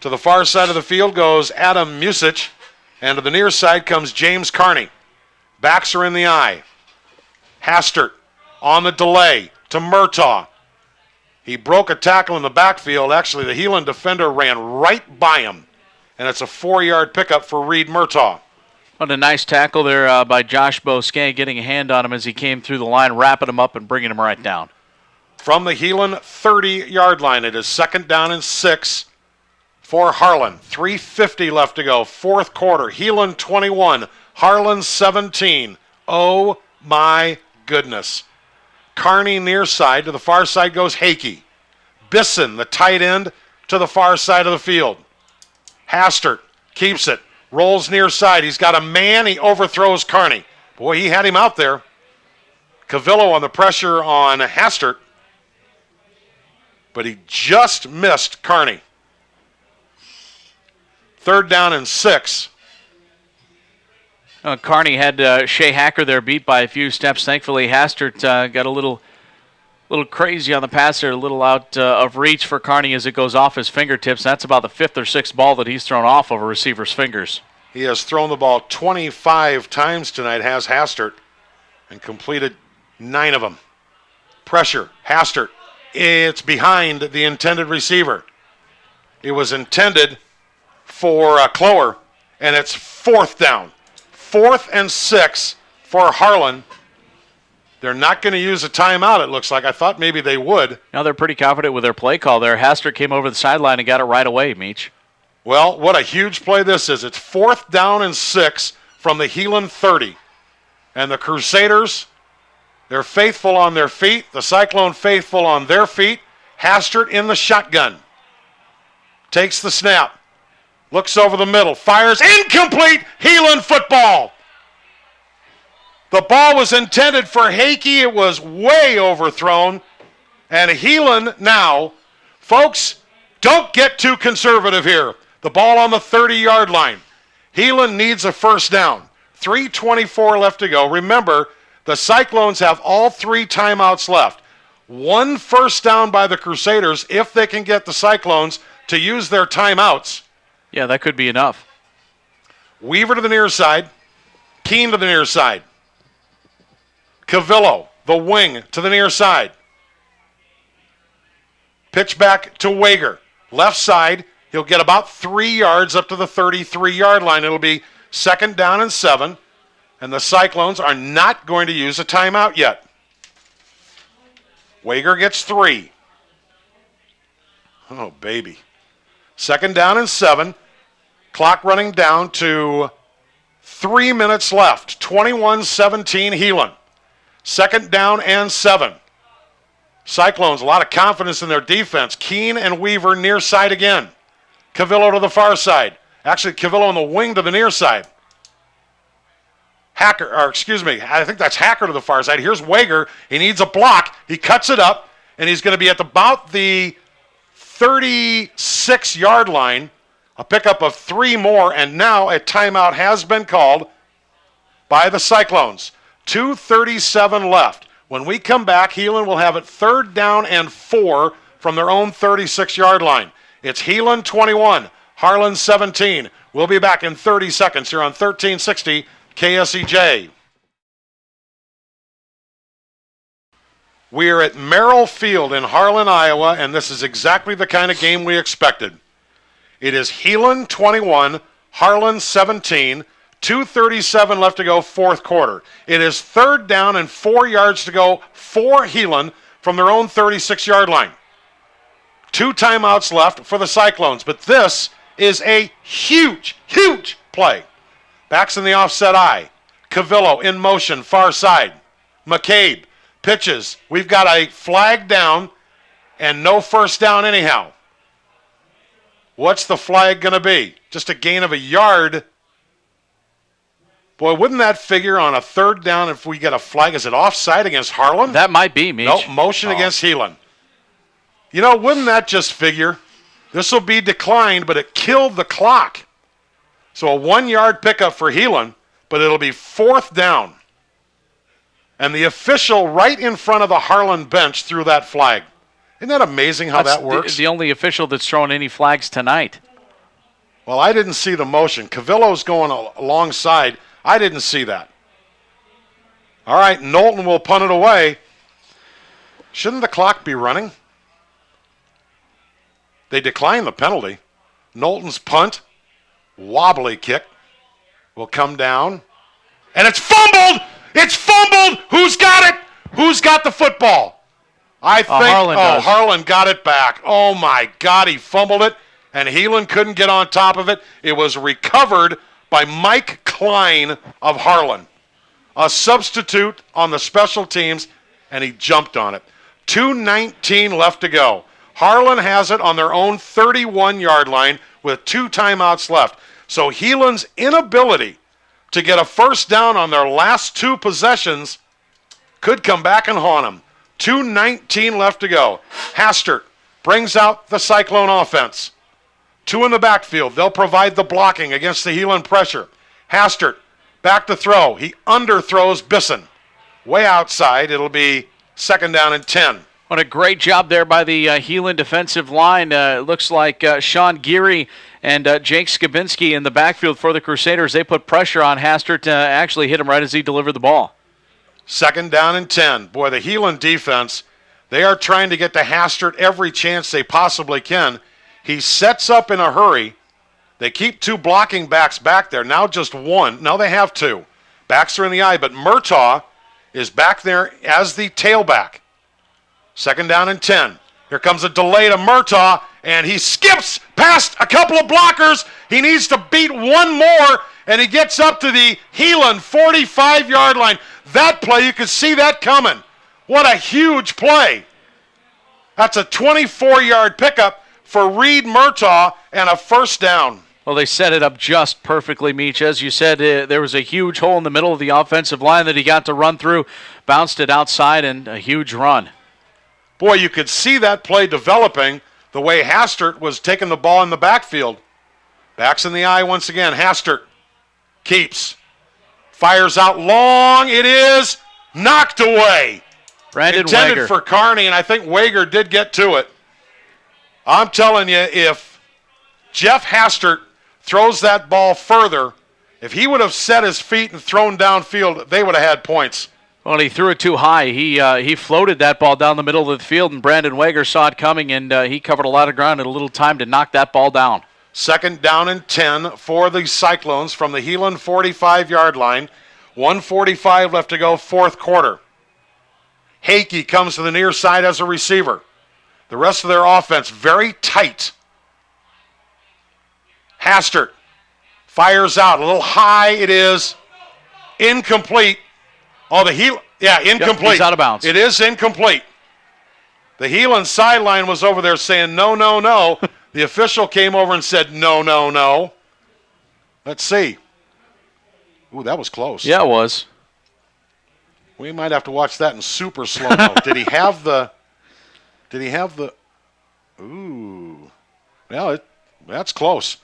To the far side of the field goes Adam Music, and to the near side comes James Carney. Backs are in the eye. Hastert on the delay to Murtaugh. He broke a tackle in the backfield. Actually, the Heelan defender ran right by him, and it's a 4-yard pickup for Reed Murtaugh. What a nice tackle there by Josh Bosquet, getting a hand on him as he came through the line, wrapping him up and bringing him right down. From the Heelan 30-yard line, it is 2nd down and 6 for Harlan. 3:50 left to go, 4th quarter. Heelan 21, Harlan 17. Oh my goodness. Carney near side. To the far side goes Hakey. Bisson, the tight end, to the far side of the field. Hastert keeps it. Rolls near side. He's got a man. He overthrows Carney. Boy, he had him out there. Calvillo on the pressure on Hastert. But he just missed Carney. 3rd down and 6. Carney had Shay Hacker there beat by a few steps. Thankfully, Hastert got a little crazy on the pass there, a little out of reach for Carney as it goes off his fingertips. That's about the 5th or 6th ball that he's thrown off of a receiver's fingers. He has thrown the ball 25 times tonight, has Hastert, and completed 9 of them. Pressure, Hastert. It's behind the intended receiver. It was intended for Clower, and it's 4th down. 4th and 6 for Harlan. They're not going to use a timeout, it looks like. I thought maybe they would. Now they're pretty confident with their play call there. Hastert came over the sideline and got it right away, Meach. Well, what a huge play this is. It's 4th down and 6 from the Heelan 30. And the Crusaders, they're faithful on their feet. The Cyclone faithful on their feet. Hastert in the shotgun. Takes the snap. Looks over the middle. Fires. Incomplete. Heelan football. The ball was intended for Hakey. It was way overthrown. And Heelan now, folks, don't get too conservative here. The ball on the 30-yard line. Heelan needs a 1st down. 3:24 left to go. Remember, the Cyclones have all 3 timeouts left. 1 1st down by the Crusaders if they can get the Cyclones to use their timeouts. Yeah, that could be enough. Weaver to the near side. Keene to the near side. Calvillo, the wing, to the near side. Pitch back to Wegher. Left side, he'll get about 3 yards up to the 33-yard line. It'll be 2nd down and 7. And the Cyclones are not going to use a timeout yet. Wegher gets 3. Oh, baby. 2nd down and 7. Clock running down to 3 minutes left. 21-17 Heelan. 2nd down and 7. Cyclones, a lot of confidence in their defense. Keene and Weaver near side again. Calvillo to the far side. Actually, Calvillo on the wing to the near side. I think that's Hacker to the far side. Here's Wegher. He needs a block. He cuts it up, and he's going to be at about the 36-yard line. A pickup of 3 more, and now a timeout has been called by the Cyclones. 2:37 left. When we come back, Heelan will have it 3rd down and 4 from their own 36-yard line. It's Heelan 21, Harlan 17. We'll be back in 30 seconds here on 1360 KSEJ. We are at Merrill Field in Harlan, Iowa, and this is exactly the kind of game we expected. It is Heelan 21, Harlan 17, 2:37 left to go, 4th quarter. It is 3rd down and 4 yards to go for Heelan from their own 36-yard line. 2 timeouts left for the Cyclones, but this is a huge, huge play. Backs in the offset eye. Calvillo in motion, far side. McCabe pitches. We've got a flag down and no 1st down anyhow. What's the flag going to be? Just a gain of a yard. Boy, wouldn't that figure on a 3rd down if we get a flag? Is it offside against Harlan? That might be, Meach. Nope, motion against Heelan. You know, wouldn't that just figure? This will be declined, but it killed the clock. So a 1-yard pickup for Heelan, but it'll be 4th down. And the official right in front of the Harlan bench threw that flag. Isn't that amazing how that works? The only official that's thrown any flags tonight. Well, I didn't see the motion. Calvillo's going alongside. I didn't see that. All right, Knowlton will punt it away. Shouldn't the clock be running? They decline the penalty. Knowlton's punt, wobbly kick, will come down. And it's fumbled! It's fumbled! Who's got it? Who's got the football? I think Harlan got it back. Oh, my God, he fumbled it, and Heelan couldn't get on top of it. It was recovered by Mike Klein of Harlan, a substitute on the special teams. and he jumped on it. 2:19 left to go. Harlan has it on their own 31-yard line with 2 timeouts left. So Heelan's inability to get a first down on their last 2 possessions could come back and haunt them. 2:19 left to go. Hastert brings out the Cyclone offense. 2 in the backfield. They'll provide the blocking against the Heelan pressure. Hastert back to throw. He underthrows Bisson. Way outside. It'll be 2nd down and 10. What a great job there by the Heelan defensive line. It looks like Sean Geary and Jake Skabinski in the backfield for the Crusaders. They put pressure on Hastert to actually hit him right as he delivered the ball. 2nd down and 10. Boy, the Heelan defense, they are trying to get to Hastert every chance they possibly can. He sets up in a hurry. They keep 2 blocking backs back there. Now just 1. Now they have 2. Backs are in the eye, but Murtaugh is back there as the tailback. 2nd down and 10. Here comes a delay to Murtaugh, and he skips past a couple of blockers. He needs to beat 1 more, and he gets up to the Heelan 45-yard line. That play, you could see that coming. What a huge play. That's a 24-yard pickup for Reed Murtaugh and a first down. Well, they set it up just perfectly, Meach. As you said, there was a huge hole in the middle of the offensive line that he got to run through, bounced it outside, and a huge run. Boy, you could see that play developing the way Hastert was taking the ball in the backfield. Backs in the eye once again. Hastert keeps. Fires out long. It is knocked away. Brandon Intended Wegher for Kearney, and I think Wegher did get to it. I'm telling you, if Jeff Hastert throws that ball further, if he would have set his feet and thrown downfield, they would have had points. Well, he threw it too high. He floated that ball down the middle of the field, and Brandon Wegher saw it coming, and he covered a lot of ground in a little time to knock that ball down. 2nd down and 10 for the Cyclones from the Heelan 45-yard line. 1:45 left to go, 4th quarter. Hakey comes to the near side as a receiver. The rest of their offense very tight. Hastert fires out a little high. It is incomplete. Oh, the Heelan, incomplete. Yep, he's out of bounds. It is incomplete. The Heelan sideline was over there saying no, no, no. The official came over and said no, no, no. Let's see. Ooh, that was close. Yeah, it was. We might have to watch that in super slow-mo. Did he have the... Ooh. Well, that's close.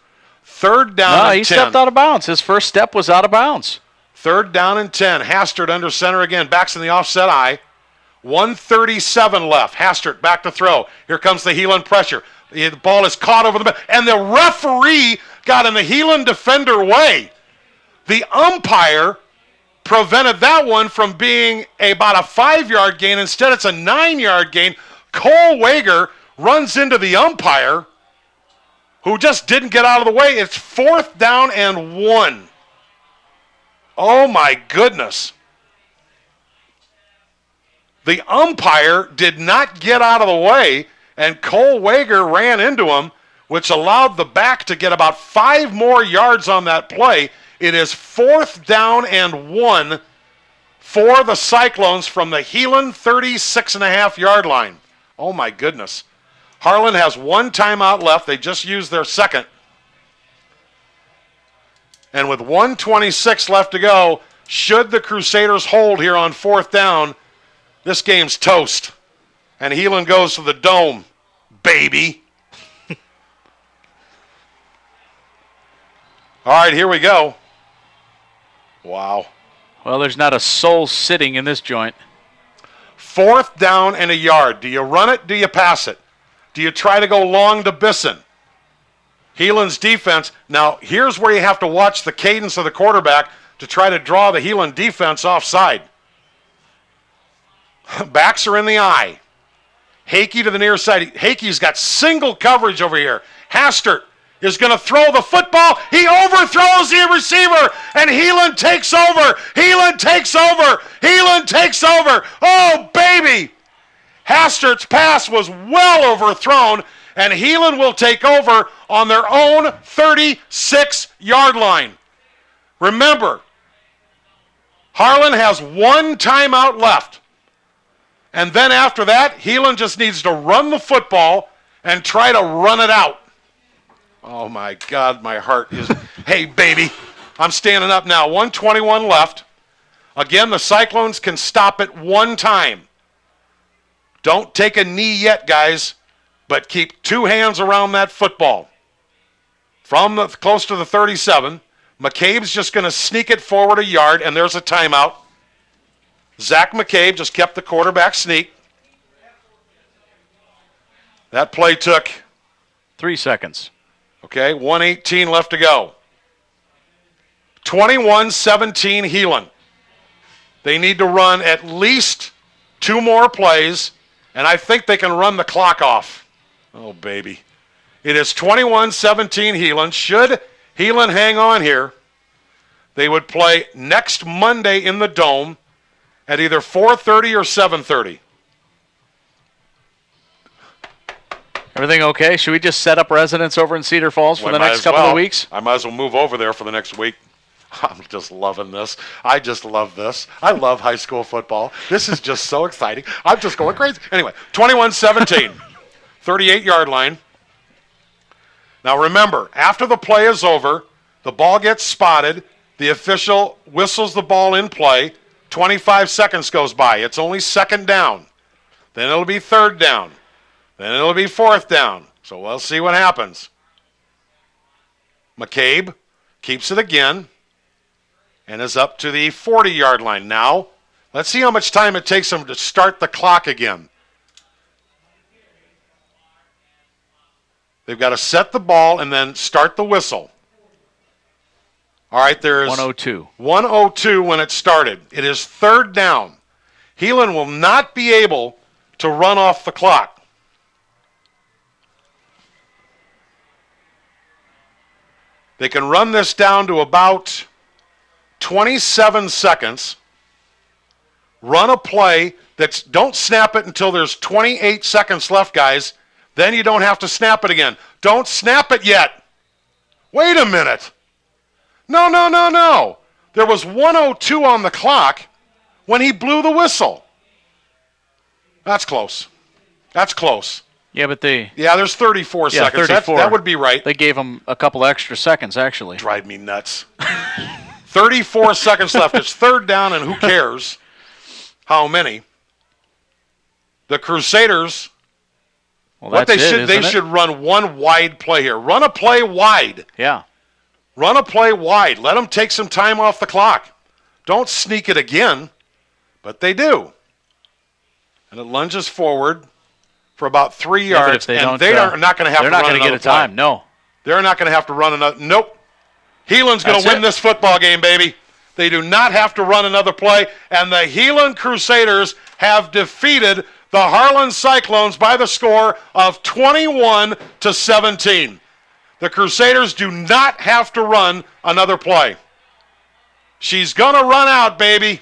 3rd down and 10. No, he stepped out of bounds. His first step was out of bounds. 3rd down and 10. Hastert under center again. Backs in the offset eye. 1:37 left. Hastert back to throw. Here comes the Heelan pressure. The ball is caught over the back. And the referee got in the Heelan defender way. The umpire prevented that one from being about a 5-yard gain. Instead, it's a 9-yard gain. Cole Wegher runs into the umpire, who just didn't get out of the way. It's 4th down and 1. Oh, my goodness. The umpire did not get out of the way, and Cole Wegher ran into him, which allowed the back to get about 5 more yards on that play. It is 4th down and 1 for the Cyclones from the Heelan 36.5-yard line. Oh, my goodness. Harlan has 1 timeout left. They just used their 2nd. And with 1:26 left to go, should the Crusaders hold here on 4th down, this game's toast. And Heelan goes to the Dome, baby. All right, here we go. Wow. Well, there's not a soul sitting in this joint. 4th down and a yard. Do you run it? Do you pass it? Do you try to go long to Bisson? Heelan's defense. Now, here's where you have to watch the cadence of the quarterback to try to draw the Heelan defense offside. Backs are in the eye. Hakey to the near side. Hakey's got single coverage over here. Hastert is going to throw the football. He overthrows the receiver, and Heelan takes over. Heelan takes over. Heelan takes over. Oh, baby. Hastert's pass was well overthrown, and Heelan will take over on their own 36-yard line. Remember, Harlan has 1 timeout left. And then after that, Heelan just needs to run the football and try to run it out. Oh, my God, my heart is... Hey, baby, I'm standing up now. 1:21 left. Again, the Cyclones can stop it one time. Don't take a knee yet, guys, but keep two hands around that football. From close to the 37, McCabe's just going to sneak it forward a yard, and there's a timeout. Zach McCabe just kept the quarterback sneak. That play took 3 seconds. Okay, 1:18 left to go. 21-17 Heelan. They need to run at least 2 more plays, and I think they can run the clock off. Oh, baby. It is 21-17 Heelan. Should Heelan hang on here, they would play next Monday in the Dome at either 4:30 or 7:30. Everything okay? Should we just set up residence over in Cedar Falls for the next couple of weeks? I might as well move over there for the next week. I'm just loving this. I just love this. I love high school football. This is just so exciting. I'm just going crazy. Anyway, 21-17, 38-yard line. Now remember, after the play is over, the ball gets spotted, the official whistles the ball in play, 25 seconds goes by. It's only second down. Then it'll be third down. Then it'll be fourth down. So we'll see what happens. McCabe keeps it again and is up to the 40-yard line. Now, let's see how much time it takes them to start the clock again. They've got to set the ball and then start the whistle. All right, there's 1:02. 1:02 when it started. It is third down. Heelan will not be able to run off the clock. They can run this down to about 27 seconds. Run a play don't snap it until there's 28 seconds left, guys. Then you don't have to snap it again. Don't snap it yet. Wait a minute. No. There was 1:02 on the clock when he blew the whistle. That's close. Yeah, but there's 34 seconds. 34. That would be right. They gave him a couple extra seconds, actually. Drive me nuts. 34 seconds left. It's third down, and who cares how many? The Crusaders, they should run one wide play here. Run a play wide. Yeah. Run a play wide. Let them take some time off the clock. Don't sneak it again, but they do. And it lunges forward for about 3 yards, they and they are not going to have to run another play. They're not going to get a time, no. They're not going to have to run another. Nope. Heelan's going to win this football game, baby. They do not have to run another play, and the Heelan Crusaders have defeated the Harlan Cyclones by the score of 21-17. The Crusaders do not have to run another play. She's going to run out, baby.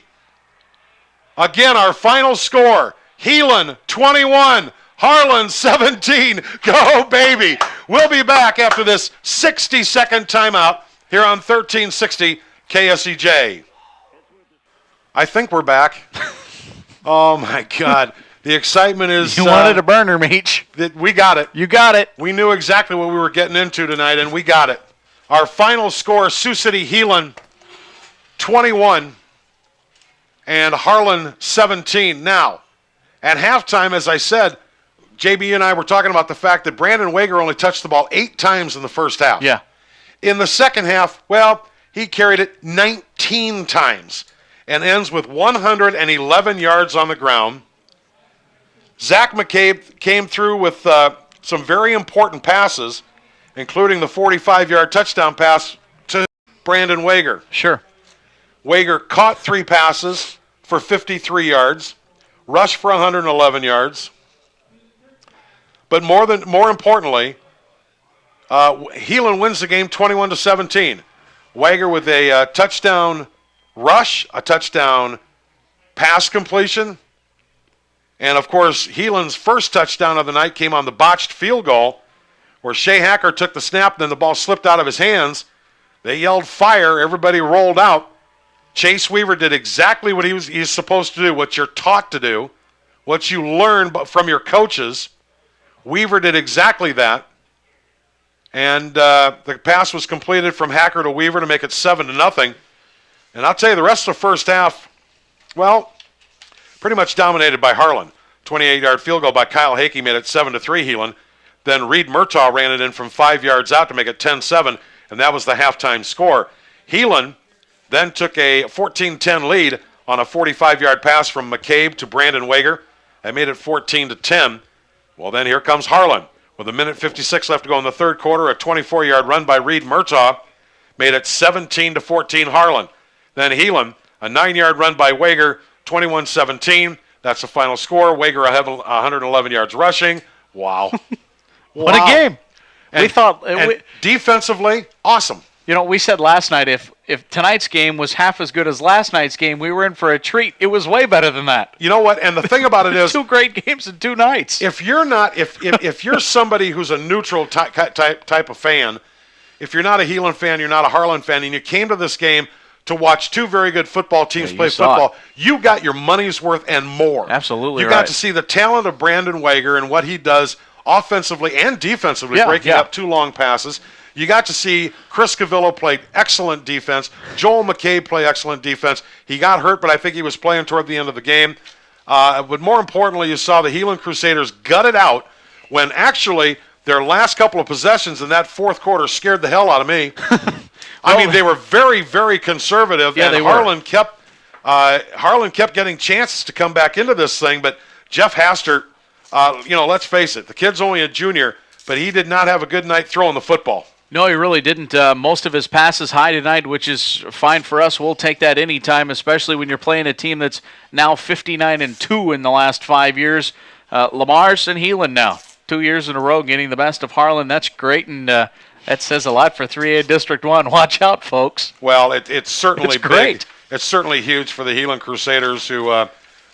Again, our final score, Heelan 21, Harlan 17. Go, baby. We'll be back after this 60-second timeout here on 1360 KSEJ. I think we're back. Oh, my God. The excitement is... You wanted a burner, Meech. We got it. You got it. We knew exactly what we were getting into tonight, and we got it. Our final score, Sioux City Heelan 21 and Harlan 17. Now, at halftime, as I said, JB and I were talking about the fact that Brandon Wegher only touched the ball 8 times in the first half. Yeah. In the second half, well, he carried it 19 times and ends with 111 yards on the ground. Zach McCabe came through with some very important passes, including the 45-yard touchdown pass to Brandon Wegher. Sure. Wegher caught 3 passes for 53 yards, rushed for 111 yards. But more importantly, Heelan wins the game 21-17. Wegher with a touchdown rush, a touchdown pass completion. And, of course, Heelan's first touchdown of the night came on the botched field goal where Shay Hacker took the snap, then the ball slipped out of his hands. They yelled fire. Everybody rolled out. Chase Weaver did exactly what he's supposed to do, what you're taught to do what you learn from your coaches. Wegher did exactly that. And the pass was completed from Hacker to Wegher to make it 7-0. And I'll tell you, the rest of the first half, well, pretty much dominated by Harlan. 28-yard field goal by Kyle Hakey made it 7-3 Heelan. Then Reed Murtaugh ran it in from 5 yards out to make it 10-7, and that was the halftime score. Heelan then took a 14-10 lead on a 45-yard pass from McCabe to Brandon Wegher. That made it 14-10. Well, then here comes Harlan. With a minute 56 left to go in the third quarter, a 24-yard run by Reed Murtaugh made it 17-14 Harlan. Then Heelan, a 9-yard run by Wegher, 21-17. That's the final score. Wegher 111 yards rushing. Wow. What a game. And, we thought defensively, awesome. You know, we said last night if tonight's game was half as good as last night's game, we were in for a treat. It was way better than that. You know what? And the thing about it is, 2 great games in 2 nights. If you're not, if you're somebody who's a neutral type of fan, if you're not a Heelan fan, you're not a Harlan fan, and you came to this game to watch 2 very good football teams play football, you got your money's worth and more. Absolutely, you got to see the talent of Brandon Wegher and what he does offensively and defensively, breaking up 2 long passes. You got to see Chris Calvillo play excellent defense. Joel McCabe play excellent defense. He got hurt, but I think he was playing toward the end of the game. But more importantly, you saw the Heelan Crusaders gut it out when actually their last couple of possessions in that fourth quarter scared the hell out of me. I mean, they were very, very conservative, and Harlan kept getting chances to come back into this thing. But Jeff Hastert, let's face it, the kid's only a junior, but he did not have a good night throwing the football. No, he really didn't. Most of his passes high tonight, which is fine for us. We'll take that anytime, especially when you're playing a team that's now 59-2 in the last 5 years. Lamar's and Heelan now, 2 years in a row getting the best of Harlan. That's great, and that says a lot for 3A District 1. Watch out, folks. Well, it's certainly great. Big. It's certainly huge for the Heelan Crusaders who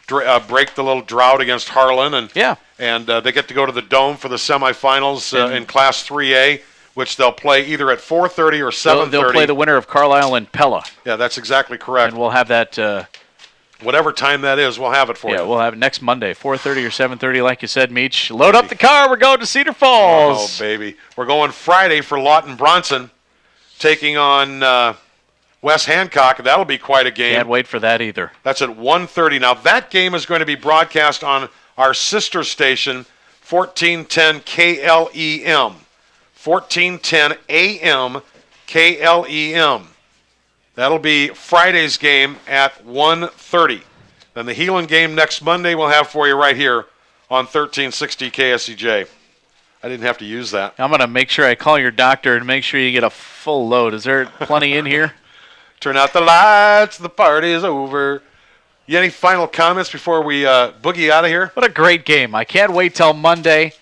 break the little drought against Harlan, and they get to go to the Dome for the semifinals in Class 3A, which they'll play either at 4:30 or 7:30. They'll play the winner of Carlisle and Pella. Yeah, that's exactly correct. And we'll have that. Whatever time that is, we'll have it for you. Yeah, we'll have it next Monday, 4:30 or 7:30, like you said, Meech. Load up the car. We're going to Cedar Falls. Oh, baby. We're going Friday for Lawton Bronson, taking on Wes Hancock. That'll be quite a game. Can't wait for that either. That's at 1:30. Now, that game is going to be broadcast on our sister station, 1410 KLEM. 1410 AM KLEM. That'll be Friday's game at 1:30. Then the Heelan game next Monday we'll have for you right here on 1360 KSEJ. I didn't have to use that. I'm going to make sure I call your doctor and make sure you get a full load. Is there plenty in here? Turn out the lights. The party is over. You any final comments before we boogie out of here? What a great game. I can't wait till Monday.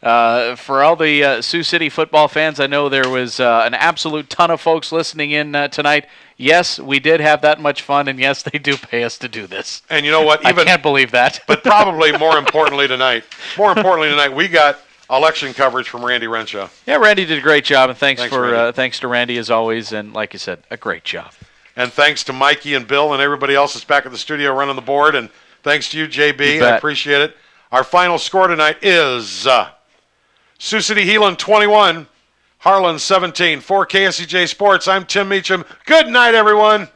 For all the Sioux City football fans, I know there was an absolute ton of folks listening in tonight. Yes, we did have that much fun, and yes, they do pay us to do this. And you know what? I can't believe that. But probably more importantly tonight, we got election coverage from Randy Renshaw. Yeah, Randy did a great job, and thanks to Randy as always, and like you said, a great job. And thanks to Mikey and Bill and everybody else that's back at the studio running the board, and thanks to you, JB. I appreciate it. Our final score tonight is Sioux City Heelan 21, Harlan 17. For KSEJ Sports, I'm Tim Meacham. Good night, everyone.